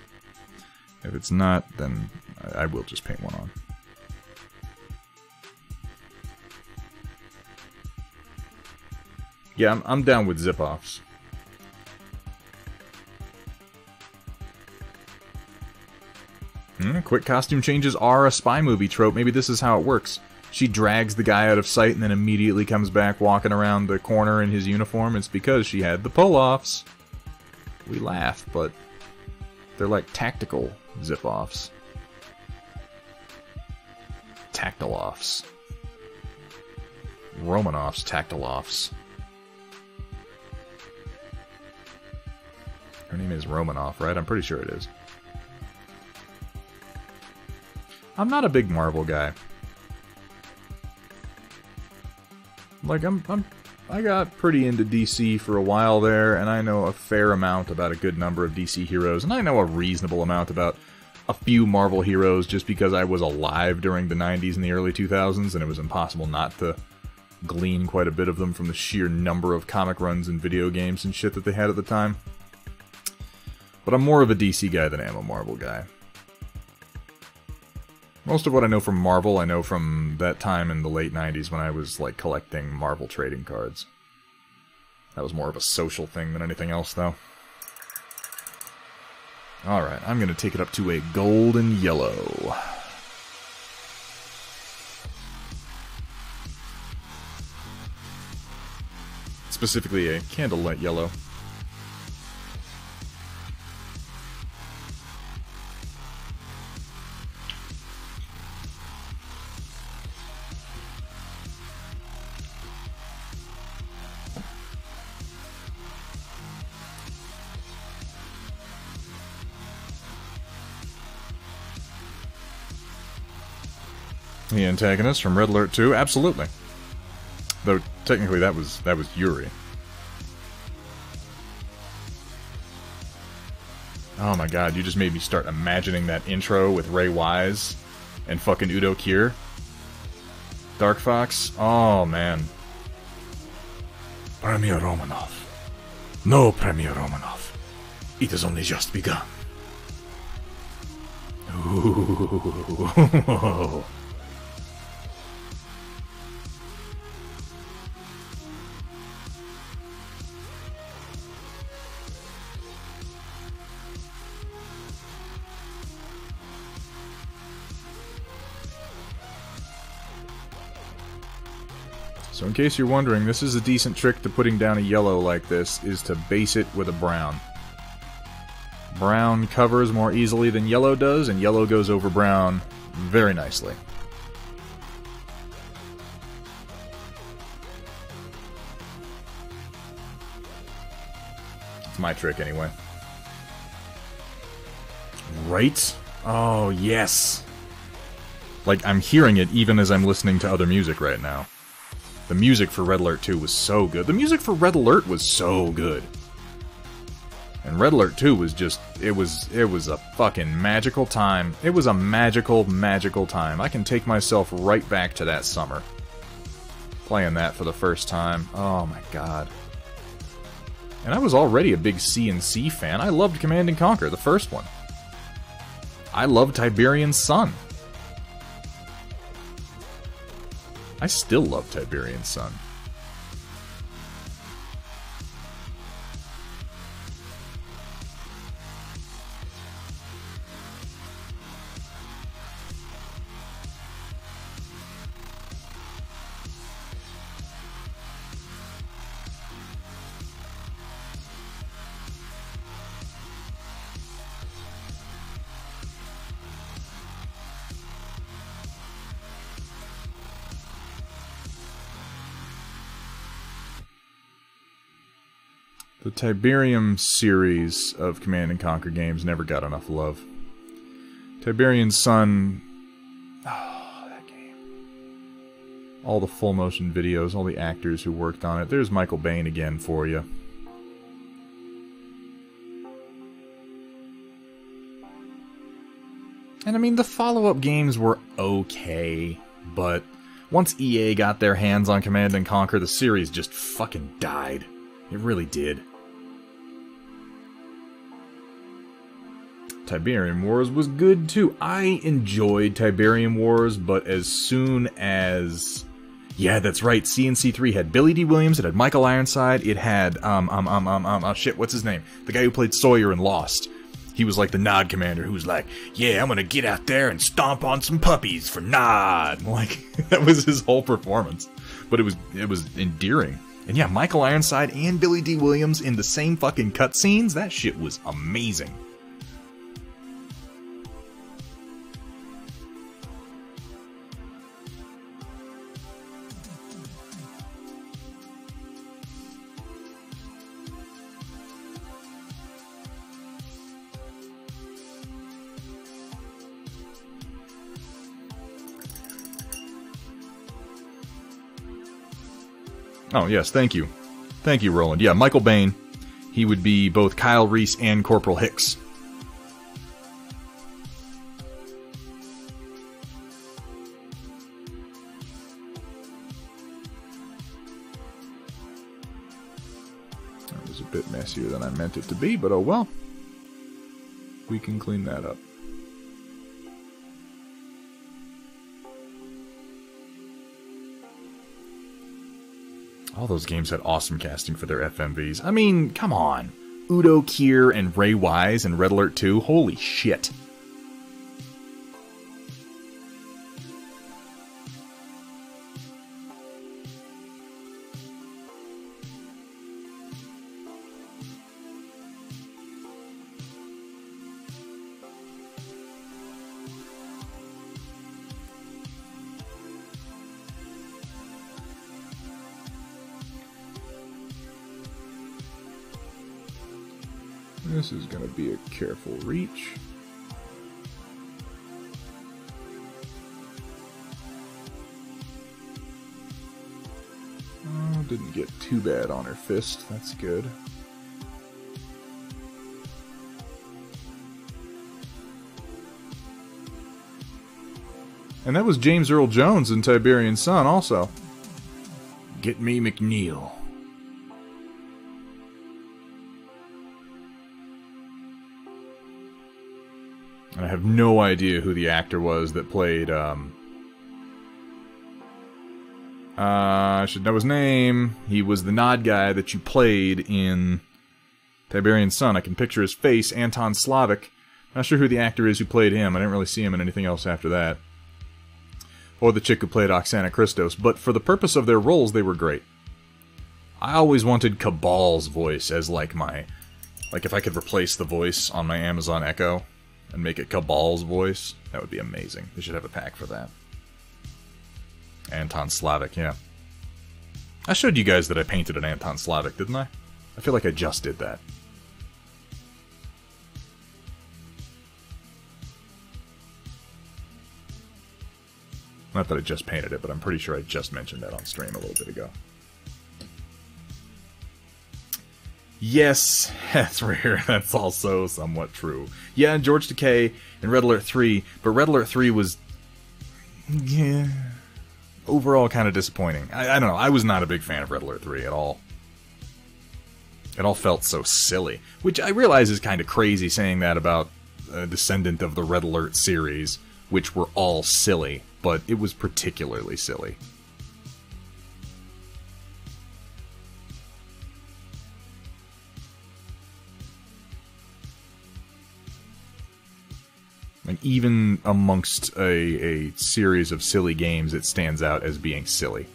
If it's not, then I will just paint one on. Yeah, I'm down with zip-offs. Quick costume changes are a spy movie trope. Maybe this is how it works. She drags the guy out of sight and then immediately comes back walking around the corner in his uniform. It's because she had the pull-offs. We laugh, but they're like tactical zip-offs. Tactile-offs. Romanoffs, tactile-offs. Her name is Romanoff, right? I'm pretty sure it is. I'm not a big Marvel guy. Like, I got pretty into DC for a while there, and I know a fair amount about a good number of DC heroes, and I know a reasonable amount about a few Marvel heroes just because I was alive during the 90s and the early 2000s, and it was impossible not to glean quite a bit of them from the sheer number of comic runs and video games and shit that they had at the time. But I'm more of a DC guy than I am a Marvel guy. Most of what I know from Marvel, I know from that time in the late 90s when I was, like, collecting Marvel trading cards. That was more of a social thing than anything else, though. Alright, I'm gonna take it up to a golden yellow. Specifically a candlelit yellow. The antagonist from Red Alert 2, absolutely. Though technically that was Yuri. Oh my god, you just made me start imagining that intro with Ray Wise and fucking Udo Kier. Dark Fox? Oh man. Premier Romanov. No, Premier Romanov. It has only just begun. Ooh. So in case you're wondering, this is a decent trick to putting down a yellow like this, is to base it with a brown. Brown covers more easily than yellow does, and yellow goes over brown very nicely. It's my trick anyway. Right? Oh, yes! Like, I'm hearing it even as I'm listening to other music right now. The music for Red Alert 2 was so good. The music for Red Alert was so good. And Red Alert 2 was just, it was a fucking magical time. It was a magical, magical time. I can take myself right back to that summer. Playing that for the first time. Oh my god. And I was already a big C&C fan. I loved Command & Conquer, the first one. I loved Tiberian Sun. I still love Tiberian Sun. The Tiberium series of Command & Conquer games never got enough love. Tiberian Sun... Oh, that game. All the full motion videos, all the actors who worked on it. There's Michael Bain again for you. And I mean, the follow-up games were okay, but once EA got their hands on Command & Conquer, the series just fucking died. It really did. Tiberium Wars was good too. I enjoyed Tiberium Wars, but as soon as... Yeah, that's right, CNC3 had Billy D. Williams, it had Michael Ironside, it had, shit, what's his name? The guy who played Sawyer in Lost. He was like the Nod commander who was like, yeah, I'm gonna get out there and stomp on some puppies for Nod. Like, that was his whole performance. But it was endearing. And yeah, Michael Ironside and Billy D. Williams in the same fucking cutscenes, that shit was amazing. Oh, yes, thank you. Thank you, Roland. Yeah, Michael Bain. He would be both Kyle Reese and Corporal Hicks. That was a bit messier than I meant it to be, but oh well. We can clean that up. All those games had awesome casting for their FMVs. I mean, come on. Udo Kier and Ray Wise in Red Alert 2? Holy shit. This is going to be a careful reach. Oh, didn't get too bad on her fist. That's good. And that was James Earl Jones in Tiberian Sun also. Get me McNeil. I have no idea who the actor was that played, I should know his name. He was the Nod guy that you played in Tiberian Sun. I can picture his face, Anton Slavik. Not sure who the actor is who played him. I didn't really see him in anything else after that. Or the chick who played Oksana Christos. But for the purpose of their roles, they were great. I always wanted Cabal's voice as like my... Like if I could replace the voice on my Amazon Echo and make it Cabal's voice, that would be amazing. They should have a pack for that. Anton Slavik, yeah. I showed you guys that I painted an Anton Slavik, didn't I? I feel like I just did that. Not that I just painted it, but I'm pretty sure I just mentioned that on stream a little bit ago. Yes, that's rare. That's also somewhat true. Yeah, George Takei in Red Alert 3, but Red Alert 3 was... yeah... overall kind of disappointing. I don't know, I was not a big fan of Red Alert 3 at all. It all felt so silly. Which I realize is kind of crazy saying that about a descendant of the Red Alert series, which were all silly, but it was particularly silly. And even amongst a series of silly games, it stands out as being silly.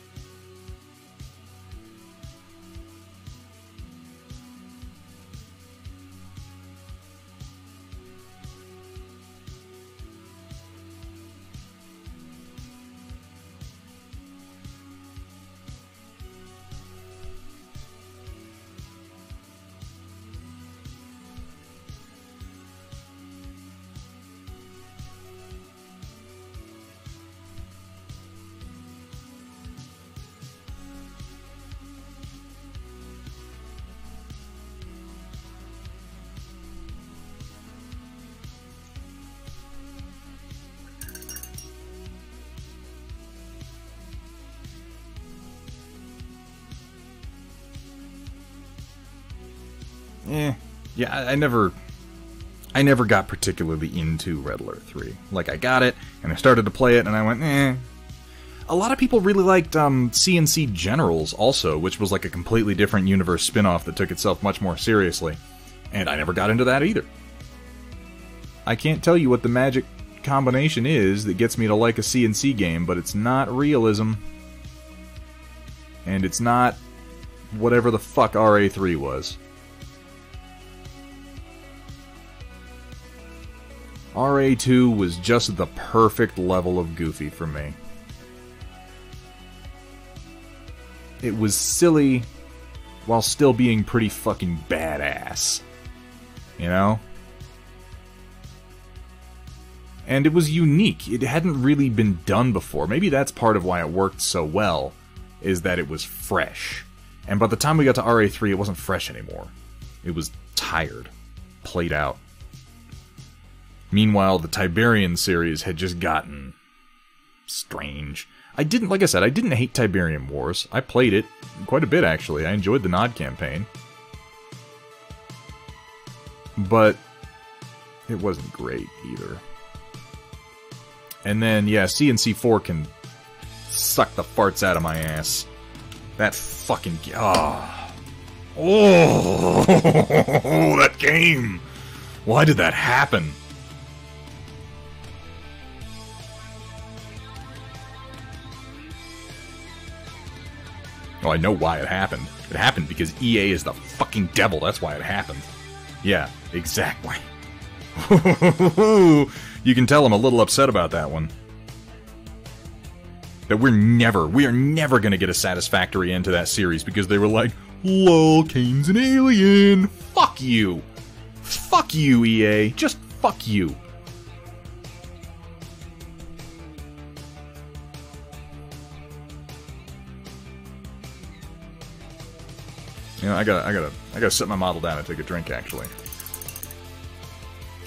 Yeah, I never I never got particularly into Red Alert 3. Like, I got it, and I started to play it, and I went, eh. A lot of people really liked CNC Generals also, which was like a completely different universe spin-off that took itself much more seriously. And I never got into that either. I can't tell you what the magic combination is that gets me to like a CNC game, but it's not realism. And it's not whatever the fuck RA3 was. RA2 was just the perfect level of goofy for me. It was silly while still being pretty fucking badass. You know? And it was unique. It hadn't really been done before. Maybe that's part of why it worked so well, is that it was fresh. And by the time we got to RA3, it wasn't fresh anymore. It was tired. Played out. Meanwhile, the Tiberian series had just gotten strange. Like I said, I didn't hate Tiberian Wars. I played it quite a bit, actually. I enjoyed the Nod campaign. But it wasn't great, either. And then, yeah, CNC4 can suck the farts out of my ass. That fucking... Oh, that game! Why did that happen? Oh, I know why it happened. It happened because EA is the fucking devil. That's why it happened. Yeah, exactly. You can tell I'm a little upset about that one. That we are never gonna get a satisfactory end to that series because they were like, lol, Kane's an alien. Fuck you. Fuck you, EA. Just fuck you. You know, I gotta set my model down and take a drink, actually.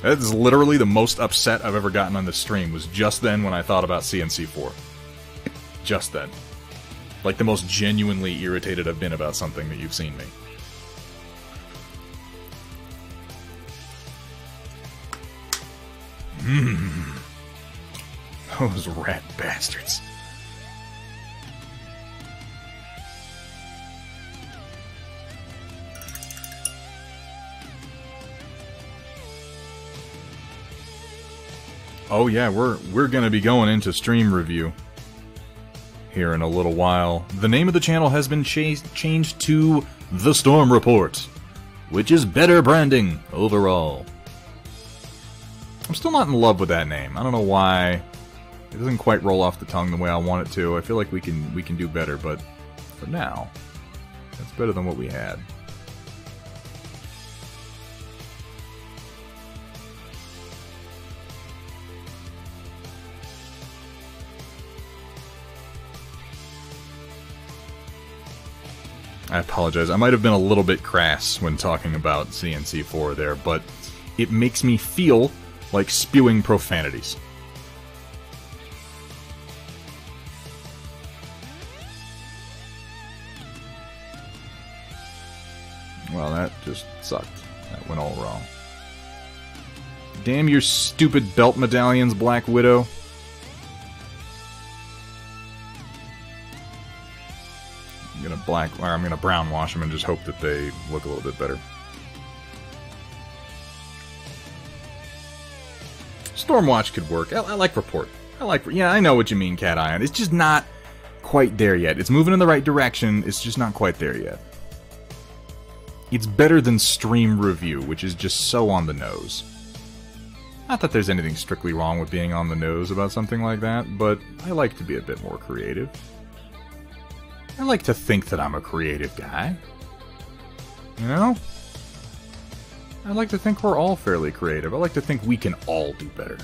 That is literally the most upset I've ever gotten on this stream, was just then when I thought about CNC4. Just then. Like the most genuinely irritated I've been about something that you've seen me. Those rat bastards. Oh yeah, we're gonna be going into stream review here in a little while. The name of the channel has been changed to The Storm Report, which is better branding overall. I'm still not in love with that name. I don't know why. It doesn't quite roll off the tongue the way I want it to. I feel like we can do better, but for now, that's better than what we had. I apologize. I might have been a little bit crass when talking about CNC4 there, but it makes me feel like spewing profanities. Well, that just sucked. That went all wrong. Damn your stupid belt medallions, Black Widow. I'm gonna brown wash them and just hope that they look a little bit better. Stormwatch could work. I like Report. Yeah, I know what you mean, Cat Ion. It's just not quite there yet. It's moving in the right direction. It's just not quite there yet. It's better than Stream Review, which is just so on the nose. Not that there's anything strictly wrong with being on the nose about something like that, but I like to be a bit more creative. I like to think that I'm a creative guy. You know? I like to think we're all fairly creative. I like to think we can all do better.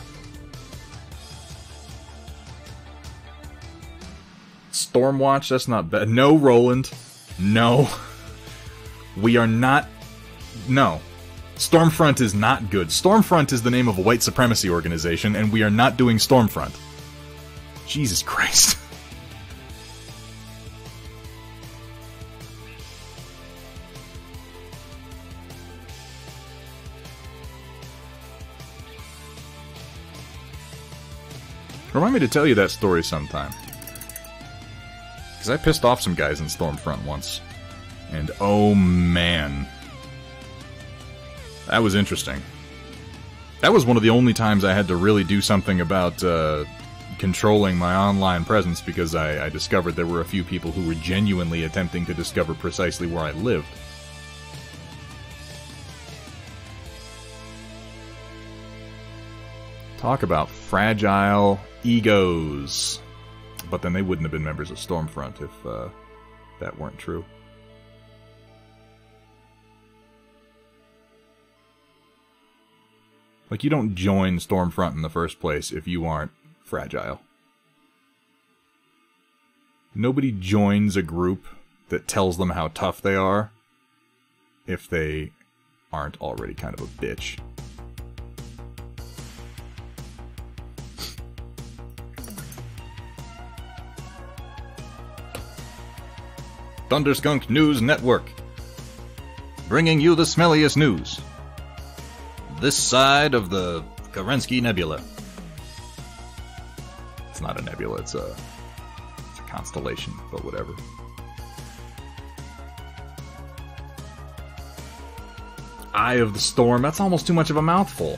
Stormwatch, that's not bad. No, Roland. No. We are not... No. Stormfront is not good. Stormfront is the name of a white supremacy organization, and we are not doing Stormfront. Jesus Christ. Remind me to tell you that story sometime. Because I pissed off some guys in Stormfront once. And oh man. That was interesting. That was one of the only times I had to really do something about controlling my online presence, because I discovered there were a few people who were genuinely attempting to discover precisely where I lived. Talk about fragile egos. But then they wouldn't have been members of Stormfront if that weren't true. Like, you don't join Stormfront in the first place if you aren't fragile. Nobody joins a group that tells them how tough they are if they aren't already kind of a bitch. Thunderskunk News Network, bringing you the smelliest news. This side of the Kerensky Nebula. It's not a nebula, it's a constellation, but whatever. Eye of the Storm, that's almost too much of a mouthful,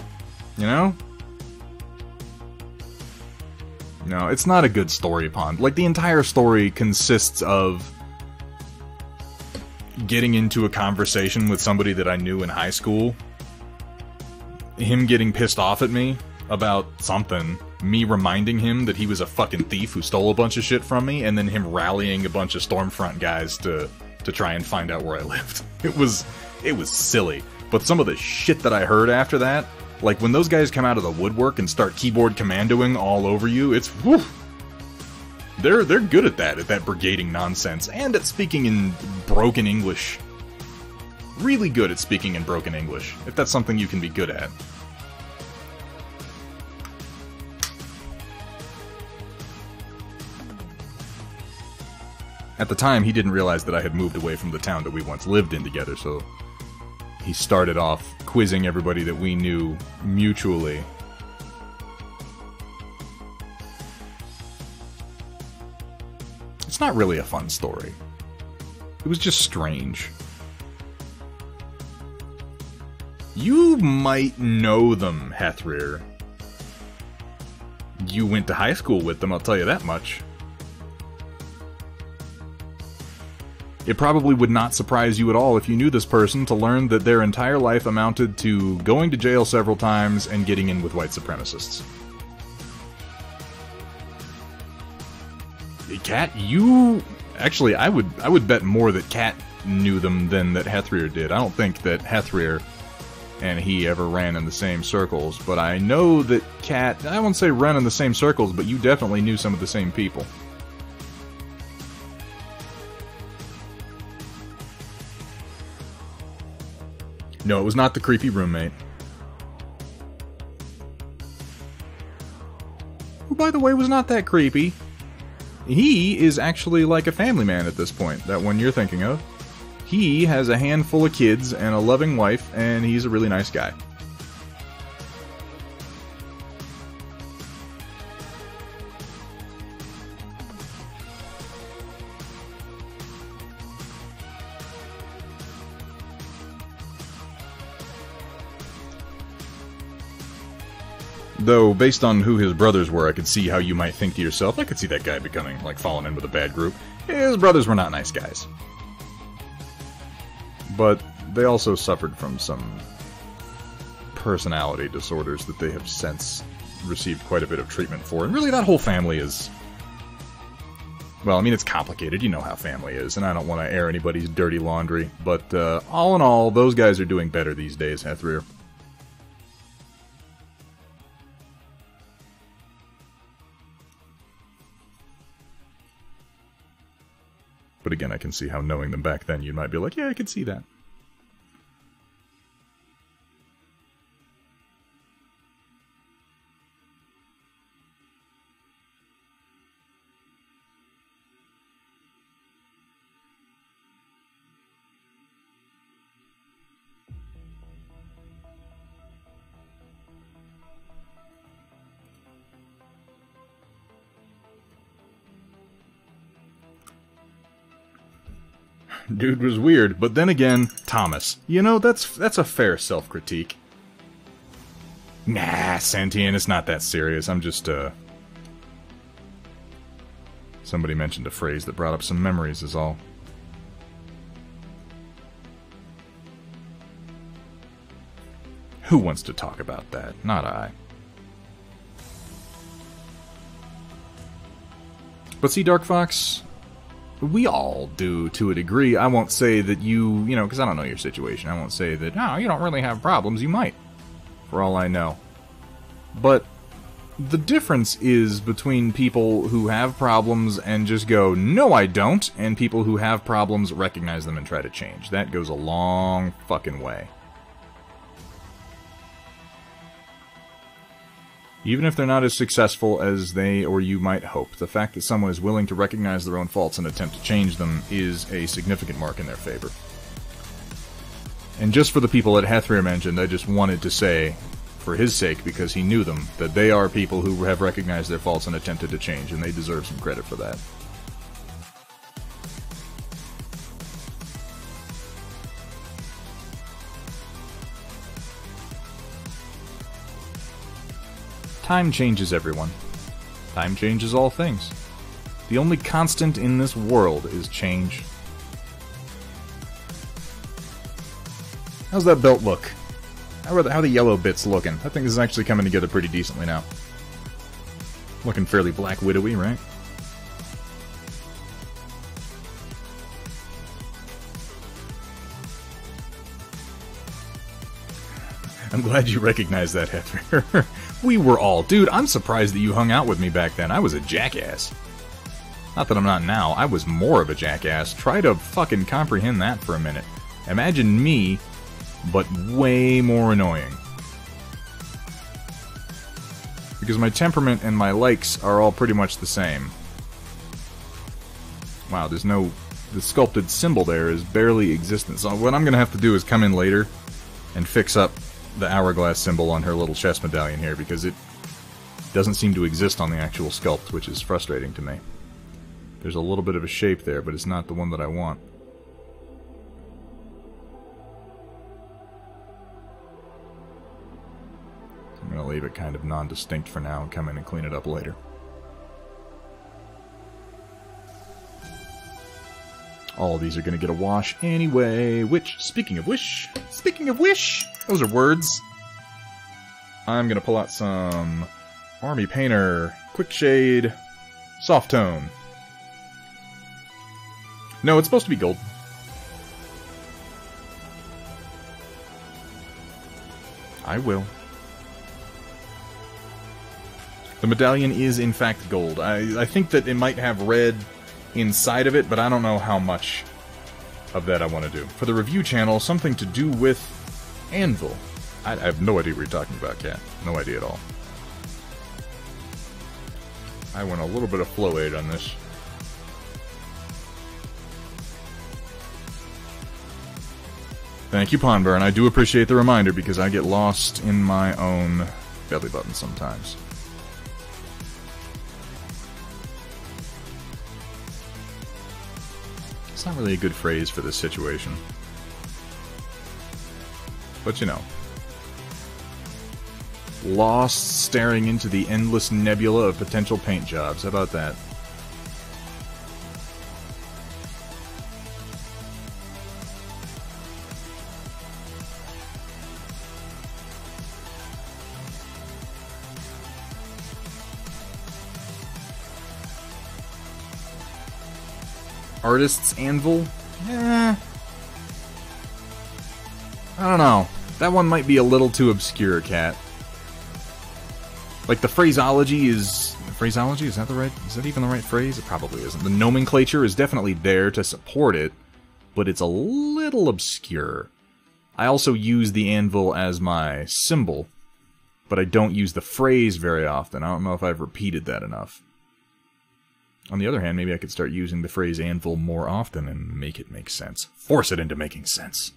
you know? No, it's not a good story, Pond. Like, the entire story consists of getting into a conversation with somebody that I knew in high school, him getting pissed off at me about something, me reminding him that he was a fucking thief who stole a bunch of shit from me, and then him rallying a bunch of Stormfront guys to try and find out where I lived. It was silly. But some of the shit that I heard after that, like when those guys come out of the woodwork and start keyboard commandoing all over you, it's whew. They're good at that brigading nonsense, and at speaking in broken English. Really good at speaking in broken English, if that's something you can be good at. At the time, he didn't realize that I had moved away from the town that we once lived in together, so he started off quizzing everybody that we knew mutually. It's not really a fun story. It was just strange. You might know them, Hathrir. You went to high school with them, I'll tell you that much. It probably would not surprise you at all if you knew this person to learn that their entire life amounted to going to jail several times and getting in with white supremacists. Kat, you... Actually, I would bet more that Kat knew them than that Hathrir did. I don't think that Hathrir and he ever ran in the same circles, but I know that Kat... I won't say ran in the same circles, but you definitely knew some of the same people. No, it was not the creepy roommate. Who, by the way, was not that creepy. He is actually like a family man at this point, that one you're thinking of. He has a handful of kids and a loving wife, and he's a really nice guy. Though, based on who his brothers were, I could see how you might think to yourself, I could see that guy becoming, like, falling in with a bad group. His brothers were not nice guys. But they also suffered from some personality disorders that they have since received quite a bit of treatment for. And really, that whole family is... Well, I mean, it's complicated. You know how family is, and I don't want to air anybody's dirty laundry. But all in all, those guys are doing better these days, Hathrir. But again, I can see how knowing them back then, you might be like, yeah, I could see that. Dude was weird. But then again, Thomas. You know, that's a fair self-critique. Nah, Sentient, it's not that serious. I'm just, Somebody mentioned a phrase that brought up some memories is all. Who wants to talk about that? Not I. But see, Dark Fox, we all do to a degree. I won't say that you know, because I don't know your situation. I won't say that, oh, you don't really have problems. You might, for all I know. But the difference is between people who have problems and just go, no, I don't, and people who have problems, recognize them, and try to change. That goes a long fucking way. Even if they're not as successful as they or you might hope, the fact that someone is willing to recognize their own faults and attempt to change them is a significant mark in their favor. And just for the people that Hethrir mentioned, I just wanted to say, for his sake, because he knew them, that they are people who have recognized their faults and attempted to change, and they deserve some credit for that. Time changes everyone. Time changes all things. The only constant in this world is change. How's that belt look? How are the yellow bits looking? I think this is actually coming together pretty decently now. Looking fairly Black Widowy, right? I'm glad you recognized that, Hethrir. We were all... Dude, I'm surprised that you hung out with me back then. I was a jackass. Not that I'm not now. I was more of a jackass. Try to fucking comprehend that for a minute. Imagine me, but way more annoying. Because my temperament and my likes are all pretty much the same. Wow, there's no... The sculpted symbol there is barely existent. So what I'm going to have to do is come in later and fix up the hourglass symbol on her little chest medallion here, because it doesn't seem to exist on the actual sculpt, which is frustrating to me. There's a little bit of a shape there, but it's not the one that I want. I'm going to leave it kind of non-distinct for now and come in and clean it up later. All of these are going to get a wash anyway, which, speaking of which, those are words. I'm going to pull out some Army Painter, Quick Shade, Soft Tone. No, it's supposed to be gold. I will. The medallion is in fact gold. I think that it might have red inside of it, but I don't know how much of that I want to do. For the review channel, something to do with Anvil. I have no idea what you're talking about, Cat. No idea at all. I went a little bit of flow aid on this. Thank you, Ponber, and I do appreciate the reminder because I get lost in my own belly button sometimes. It's not really a good phrase for this situation. But you know. Lost staring into the endless nebula of potential paint jobs. How about that? Artist's Anvil? I don't know. That one might be a little too obscure, Cat. Like, the phraseology is... Phraseology? Is that the right... Is that even the right phrase? It probably isn't. The nomenclature is definitely there to support it, but it's a little obscure. I also use the anvil as my symbol, but I don't use the phrase very often. I don't know if I've repeated that enough. On the other hand, maybe I could start using the phrase anvil more often and make it make sense. Force it into making sense.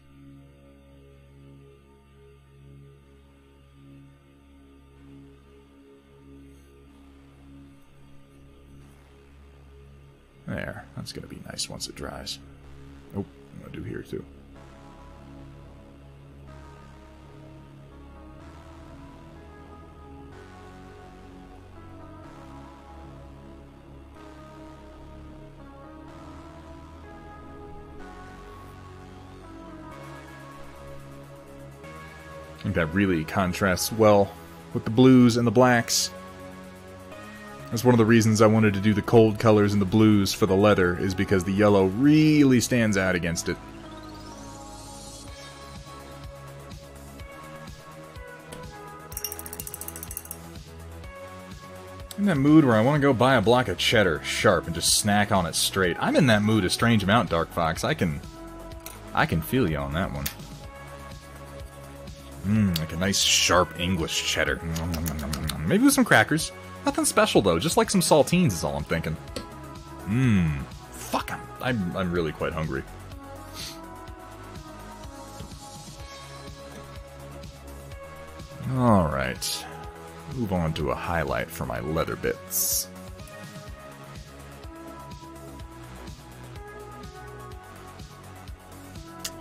There. That's going to be nice once it dries. Oh, to do here, too. I think that really contrasts well with the blues and the blacks. That's one of the reasons I wanted to do the cold colors and the blues for the leather, is because the yellow really stands out against it. I'm in that mood where I want to go buy a block of cheddar sharp and just snack on it straight. I'm in that mood a strange amount, Dark Fox. I can feel you on that one. Like a nice sharp English cheddar. Maybe with some crackers. Nothing special though, just like some saltines is all I'm thinking. Fuck, I'm really quite hungry. Alright. Move on to a highlight for my leather bits.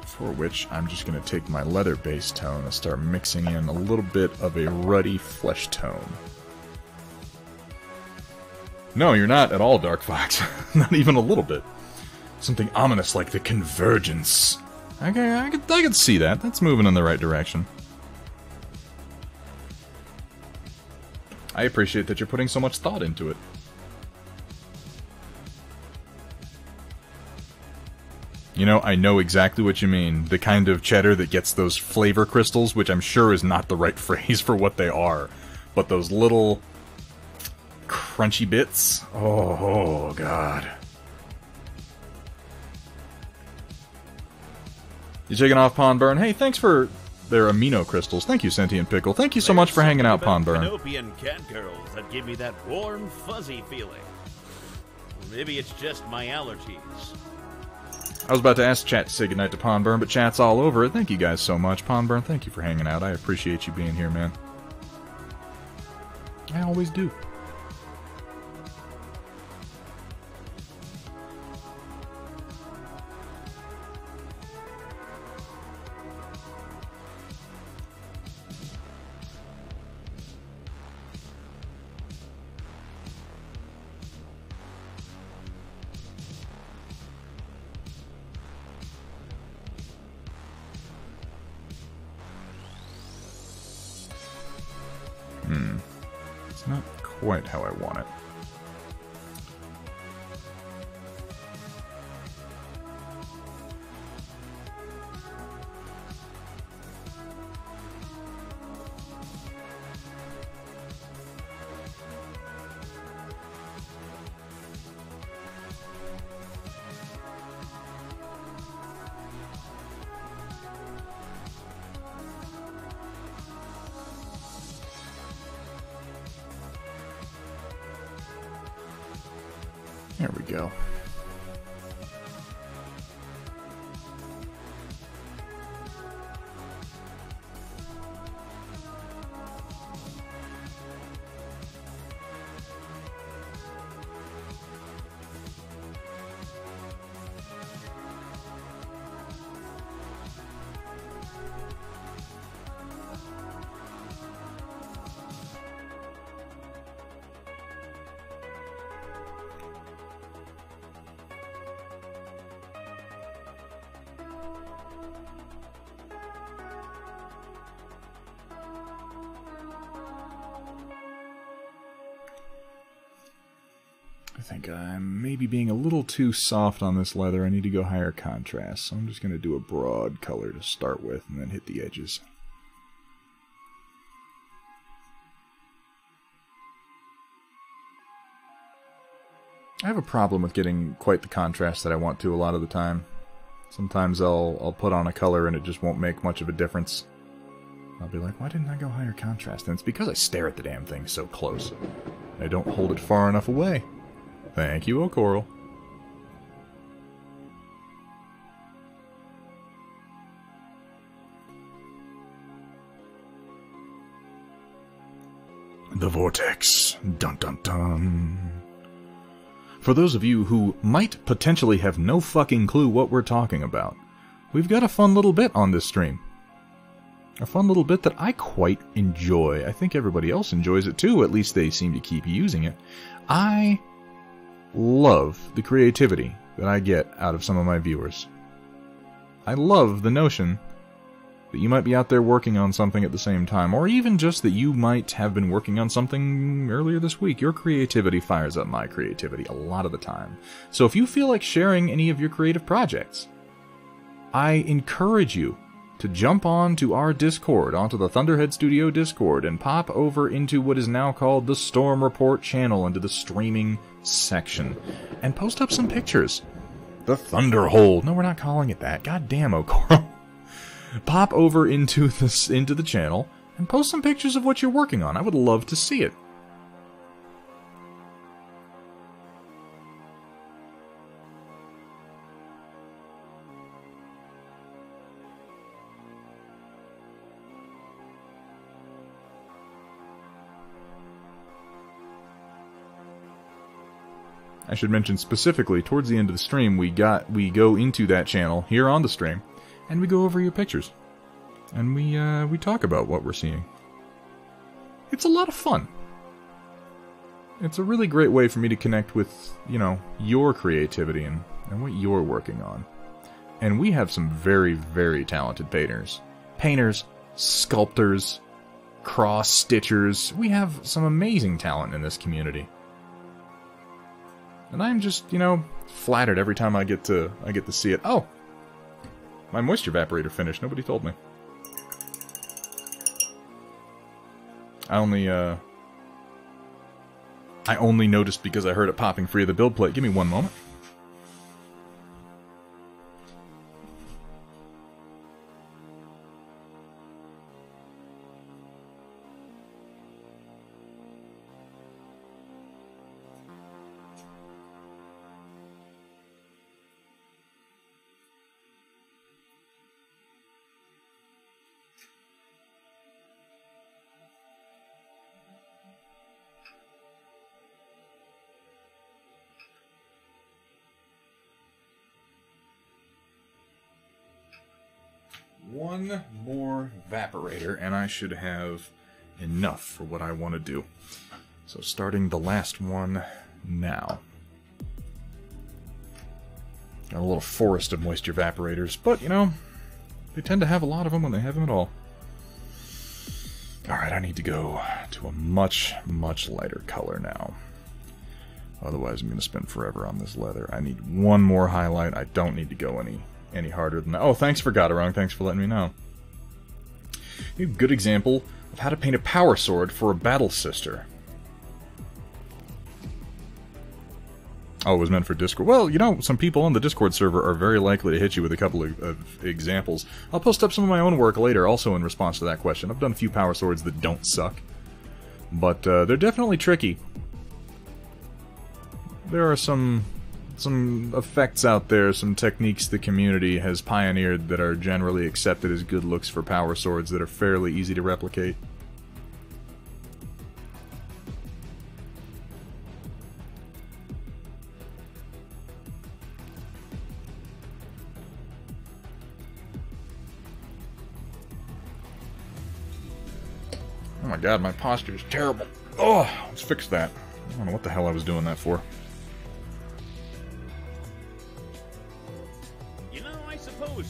For which I'm just going to take my leather base tone and start mixing in a little bit of a ruddy flesh tone. No, you're not at all, Dark Fox. Not even a little bit. Something ominous like the convergence. Okay, I could see that. That's moving in the right direction. I appreciate that you're putting so much thought into it. You know, I know exactly what you mean. The kind of cheddar that gets those flavor crystals, which I'm sure is not the right phrase for what they are. But those little crunchy bits. Oh God. You taking off, Pondburn? Hey, thanks for their amino crystals. Thank you, Sentient Pickle. Thank you so much for hanging out, Pondburn. Canopian cat girls that give me that warm, fuzzy feeling. Or maybe it's just my allergies. I was about to ask chat to say goodnight to Pondburn, but chat's all over it. Thank you guys so much. Pondburn, thank you for hanging out. I appreciate you being here, man. I always do. It's not quite how I want it. There we go. I think I'm maybe being a little too soft on this leather. I need to go higher contrast, so I'm just going to do a broad color to start with and then hit the edges. I have a problem with getting quite the contrast that I want to a lot of the time. Sometimes I'll put on a color and it just won't make much of a difference. I'll be like, why didn't I go higher contrast? And it's because I stare at the damn thing so close. I don't hold it far enough away. Thank you, O'Coral. The Vortex. Dun dun dun. For those of you who might potentially have no fucking clue what we're talking about, we've got a fun little bit on this stream. A fun little bit that I quite enjoy. I think everybody else enjoys it too, at least they seem to keep using it. I love the creativity that I get out of some of my viewers. I love the notion that you might be out there working on something at the same time, or even just that you might have been working on something earlier this week. Your creativity fires up my creativity a lot of the time. So if you feel like sharing any of your creative projects, I encourage you to jump on to our Discord, onto the Thunderhead Studio Discord, and pop over into what is now called the Storm Report channel, into the streaming section, and post up some pictures. The Thunderhold. No, we're not calling it that. God damn, O'Coral. Pop over into the channel and post some pictures of what you're working on. I would love to see it. I should mention specifically, towards the end of the stream, we go into that channel here on the stream, and we go over your pictures, and we talk about what we're seeing. It's a lot of fun. It's a really great way for me to connect with, you know, your creativity and what you're working on. And we have some very, very talented painters, sculptors, cross-stitchers. We have some amazing talent in this community. And I'm just, you know, flattered every time I get to see it. Oh! My moisture evaporator finished. Nobody told me. I only noticed because I heard it popping free of the build plate. Give me one moment. One more evaporator, and I should have enough for what I want to do. So starting the last one now. Got a little forest of moisture evaporators, but, you know, they tend to have a lot of them when they have them at all. Alright, I need to go to a much, much lighter color now. Otherwise I'm going to spend forever on this leather. I need one more highlight. I don't need to go any harder than that. Oh, thanks for Godarong. Thanks for letting me know. A good example of how to paint a power sword for a battle sister. Oh, it was meant for Discord. Well, you know, some people on the Discord server are very likely to hit you with a couple of examples. I'll post up some of my own work later, also in response to that question. I've done a few power swords that don't suck. But they're definitely tricky. There are some effects out there, some techniques the community has pioneered that are generally accepted as good looks for power swords that are fairly easy to replicate. Oh my god, my posture is terrible. Oh, let's fix that. I don't know what the hell I was doing that for.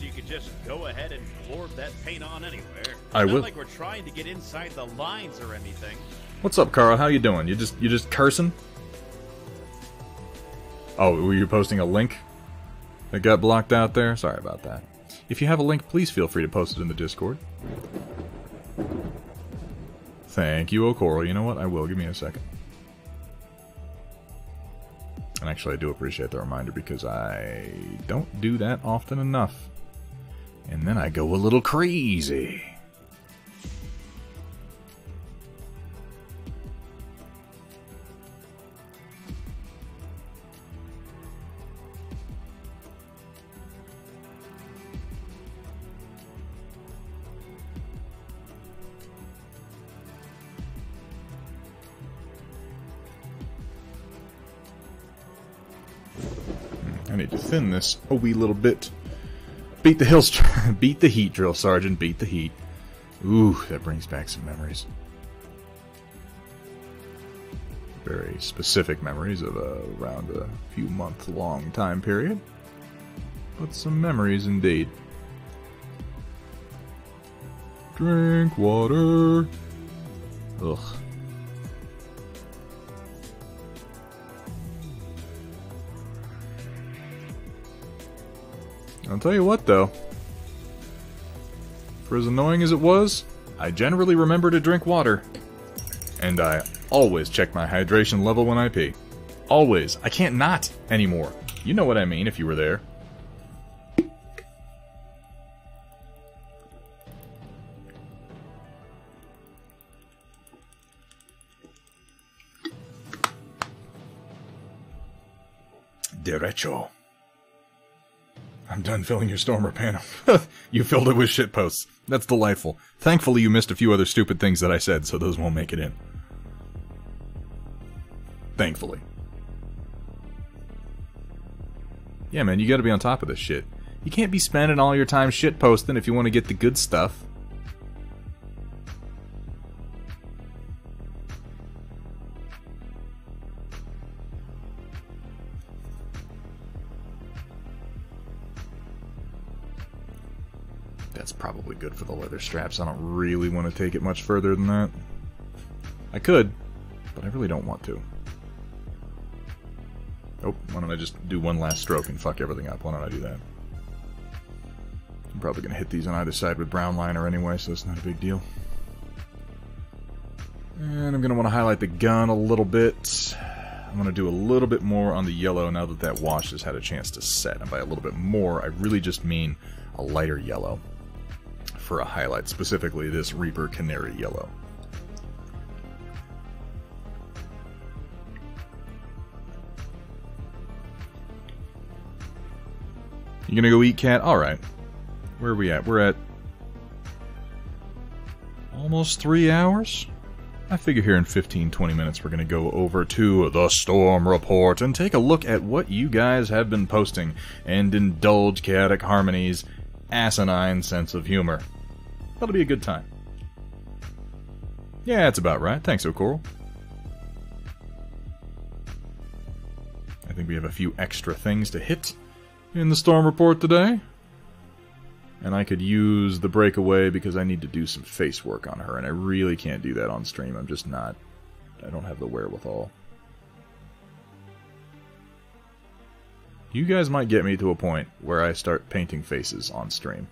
You could just go ahead and blorb that paint on anywhere. I will. Not like we're trying to get inside the lines or anything. What's up, Carl? How you doing? You just cursing? Oh, were you posting a link that got blocked out there? Sorry about that. If you have a link, please feel free to post it in the Discord. Thank you, O'Coral. You know what? I will. Give me a second. And actually, I do appreciate the reminder because I don't do that often enough. And then I go a little crazy. I need to thin this a wee little bit. Beat the hills. Beat the heat, Drill Sergeant. Beat the heat. Ooh, that brings back some memories. Very specific memories of around a few month-long time period. But some memories indeed. Drink water. Ugh. I'll tell you what, though. For as annoying as it was, I generally remember to drink water. And I always check my hydration level when I pee. Always. I can't not anymore. You know what I mean if you were there. Derecho. I'm done filling your Stormer panel. You filled it with shitposts. That's delightful. Thankfully you missed a few other stupid things that I said, so those won't make it in. Thankfully. Yeah, man, you gotta be on top of this shit. You can't be spending all your time shitposting if you want to get the good stuff. That's probably good for the leather straps. I don't really want to take it much further than that. I could, but I really don't want to. Oh, why don't I just do one last stroke and fuck everything up? Why don't I do that? I'm probably going to hit these on either side with brown liner anyway, so it's not a big deal. And I'm going to want to highlight the gun a little bit. I'm going to do a little bit more on the yellow now that that wash has had a chance to set. And by a little bit more, I really just mean a lighter yellow for a highlight, specifically this Reaper Canary Yellow. You gonna go eat, Cat? Alright. Where are we at? We're at almost 3 hours? I figure here in 15-20 minutes we're gonna go over to the Storm Report and take a look at what you guys have been posting and indulge Chaotic Harmony's asinine sense of humor. That'll be a good time. Yeah, that's about right. Thanks, O'Coral. I think we have a few extra things to hit in the Storm Report today. And I could use the breakaway because I need to do some face work on her, and I really can't do that on stream. I'm just not... I don't have the wherewithal. You guys might get me to a point where I start painting faces on stream,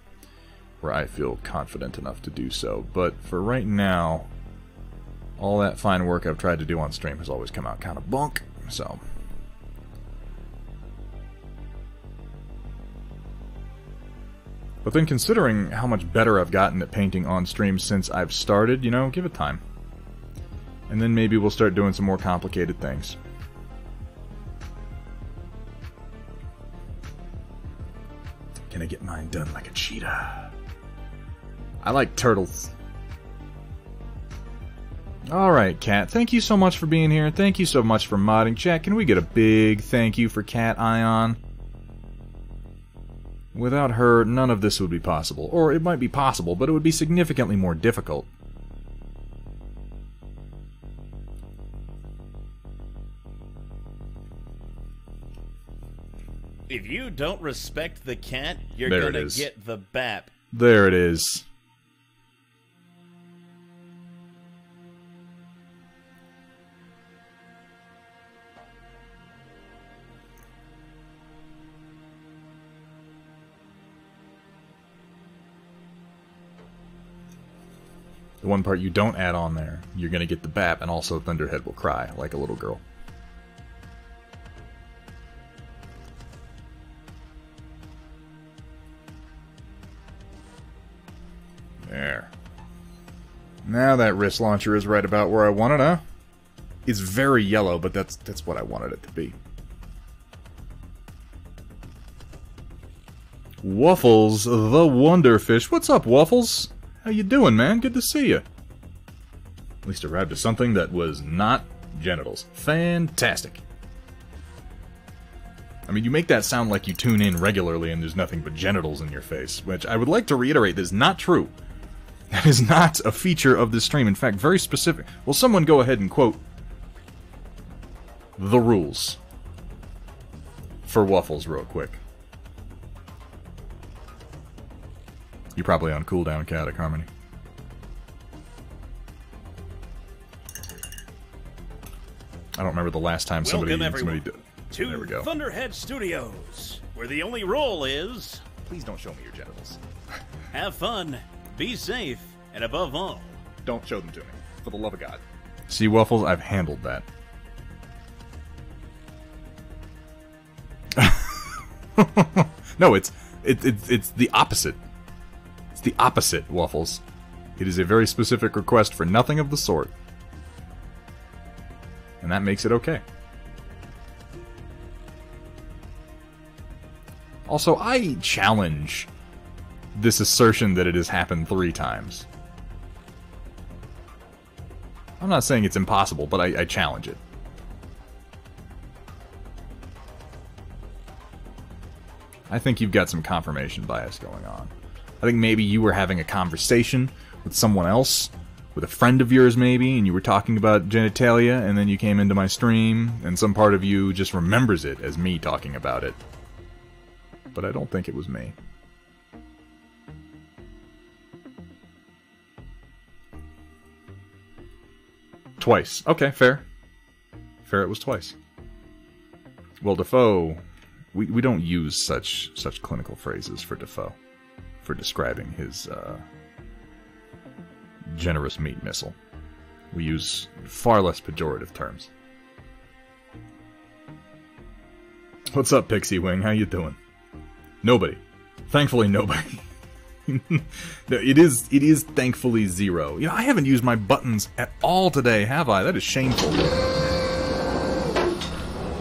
where I feel confident enough to do so. But for right now, all that fine work I've tried to do on stream has always come out kind of bunk, so... But then considering how much better I've gotten at painting on stream since I've started, you know, give it time. And then maybe we'll start doing some more complicated things. Can I get mine done like a cheetah? I like turtles. Alright, Cat. Thank you so much for being here. Thank you so much for modding. Chat, can we get a big thank you for Cat Ion? Without her, none of this would be possible. Or it might be possible, but it would be significantly more difficult. If you don't respect the cat, you're There it gonna is. get the BAP. There it is. The one part you don't add on there, you're gonna get the BAP, and also Thunderhead will cry like a little girl. There. Now that wrist launcher is right about where I want it, huh? It's very yellow, but that's what I wanted it to be. Waffles, the Wonderfish. What's up, Waffles? How you doing, man? Good to see you. At least arrived at something that was not genitals. Fantastic. I mean, you make that sound like you tune in regularly and there's nothing but genitals in your face, which I would like to reiterate is not true. That is not a feature of this stream. In fact, very specific. Will someone go ahead and quote the rules for Waffles real quick? You're probably on cooldown, Chaotic Harmony. I don't remember the last time somebody did. To There we go. Thunderhead Studios, where the only rule is Please don't show me your genitals. have fun, be safe, and above all, Don't show them to me. For the love of God. See, Waffles, I've handled that. No, it's the opposite. It's the opposite, Waffles. It is a very specific request for nothing of the sort. And that makes it okay. Also, I challenge this assertion that it has happened 3 times. I'm not saying it's impossible, but I challenge it. I think you've got some confirmation bias going on. I think maybe you were having a conversation with someone else, with a friend of yours maybe, and you were talking about genitalia, and then you came into my stream, and some part of you just remembers it as me talking about it. But I don't think it was me. Twice. Okay, fair. Fair, it was twice. Well, Defoe, we don't use such clinical phrases for Defoe, for describing his generous meat missile. We use far less pejorative terms. What's up, Pixie Wing? How you doing? Nobody. Thankfully, nobody. No, it is thankfully 0. You know, I haven't used my buttons at all today, have I? That is shameful.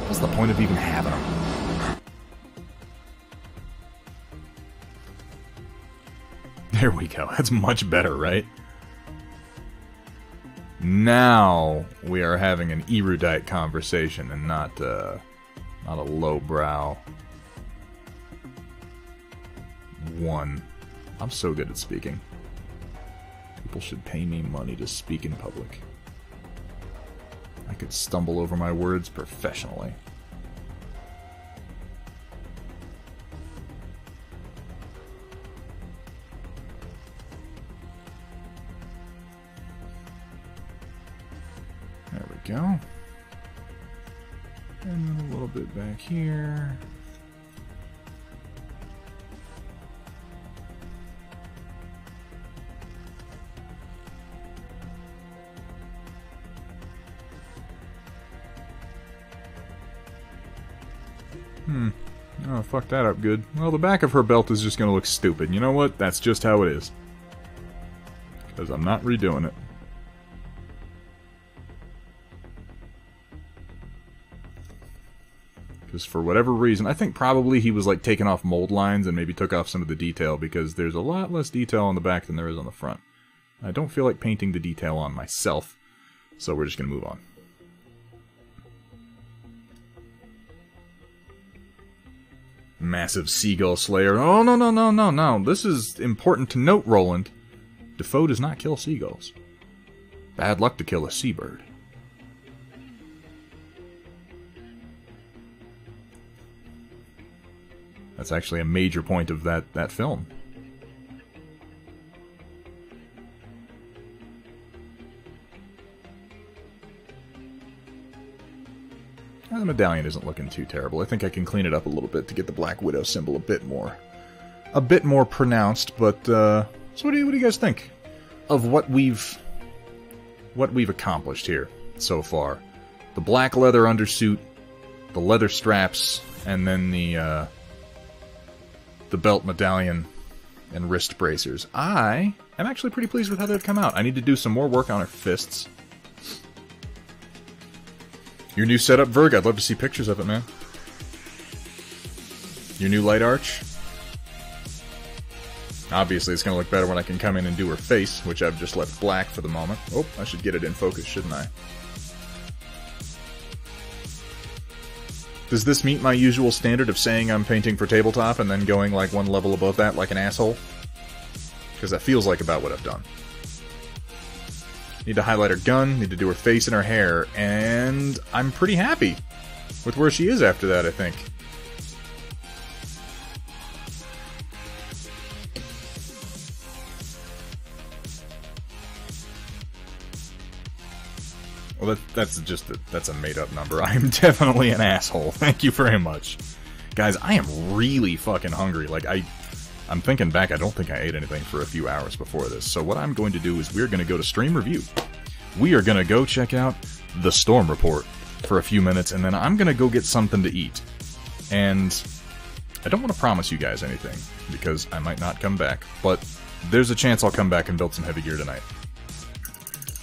What's the point of even having them? There we go. That's much better, right? Now we are having an erudite conversation and not a lowbrow one. I'm so good at speaking. People should pay me money to speak in public. I could stumble over my words professionally. There we go. And then a little bit back here. Oh, fuck that up good. Well, the back of her belt is just gonna look stupid. You know what? That's just how it is. Because I'm not redoing it. Because for whatever reason, I think probably he was like taking off mold lines and maybe took off some of the detail because there's a lot less detail on the back than there is on the front. I don't feel like painting the detail on myself, so we're just gonna move on. Massive Seagull Slayer. Oh, no. This is important to note, Roland. Defoe does not kill seagulls. Bad luck to kill a seabird. That's actually a major point of that film. The medallion isn't looking too terrible. I think I can clean it up a little bit to get the Black Widow symbol a bit more pronounced. But so what do you guys think of what we've accomplished here so far? The black leather undersuit, the leather straps, and then the belt, medallion, and wrist bracers. I am actually pretty pleased with how they've come out. I need to do some more work on her fists. Your new setup, Verg? I'd love to see pictures of it, man. Your new light arch? Obviously, it's going to look better when I can come in and do her face, which I've just left black for the moment. Oh, I should get it in focus, shouldn't I? Does this meet my usual standard of saying I'm painting for tabletop and then going like one level above that like an asshole? Because that feels like about what I've done. Need to highlight her gun, need to do her face and her hair, and I'm pretty happy with where she is after that, I think. Well, that's a made-up number. I am definitely an asshole. Thank you very much. Guys, I am really fucking hungry. Like, I'm thinking back, I don't think I ate anything for a few hours before this. So what I'm going to do is we're going to go to Stream Review. We are going to go check out the Storm Report for a few minutes, and then I'm going to go get something to eat. And I don't want to promise you guys anything, because I might not come back, but there's a chance I'll come back and build some heavy gear tonight.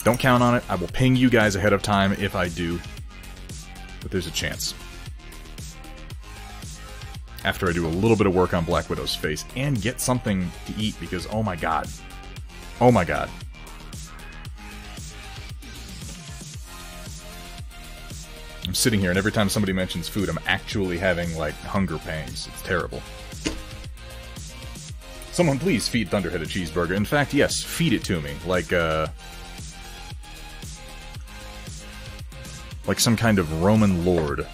Don't count on it. I will ping you guys ahead of time if I do. But there's a chance. After I do a little bit of work on Black Widow's face and get something to eat because, oh my god. Oh my god. I'm sitting here and every time somebody mentions food, I'm actually having, like, hunger pangs. It's terrible. Someone please feed Thunderhead a cheeseburger. In fact, yes, feed it to me. Like some kind of Roman lord.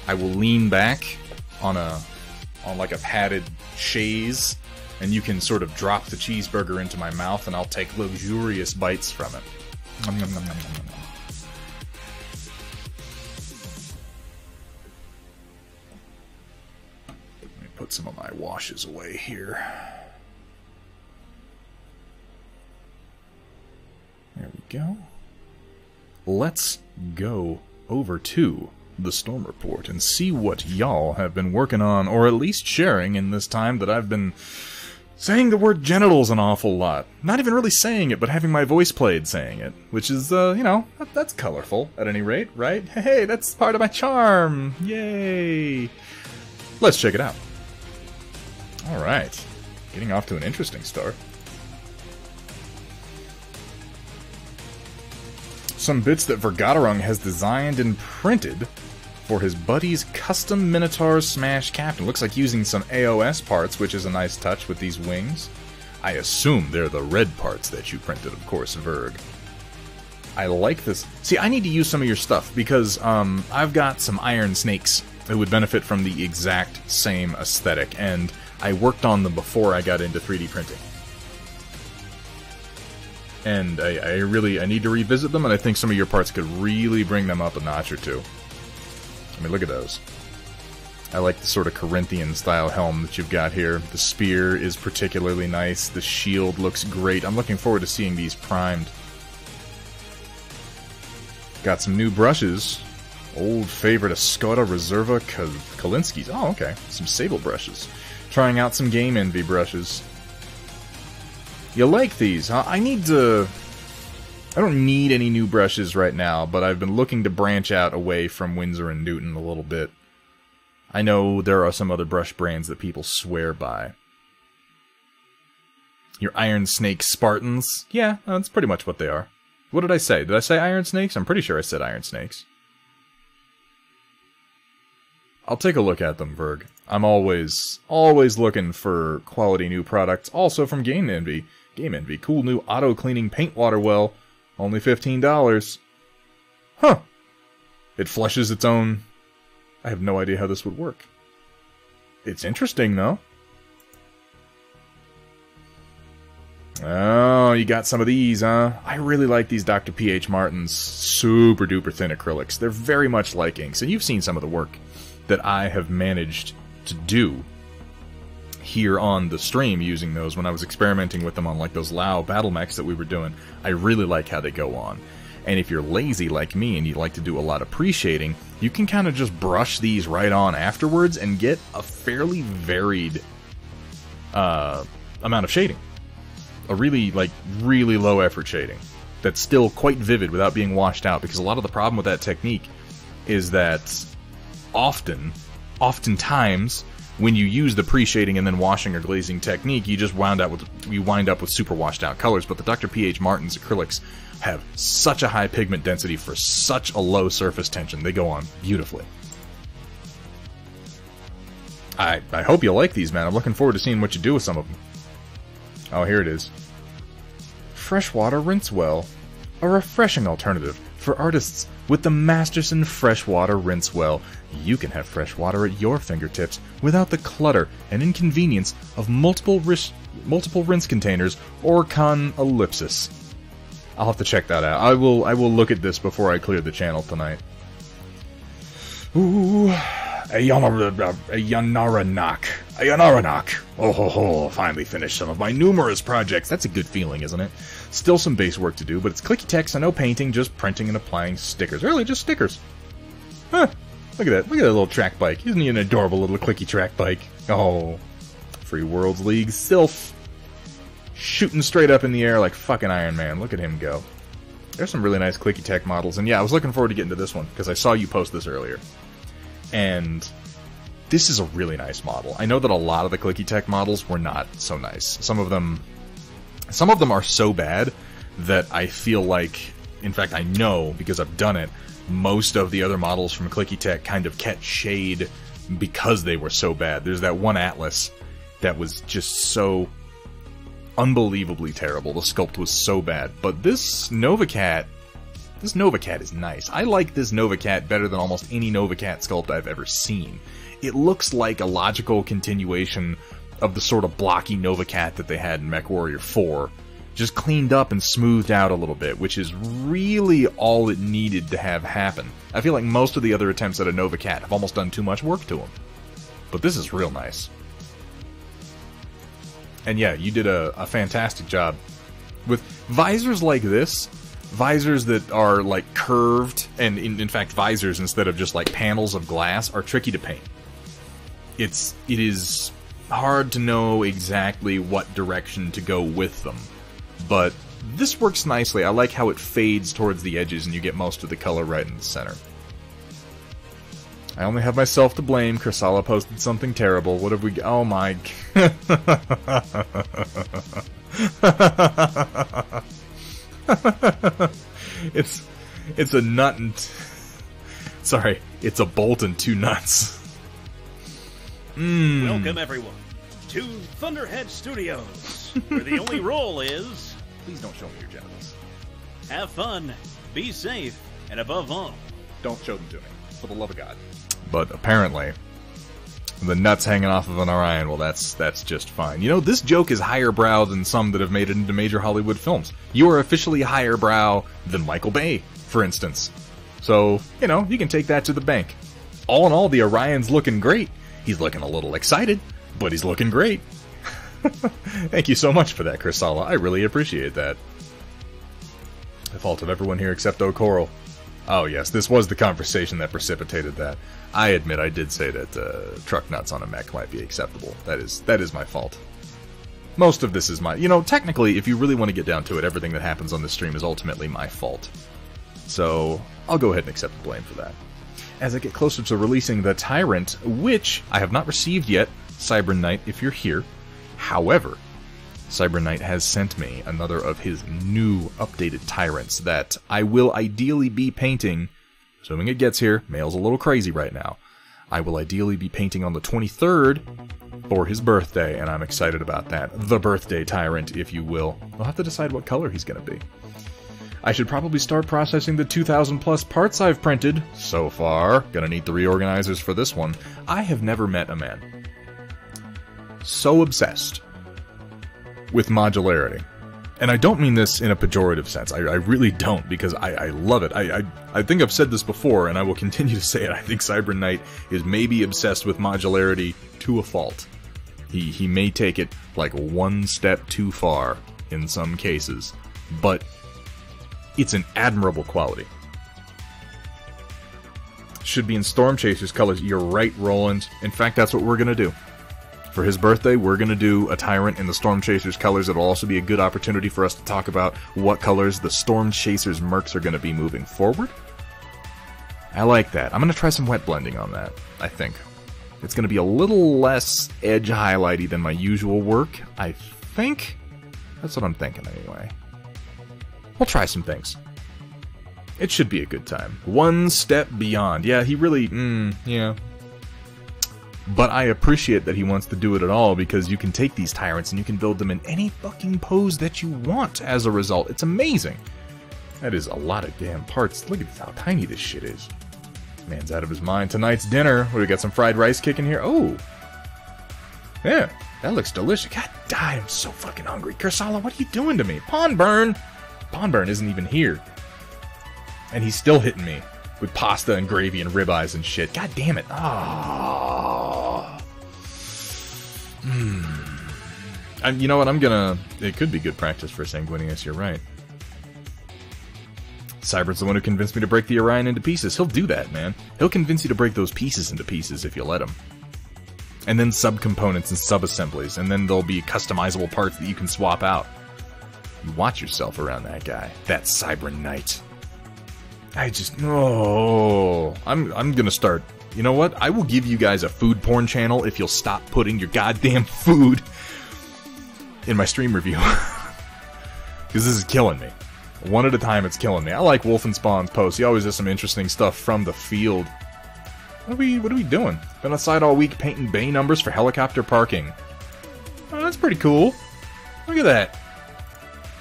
I will lean back on like a padded chaise, and you can sort of drop the cheeseburger into my mouth, and I'll take luxurious bites from it. Nom, nom, nom, nom, nom, nom. Let me put some of my washes away here. There we go. Let's go over to the Storm Report and see what y'all have been working on, or at least sharing in this time that I've been saying the word genitals an awful lot. Not even really saying it, but having my voice played saying it, which is, you know, that's colorful at any rate, right? Hey, that's part of my charm! Yay! Let's check it out. Alright, getting off to an interesting start. Some bits that Vergaderung has designed and printed for his buddy's custom Minotaur Smash Captain. Looks like using some AOS parts, which is a nice touch with these wings. I assume they're the red parts that you printed, of course, Verg. I like this. See, I need to use some of your stuff, because I've got some Iron Snakes that would benefit from the exact same aesthetic, and I worked on them before I got into 3D printing. And I need to revisit them, and I think some of your parts could really bring them up a notch or two. I mean, look at those. I like the sort of Corinthian-style helm that you've got here. The spear is particularly nice. The shield looks great. I'm looking forward to seeing these primed. Got some new brushes. Old favorite Escoda Reserva Kalinskis. Oh, okay. Some Sable brushes. Trying out some Game Envy brushes. You like these, huh? I don't need any new brushes right now, but I've been looking to branch out away from Winsor & Newton a little bit. I know there are some other brush brands that people swear by. Your Iron Snake Spartans? Yeah, that's pretty much what they are. What did I say? Did I say Iron Snakes? I'm pretty sure I said Iron Snakes. I'll take a look at them, Verg. I'm always looking for quality new products, also from Game Envy. Game Envy, cool new auto-cleaning paint water well. Only $15. Huh. It flushes its own... I have no idea how this would work. It's interesting, though. Oh, you got some of these, huh? I really like these Dr. P.H. Martin's super-duper thin acrylics. They're very much like inks, and you've seen some of the work that I have managed to do here on the stream using those when I was experimenting with them on like those Lao battle mechs that we were doing. I really like how they go on. And if you're lazy like me and you like to do a lot of pre-shading, you can kind of just brush these right on afterwards and get a fairly varied amount of shading. A really low effort shading that's still quite vivid without being washed out, because a lot of the problem with that technique is that oftentimes when you use the pre-shading and then washing or glazing technique, you just wind up with super washed out colors. But the Dr. P.H. Martin's acrylics have such a high pigment density for such a low surface tension. They go on beautifully. I hope you like these, man. I'm looking forward to seeing what you do with some of them. Oh, here it is. Freshwater Rinse Well. A refreshing alternative for artists with the Masterson Freshwater Rinse Well. You can have fresh water at your fingertips without the clutter and inconvenience of multiple rinse containers or ellipsis. I'll have to check that out. I will look at this before I clear the channel tonight. Ooh, a Yanaranak. Oh ho ho, finally finished some of my numerous projects. That's a good feeling, isn't it? Still some base work to do, but it's clicky text and no painting, just printing and applying stickers. Really, just stickers. Huh. Look at that. Look at that little track bike. Isn't he an adorable little clicky track bike? Oh. Free Worlds League Sylph. Shooting straight up in the air like fucking Iron Man. Look at him go. There's some really nice clicky tech models, and yeah, I was looking forward to getting to this one, because I saw you post this earlier. And this is a really nice model. I know that a lot of the clicky tech models were not so nice. Some of them are so bad that I feel like, in fact I know, because I've done it, most of the other models from clicky tech kind of catch shade because they were so bad. There's that one Atlas that was just so unbelievably terrible. The sculpt was so bad. But this Novacat is nice. I like this Novacat better than almost any Novacat sculpt I've ever seen. It looks like a logical continuation of the sort of blocky Novacat that they had in MechWarrior 4. Just cleaned up and smoothed out a little bit, which is really all it needed to have happen. I feel like most of the other attempts at a Novacat have almost done too much work to them. But this is real nice. And yeah, you did a fantastic job. With visors like this, visors that are like curved, and in fact visors instead of just like panels of glass, are tricky to paint. It is hard to know exactly what direction to go with them. But this works nicely. I like how it fades towards the edges and you get most of the color right in the center. I only have myself to blame. Chrysala posted something terrible. What have we... Oh my... It's a nut and... Sorry, it's a bolt and two nuts. Welcome, everyone, to Thunderhead Studios, where the only rule is... Please don't show me your genitals. Have fun, be safe, and above all... Don't show them to me, for the love of God. But apparently, the nuts hanging off of an Orion, well, that's just fine. You know, this joke is higher brow than some that have made it into major Hollywood films. You are officially higher brow than Michael Bay, for instance. So, you know, you can take that to the bank. All in all, the Orion's looking great. He's looking a little excited, but he's looking great. Thank you so much for that, Chrysala. I really appreciate that. The fault of everyone here except O'Coral. Oh yes, this was the conversation that precipitated that. I admit I did say that truck nuts on a mech might be acceptable. That is my fault. Most of this is my... You know, technically, if you really want to get down to it, everything that happens on this stream is ultimately my fault. So, I'll go ahead and accept the blame for that. As I get closer to releasing the Tyrant, which I have not received yet, Cybern Knight, if you're here. However, Cybern Knight has sent me another of his new updated Tyrants that I will ideally be painting, assuming it gets here. Mail's a little crazy right now. I will ideally be painting on the 23rd for his birthday, and I'm excited about that. The birthday Tyrant, if you will. We'll have to decide what color he's going to be. I should probably start processing the 2,000 plus parts I've printed so far. Gonna need the reorganizers for this one. I have never met a man so obsessed with modularity. And I don't mean this in a pejorative sense. I really don't, because I love it. I think I've said this before, and I will continue to say it. I think Cybern Knight is maybe obsessed with modularity to a fault. He may take it like one step too far in some cases, but it's an admirable quality. Should be in Storm Chasers colors. You're right, Roland. In fact, that's what we're going to do. For his birthday, we're going to do a Tyrant in the Storm Chasers colors. It'll also be a good opportunity for us to talk about what colors the Storm Chasers mercs are going to be moving forward. I like that. I'm going to try some wet blending on that, I think. It's going to be a little less edge highlighty than my usual work, I think. That's what I'm thinking anyway. We'll try some things. It should be a good time. One step beyond. Yeah, he really... yeah. But I appreciate that he wants to do it at all, because you can take these tyrants and you can build them in any fucking pose that you want as a result. It's amazing. That is a lot of damn parts. Look at how tiny this shit is. Man's out of his mind. Tonight's dinner. We got some fried rice kicking here. Oh. Yeah, that looks delicious. God damn, I'm so fucking hungry. Kursala, what are you doing to me? Pawnburn! Pawnburn isn't even here. And he's still hitting me with pasta and gravy and ribeyes and shit. God damn it. Oh. You know what, I'm gonna... It could be good practice for Sanguinius, you're right. Cybern's the one who convinced me to break the Orion into pieces. He'll do that, man. He'll convince you to break those pieces into pieces if you let him. And then subcomponents and sub-assemblies, and then there'll be customizable parts that you can swap out. You watch yourself around that guy. That Cybern Knight. I just... Oh... I'm gonna start... You know what? I will give you guys a food porn channel if you'll stop putting your goddamn food in my stream review. Because this is killing me. One at a time, it's killing me. I like Wolfenspawn's posts. He always does some interesting stuff from the field. What are we doing? Been outside all week painting bay numbers for helicopter parking. Oh, that's pretty cool. Look at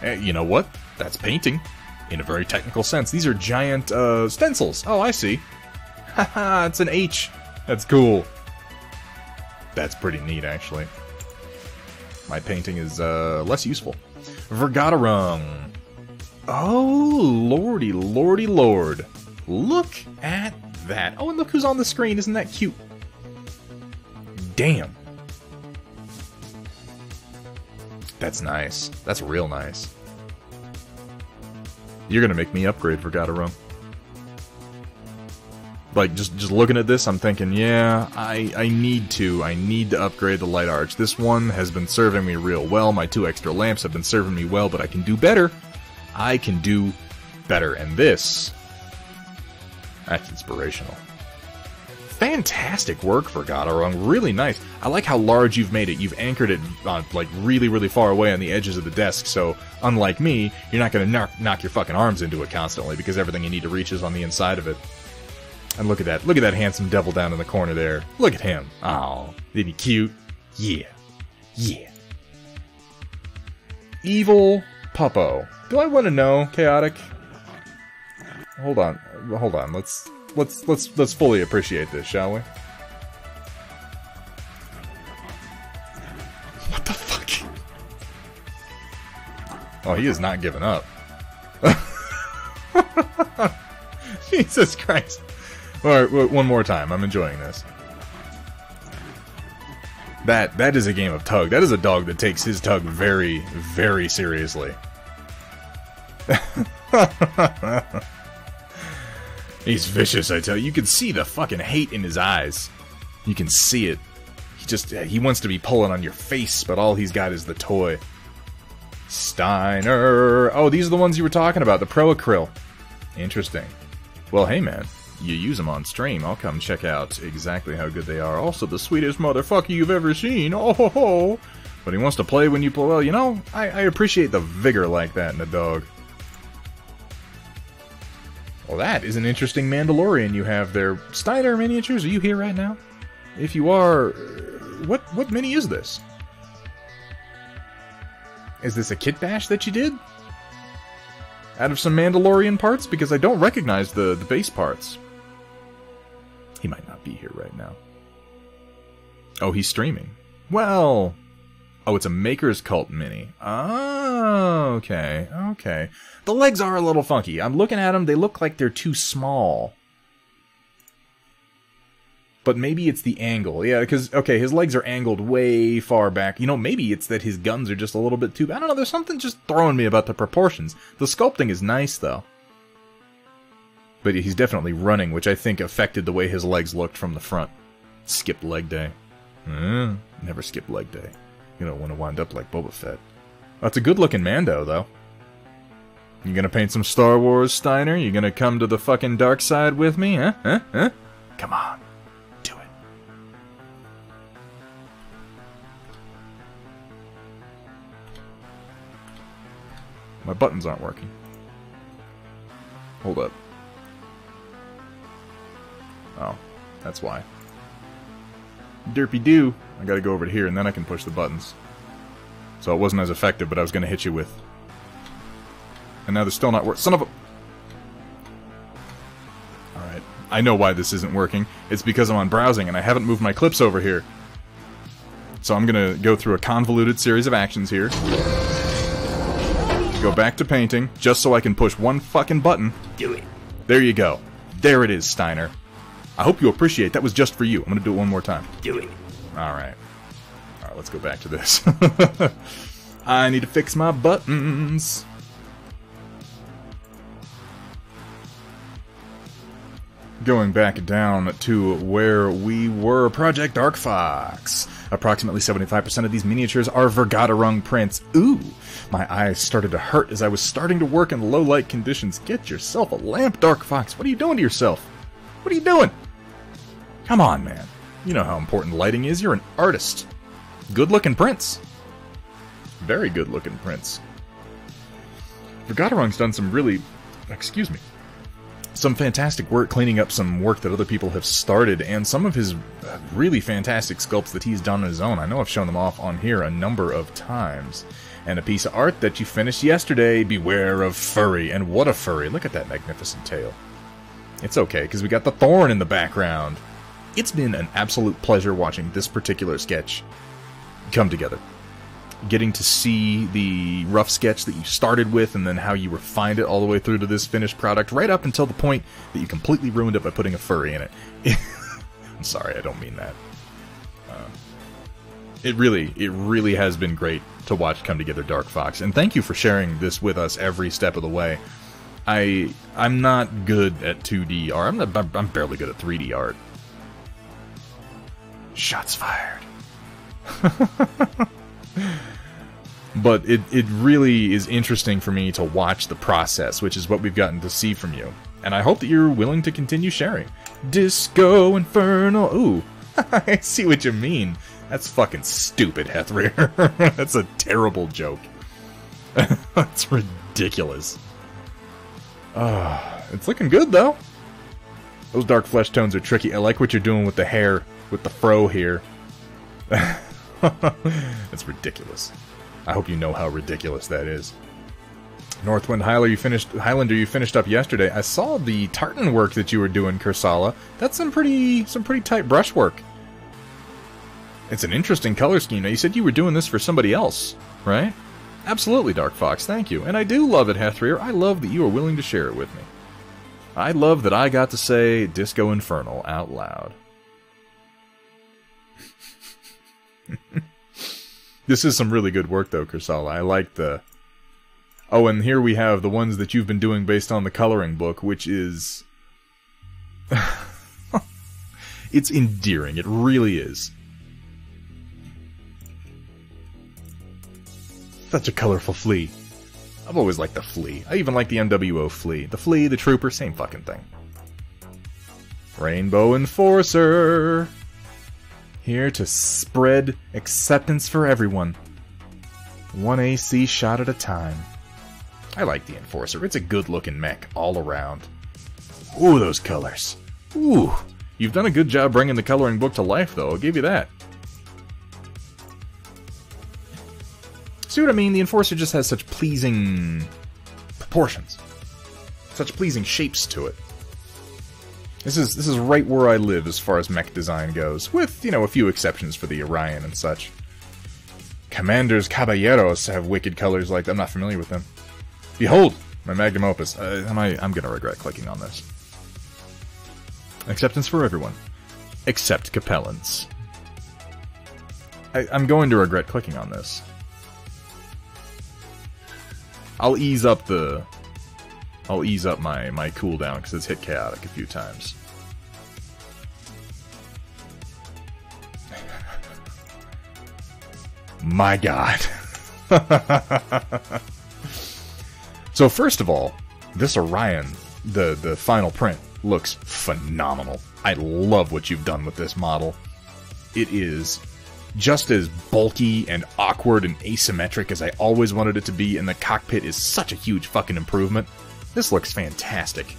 that. You know what? That's painting. In a very technical sense. These are giant, stencils. Oh, I see. Haha, it's an H. That's cool. That's pretty neat, actually. My painting is, less useful. Vergaderung. Oh, lordy, lordy, lord. Look at that. Oh, and look who's on the screen. Isn't that cute? Damn. That's nice. That's real nice. You're gonna make me upgrade Vergaderung. Like, just looking at this, I'm thinking, yeah, I need to upgrade the Light Arch. This one has been serving me real well. My 2 extra lamps have been serving me well, but I can do better. I can do better. And this, that's inspirational. Fantastic work for Vergaderung. Really nice. I like how large you've made it. You've anchored it like really, really far away on the edges of the desk. So unlike me, you're not going to knock your fucking arms into it constantly because everything you need to reach is on the inside of it. And look at that. Look at that handsome devil down in the corner there. Look at him. Oh, isn't he cute? Yeah. Yeah. Evil Puppo. Do I want to know, Chaotic? Hold on. Hold on. Let's fully appreciate this, shall we? What the fuck? Oh, he is not giving up. Jesus Christ. Alright, one more time. I'm enjoying this. That is a game of tug. That is a dog that takes his tug very, very seriously. He's vicious, I tell you. You can see the fucking hate in his eyes. You can see it. He wants to be pulling on your face, but all he's got is the toy. Steiner. Oh, these are the ones you were talking about, the Pro Acryl. Interesting. Well, hey man, you use them on stream. I'll come check out exactly how good they are. Also, the sweetest motherfucker you've ever seen. Oh ho ho. But he wants to play when you play. Well, you know, I appreciate the vigor like that in a dog. Well, that is an interesting Mandalorian you have there. Steiner Miniatures, are you here right now? If you are, what mini is this? Is this a kit bash that you did? Out of some Mandalorian parts? Because I don't recognize the base parts. He might not be here right now. Oh, he's streaming. Well... Oh, it's a Maker's Cult mini. Oh, okay, okay. The legs are a little funky. I'm looking at them, they look like they're too small. But maybe it's the angle. Yeah, because, okay, his legs are angled way far back. You know, maybe it's that his guns are just a little bit too... I don't know, there's something just throwing me about the proportions. The sculpting is nice, though. But he's definitely running, which I think affected the way his legs looked from the front. Skipped leg day. Never skip leg day. You don't want to wind up like Boba Fett. That's a good-looking Mando, though. You gonna paint some Star Wars, Steiner? You gonna come to the fucking dark side with me, huh? Huh? Come on. Do it. My buttons aren't working. Hold up. Oh, that's why. Derpy-doo. I gotta go over to here, and then I can push the buttons. So it wasn't as effective, but I was gonna hit you with. And now they're still not working. Son of a... Alright. I know why this isn't working. It's because I'm on browsing, and I haven't moved my clips over here. So I'm gonna go through a convoluted series of actions here. Go back to painting, just so I can push one fucking button. Do it. There you go. There it is, Steiner. I hope you appreciate that was just for you. I'm gonna do it one more time. Do it. Alright. Alright, let's go back to this. I need to fix my buttons. Going back down to where we were, Project Dark Fox. Approximately 75% of these miniatures are Vergaderung prints. Ooh, my eyes started to hurt as I was starting to work in low light conditions. Get yourself a lamp, Dark Fox. What are you doing to yourself? What are you doing? Come on, man. You know how important lighting is. You're an artist. Good-looking prints. Very good-looking prints. Vergaderung's done some really... Excuse me. Some fantastic work cleaning up some work that other people have started, and some of his really fantastic sculpts that he's done on his own. I know I've shown them off on here a number of times. And a piece of art that you finished yesterday, Beware of Furry. And what a furry. Look at that magnificent tail. It's okay, because we got the thorn in the background. It's been an absolute pleasure watching this particular sketch come together. Getting to see the rough sketch that you started with, and then how you refined it all the way through to this finished product, right up until the point that you completely ruined it by putting a furry in it. I'm sorry, I don't mean that. It really has been great to watch come together, Dark Fox, and thank you for sharing this with us every step of the way. I'm not good at 2D art. I'm barely good at 3D art. Shots fired. But it really is interesting for me to watch the process, which is what we've gotten to see from you. And I hope that you're willing to continue sharing. Disco Infernal. Ooh, I see what you mean. That's fucking stupid, Hethrir. That's a terrible joke. That's ridiculous. It's looking good, though. Those dark flesh tones are tricky. I like what you're doing with the hair, with the fro here. That's ridiculous. I hope you know how ridiculous that is. Northwind Highlander, you finished up yesterday. I saw the tartan work that you were doing, Kursala. That's some pretty tight brushwork. It's an interesting color scheme. Now, you said you were doing this for somebody else, right? Absolutely, Dark Fox, thank you. And I do love it, Hethrir. I love that you are willing to share it with me. I love that I got to say Disco Infernal out loud. This is some really good work, though, Kursala. I like the... Oh, and here we have the ones that you've been doing based on the coloring book, which is... It's endearing. It really is. Such a colorful flea. I've always liked the flea. I even like the MWO flea. The flea, the trooper, same fucking thing. Rainbow Enforcer. Here to spread acceptance for everyone. One AC shot at a time. I like the Enforcer. It's a good-looking mech all around. Ooh, those colors. Ooh. You've done a good job bringing the coloring book to life, though. I'll give you that. See what I mean? The Enforcer just has such pleasing proportions. Such pleasing shapes to it. This is right where I live as far as mech design goes, with, you know, a few exceptions for the Orion and such. Commanders Caballeros have wicked colors like that. I'm not familiar with them. Behold, my magnum opus. I'm gonna regret clicking on this. Acceptance for everyone. Except Capellans. I'm going to regret clicking on this. I'll ease up my cooldown because it's hit chaotic a few times. My God. So first of all, this Orion, the final print, looks phenomenal. I love what you've done with this model. It is just as bulky and awkward and asymmetric as I always wanted it to be, and the cockpit is such a huge fucking improvement. This looks fantastic.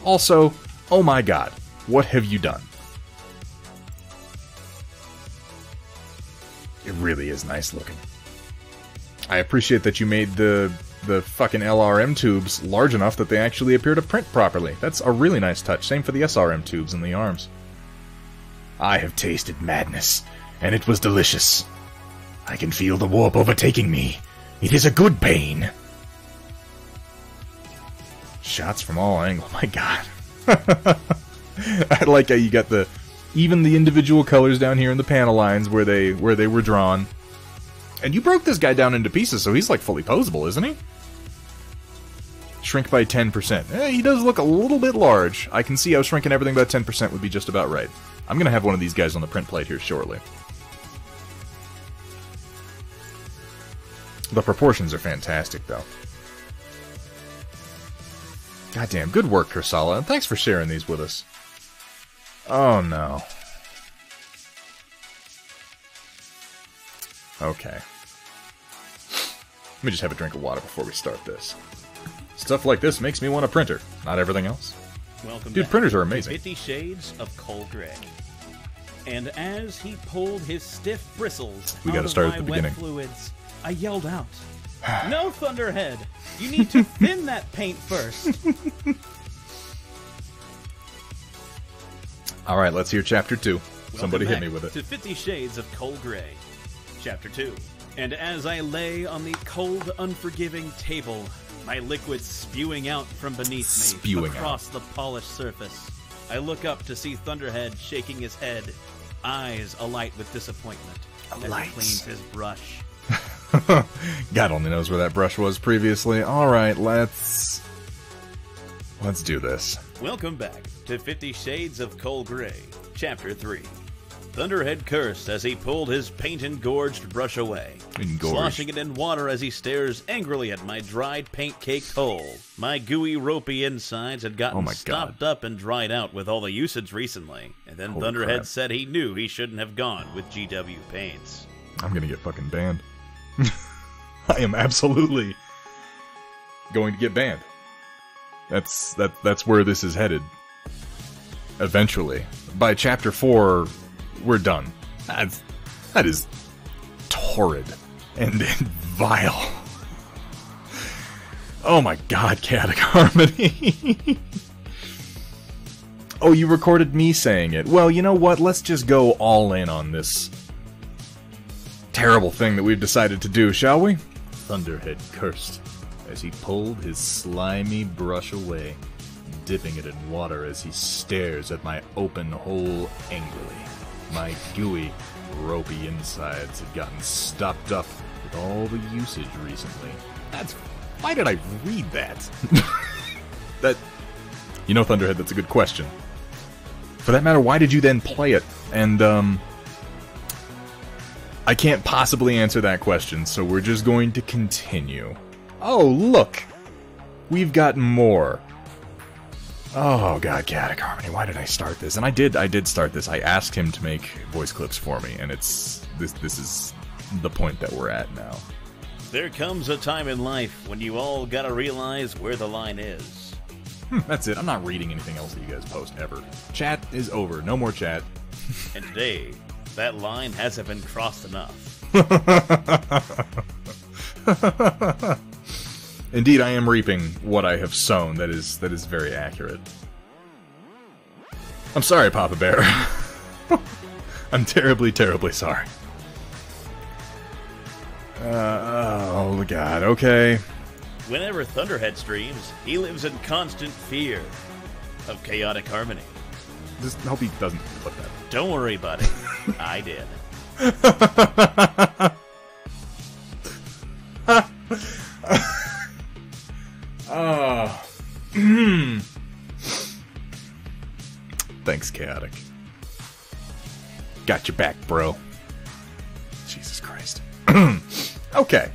Also, oh my God, what have you done? really is nice looking. I appreciate that you made the fucking LRM tubes large enough that they actually appear to print properly. That's a really nice touch. Same for the SRM tubes in the arms. I have tasted madness, and it was delicious. I can feel the warp overtaking me. It is a good pain. Shots from all angles. My god. I like how you got even the individual colors down here in the panel lines where they were drawn. And you broke this guy down into pieces, so he's like fully posable, isn't he? Shrink by 10%. He does look a little bit large. I can see how shrinking everything by 10% would be just about right. I'm gonna have one of these guys on the print plate here shortly. The proportions are fantastic, though. Goddamn, good work, Kursala, and thanks for sharing these with us. Oh, no. Okay. Let me just have a drink of water before we start this. Stuff like this makes me want a printer, not everything else. Welcome Dude, back printers are to amazing. 50 Shades of Cold Gray. And as he pulled his stiff bristles We gotta out start of at my the wet beginning. fluids, I yelled out, "No, Thunderhead! You need to thin that paint first." Alright, let's hear Chapter 2. Somebody hit Welcome me with back it. To 50 Shades of Cold Gray, Chapter 2. And as I lay on the cold, unforgiving table, my liquid spewing out from beneath me Spewing across the polished surface, I look up to see Thunderhead shaking his head, eyes alight with disappointment as Alight. he cleans his brush. God only knows where that brush was previously. Alright, let's do this. Welcome back to 50 Shades of Cold Gray, Chapter 3. Thunderhead cursed as he pulled his paint-engorged brush away, Engorged. sloshing it in water as he stares angrily at my dried paint-caked hole. My gooey, ropey insides had gotten Oh my stopped God. up and dried out with all the usage recently, and then Holy Thunderhead crap. said he knew he shouldn't have gone with GW paints. I'm gonna get fucking banned. I am absolutely going to get banned. That's where this is headed. Eventually. By Chapter 4, we're done. That is torrid and vile. Oh my god, Chaotic Harmony. Oh, you recorded me saying it. Well, you know what? Let's just go all in on this terrible thing that we've decided to do, shall we? Thunderhead cursed as he pulled his slimy brush away, dipping it in water as he stares at my open hole angrily. My gooey, ropey insides had gotten stopped up with all the usage recently. Why did I read that? You know, Thunderhead, that's a good question. For that matter, why did you then play it? And, I can't possibly answer that question, so we're just going to continue. Oh, look! We've got more. Oh god, Chaotic Harmony, why did I start this? And I did start this. I asked him to make voice clips for me, and this is the point that we're at now. There comes a time in life when you all gotta realize where the line is. That's it. I'm not reading anything else that you guys post, ever. Chat is over. No more chat. And today, that line hasn't been crossed enough. Indeed, I am reaping what I have sown. That is very accurate. I'm sorry, Papa Bear. I'm terribly, terribly sorry. Oh god, okay. Whenever Thunderhead streams, he lives in constant fear of Chaotic Harmony. Just hope he doesn't put that. Don't worry, buddy. I did. Thanks, Chaotic. Got your back, bro. Jesus Christ. Okay.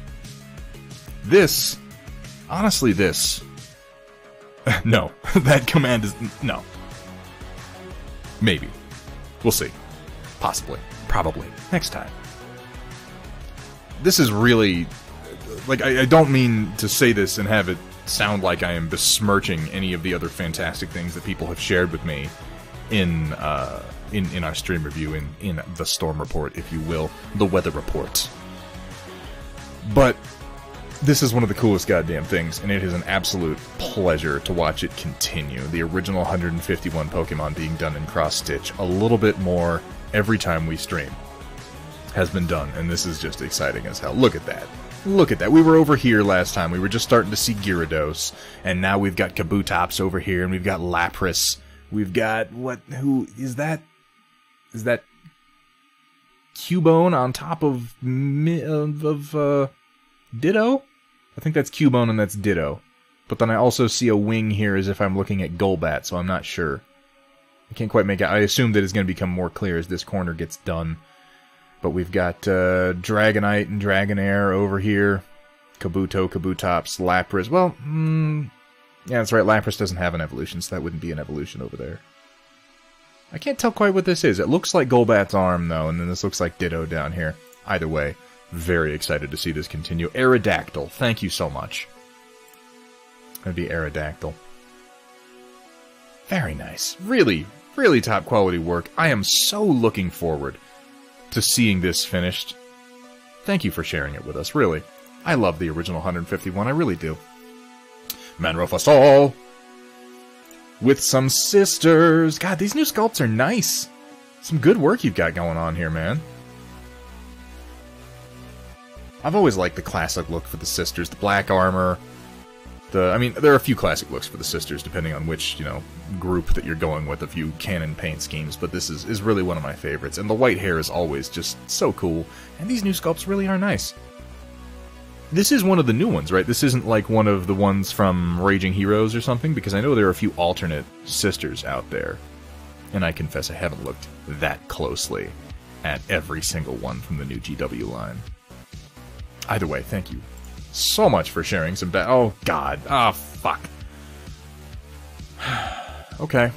This... Honestly, this... No. That command is... No. Maybe. We'll see. Possibly. Probably. Next time. This is really... Like, I don't mean to say this and have it sound like I am besmirching any of the other fantastic things that people have shared with me in our stream review, in the storm report, if you will, the weather report. But this is one of the coolest goddamn things, and it is an absolute pleasure to watch it continue. The original 151 Pokemon being done in cross-stitch, a little bit more every time we stream, has been done, and this is just exciting as hell. Look at that. Look at that. We were over here last time. We were just starting to see Gyarados, and now we've got Kabutops over here, and we've got Lapras. We've got, who is that? Is that Cubone on top of Ditto? I think that's Cubone and that's Ditto. But then I also see a wing here as if I'm looking at Golbat, so I'm not sure. I can't quite make it. I assume that it's going to become more clear as this corner gets done. But we've got Dragonite and Dragonair over here. Kabuto, Kabutops, Lapras. Well, yeah, that's right. Lapras doesn't have an evolution, so that wouldn't be an evolution over there. I can't tell quite what this is. It looks like Golbat's arm, though, and then this looks like Ditto down here. Either way, very excited to see this continue. Aerodactyl, thank you so much. That'd be Aerodactyl. Very nice. Really, really top quality work. I am so looking forward to seeing this finished. Thank you for sharing it with us, really. I love the original 151, I really do. Manrofasol! With some sisters! God, these new sculpts are nice! Some good work you've got going on here, man. I've always liked the classic look for the sisters. The black armor. I mean, there are a few classic looks for the sisters, depending on which, group that you're going with, a few canon paint schemes, but this is really one of my favorites. And the white hair is always just so cool, and these new sculpts really are nice. This is one of the new ones, right? This isn't like one of the ones from Raging Heroes or something, because I know there are a few alternate sisters out there. And I confess I haven't looked that closely at every single one from the new GW line. Either way, thank you so much for sharing some oh, God. Oh, fuck. Okay.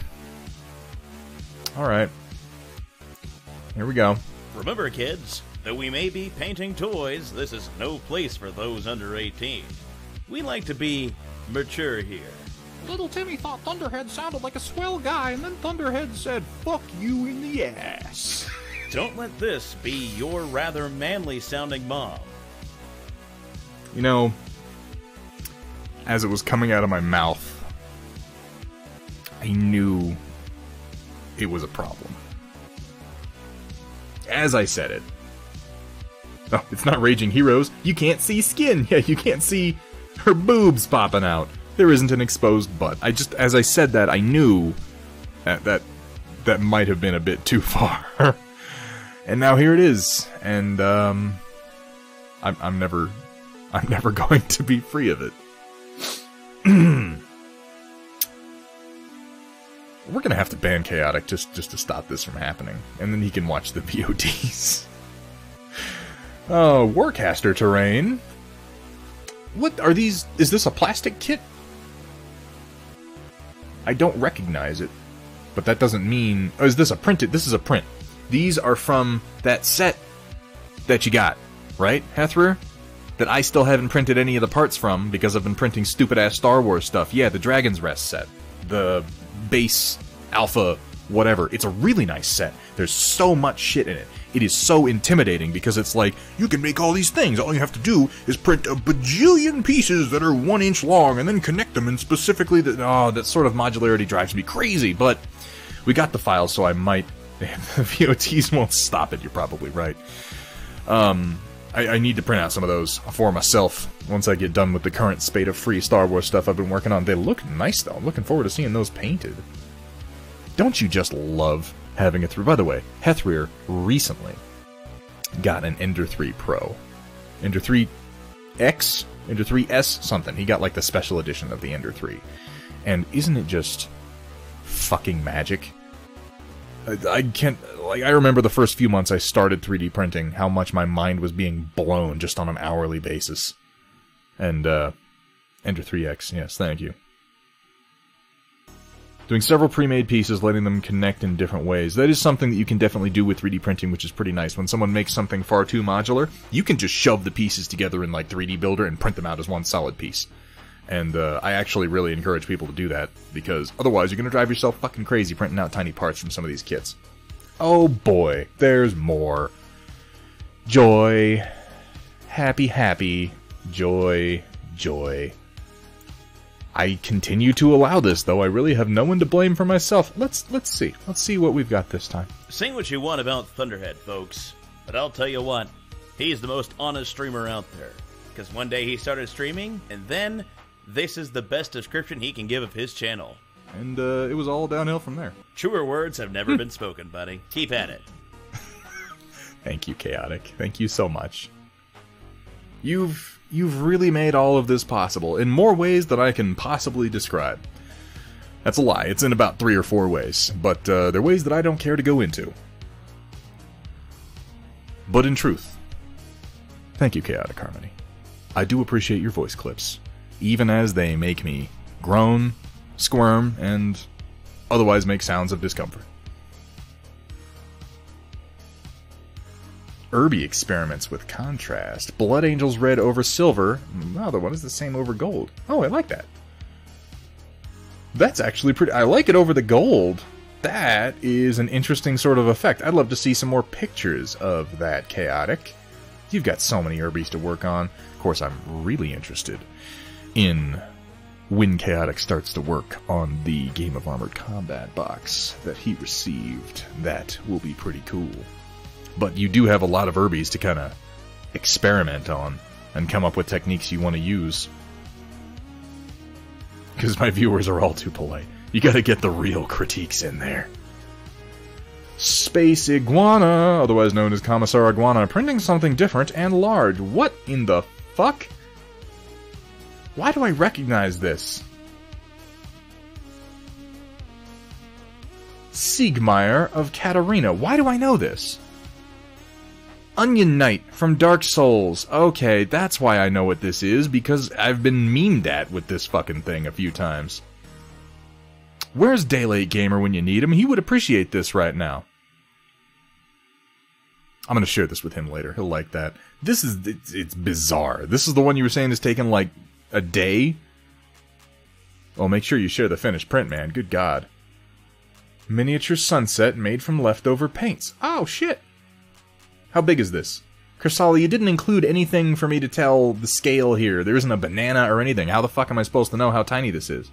Alright. Here we go. Remember, kids, though we may be painting toys, this is no place for those under 18. We like to be mature here. Little Timmy thought Thunderhead sounded like a swell guy, and then Thunderhead said, "Fuck you in the ass." Don't let this be your rather manly-sounding mom. As it was coming out of my mouth, I knew it was a problem. As I said it. Oh, it's not Raging Heroes. You can't see skin. Yeah, you can't see her boobs popping out. There isn't an exposed butt. As I said that, I knew that might have been a bit too far. And now here it is. And, I'm never going to be free of it. We're gonna have to ban Chaotic just to stop this from happening, and then he can watch the VODs. Oh, Warcaster terrain. What are these? Is this a plastic kit? I don't recognize it, but that doesn't mean... Oh, is this a printed? This is a print. These are from that set that you got, right, Hethrir? That I still haven't printed any of the parts from, because I've been printing stupid-ass Star Wars stuff. Yeah, the Dragon's Rest set. The base, alpha, whatever. It's a really nice set. There's so much shit in it. It is so intimidating, because it's like, you can make all these things. All you have to do is print a bajillion pieces that are 1 inch long, and then connect them in specifically... that sort of modularity drives me crazy, but we got the files, so I might... The VOTs won't stop it, you're probably right. I need to print out some of those for myself once I get done with the current spate of free Star Wars stuff I've been working on. They look nice, though. I'm looking forward to seeing those painted. Don't you just love having it through? By the way, Hethrir recently got an Ender 3 Pro. Ender 3X? Ender 3S something. He got, like, the special edition of the Ender 3. And isn't it just fucking magic? I can't... Like, I remember the first few months I started 3D printing, how much my mind was being blown just on an hourly basis. And, Ender 3X, yes, thank you. Doing several pre-made pieces, letting them connect in different ways. That is something that you can definitely do with 3D printing, which is pretty nice. When someone makes something far too modular, you can just shove the pieces together in, like, 3D Builder and print them out as one solid piece. And I actually really encourage people to do that, because otherwise you're going to drive yourself fucking crazy printing out tiny parts from some of these kits. Oh boy, there's more. Joy. Happy, happy. Joy, joy. I continue to allow this, though. I really have no one to blame for myself. Let's see. Let's see what we've got this time. Say what you want about Thunderhead, folks, but I'll tell you what, he's the most honest streamer out there. Because one day he started streaming, and then this is the best description he can give of his channel. And it was all downhill from there. Truer words have never been spoken, buddy. Keep at it. Thank you, Chaotic. Thank you so much. You've really made all of this possible in more ways than I can possibly describe. That's a lie. It's in about 3 or 4 ways, but they're ways that I don't care to go into. But in truth, thank you, Chaotic Harmony. I do appreciate your voice clips, even as they make me groan, squirm, and otherwise make sounds of discomfort. Irby experiments with contrast. Blood Angels red over silver. Wow, the one is the same over gold. Oh, I like that. That's actually pretty... I like it over the gold. That is an interesting sort of effect. I'd love to see some more pictures of that, Chaotic. You've got so many Irbies to work on. Of course, I'm really interested in when Chaotic starts to work on the Game of Armored Combat box that he received. That will be pretty cool. But you do have a lot of Irbies to kind of experiment on and come up with techniques you want to use. Because my viewers are all too polite. You gotta get the real critiques in there. Space Iguana, otherwise known as Commissar Iguana, printing something different and large. What in the fuck? Why do I recognize this? Siegmeyer of Katarina. Why do I know this? Onion Knight from Dark Souls. Okay, that's why I know what this is, because I've been memed at with this fucking thing a few times. Where's Daylight Gamer when you need him? He would appreciate this right now. I'm gonna share this with him later. He'll like that. This is... It's bizarre. This is the one you were saying is taking, like, a day? Well, make sure you share the finished print, man. Good God. Miniature sunset made from leftover paints. Oh, shit! How big is this? Kersali, you didn't include anything for me to tell the scale here. There isn't a banana or anything. How the fuck am I supposed to know how tiny this is?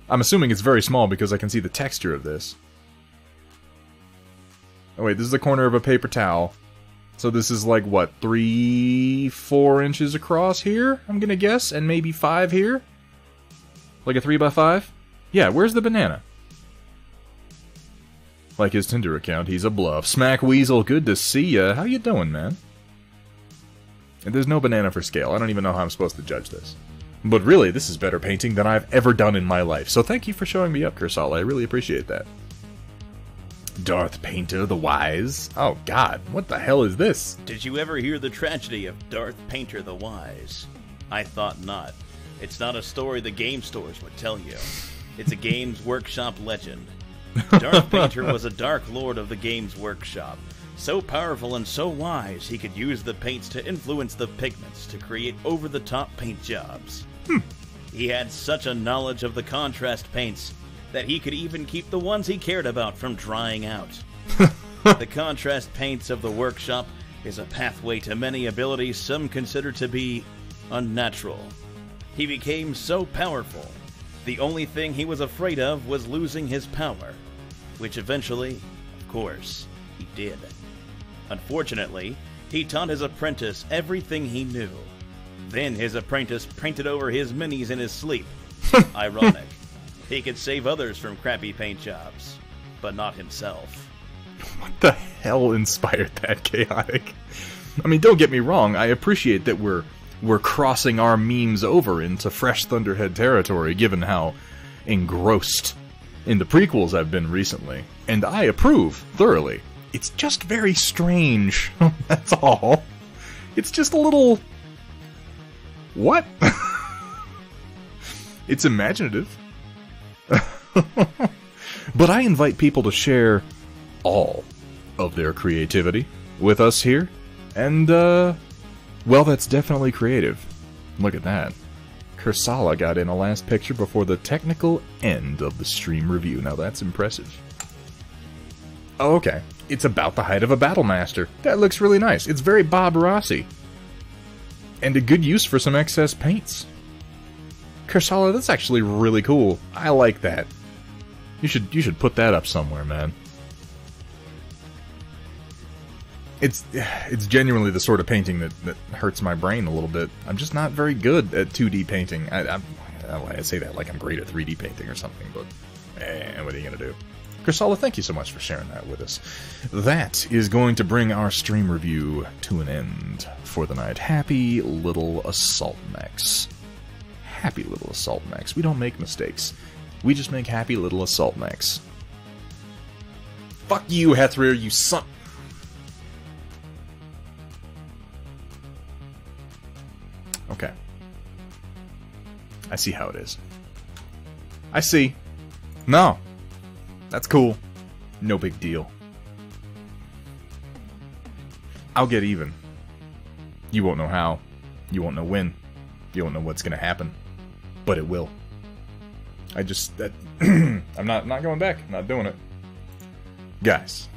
I'm assuming it's very small because I can see the texture of this. Oh wait, this is the corner of a paper towel. So this is like, what, 3-4 inches across here, I'm gonna guess? And maybe 5 here? Like a 3x5? Yeah, where's the banana? Like his Tinder account, he's a bluff. Smack Weasel, good to see ya. How you doing, man? And there's no banana for scale. I don't even know how I'm supposed to judge this. But really, this is better painting than I've ever done in my life. So thank you for showing me up, Kersal. I really appreciate that. Darth Painter the Wise. Oh god, what the hell is this? Did you ever hear the tragedy of Darth Painter the Wise? I thought not. It's not a story the game stores would tell you. It's a Games Workshop legend. Darth Painter was a Dark Lord of the Games Workshop. So powerful and so wise, he could use the paints to influence the pigments to create over-the-top paint jobs. He had such a knowledge of the contrast paints that he could even keep the ones he cared about from drying out. The contrast paints of the workshop is a pathway to many abilities some consider to be unnatural. He became so powerful, the only thing he was afraid of was losing his power, which eventually, of course, he did. Unfortunately, he taught his apprentice everything he knew. Then his apprentice painted over his minis in his sleep. Ironic. He could save others from crappy paint jobs, but not himself. What the hell inspired that, Chaotic? I mean, don't get me wrong, I appreciate that we're crossing our memes over into fresh Thunderhead territory, given how engrossed in the prequels I've been recently. And I approve, thoroughly. It's just very strange, that's all. It's just a little... What? It's imaginative. But I invite people to share all of their creativity with us here. And, well, that's definitely creative. Look at that. Kursala got in a last picture before the technical end of the stream review. Now that's impressive. Oh, okay. It's about the height of a Battlemaster. That looks really nice. It's very Bob Rossi. And a good use for some excess paints. Kursala, that's actually really cool. I like that. You should put that up somewhere, man. It's genuinely the sort of painting that hurts my brain a little bit. I'm just not very good at 2D painting. I say that like I'm great at 3D painting or something, but what are you gonna do? Kursala, thank you so much for sharing that with us. That is going to bring our stream review to an end for the night. Happy little assault mechs. Happy little assault mechs. We don't make mistakes. We just make happy little assault mechs. Fuck you, Hethrir, you son... Okay. I see how it is. I see. No. That's cool. No big deal. I'll get even. You won't know how. You won't know when. You won't know what's gonna happen. But it will. I just... I'm not going back. I'm not doing it. Guys.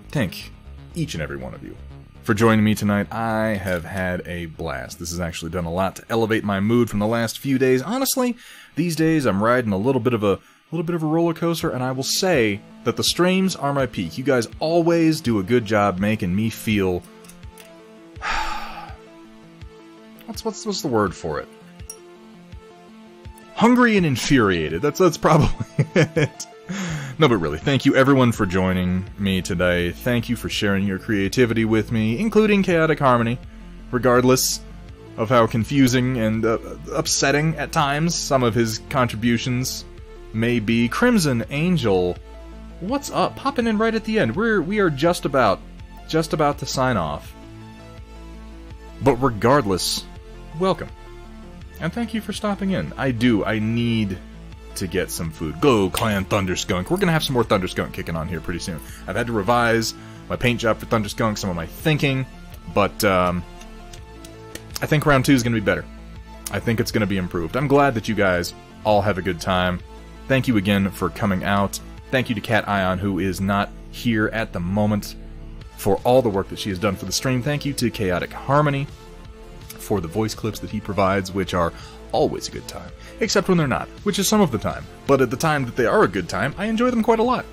Thank each and every one of you for joining me tonight. I have had a blast. This has actually done a lot to elevate my mood from the last few days. Honestly, these days I'm riding a little bit of a roller coaster, and I will say that the streams are my peak. You guys always do a good job making me feel... what's the word for it? Hungry and infuriated. That's probably it. No, but really, thank you everyone for joining me today. Thank you for sharing your creativity with me, including Chaotic Harmony, regardless of how confusing and upsetting at times some of his contributions may be. Crimson Angel, what's up? Popping in right at the end. We are just about to sign off. But regardless, welcome. And thank you for stopping in. I need to get some food. Go, Clan Thunderskunk. We're gonna have some more Thunderskunk kicking on here pretty soon. I've had to revise my paint job for Thunderskunk, some of my thinking, but I think round 2 is gonna be better. I think it's gonna be improved. I'm glad that you guys all have a good time. Thank you again for coming out. Thank you to Cat Ion, who is not here at the moment, for all the work that she has done for the stream. Thank you to Chaotic Harmony for the voice clips that he provides, which are always a good time. Except when they're not, which is some of the time. But at the time that they are a good time, I enjoy them quite a lot.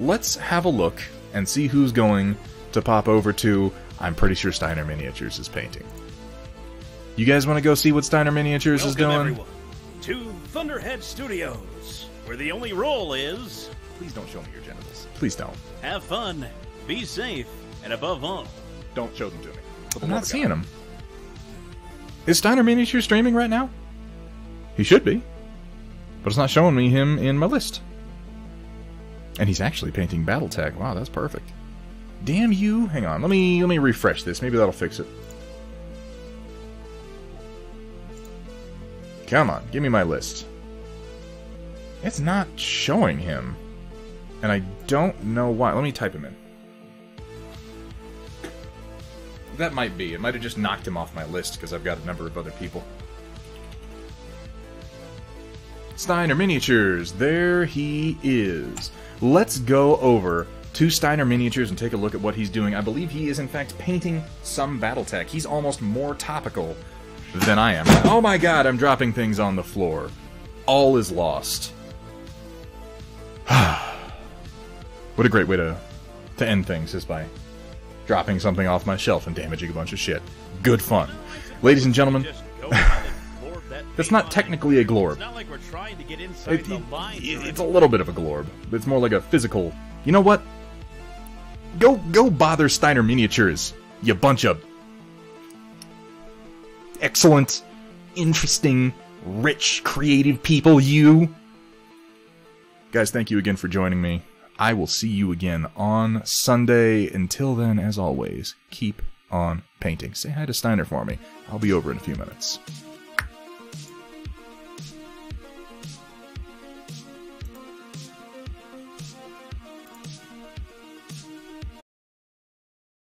Let's have a look and see who's going to pop over to... I'm pretty sure Steiner Miniatures is painting. You guys want to go see what Steiner Miniatures is doing? Everyone to Thunderhead Studios, where the only rule is... Please don't show me your genitals. Please don't. Have fun, be safe, and above all... Don't show them to me. I'm not seeing them. Is Steiner Miniatures streaming right now? He should be. But it's not showing me him in my list. And he's actually painting Battletech. Wow, that's perfect. Damn you. Hang on, let me refresh this. Maybe that'll fix it. Come on, give me my list. It's not showing him. And I don't know why. Let me type him in. That might be. It might have just knocked him off my list because I've got a number of other people. Steiner Miniatures. There he is. Let's go over to Steiner Miniatures and take a look at what he's doing. I believe he is, in fact, painting some Battletech. He's almost more topical than I am. Oh my god, I'm dropping things on the floor. All is lost. What a great way to end things, is by dropping something off my shelf and damaging a bunch of shit. Good fun. Ladies and gentlemen, that's not technically a glorb. It's not like we're trying to get inside the lines. It's a little bit of a glorb. It's more like a physical... You know what? Go bother Steiner Miniatures, you bunch of excellent, interesting, rich, creative people, you. Guys, thank you again for joining me. I will see you again on Sunday. Until then, as always, keep on painting. Say hi to Steiner for me. I'll be over in a few minutes.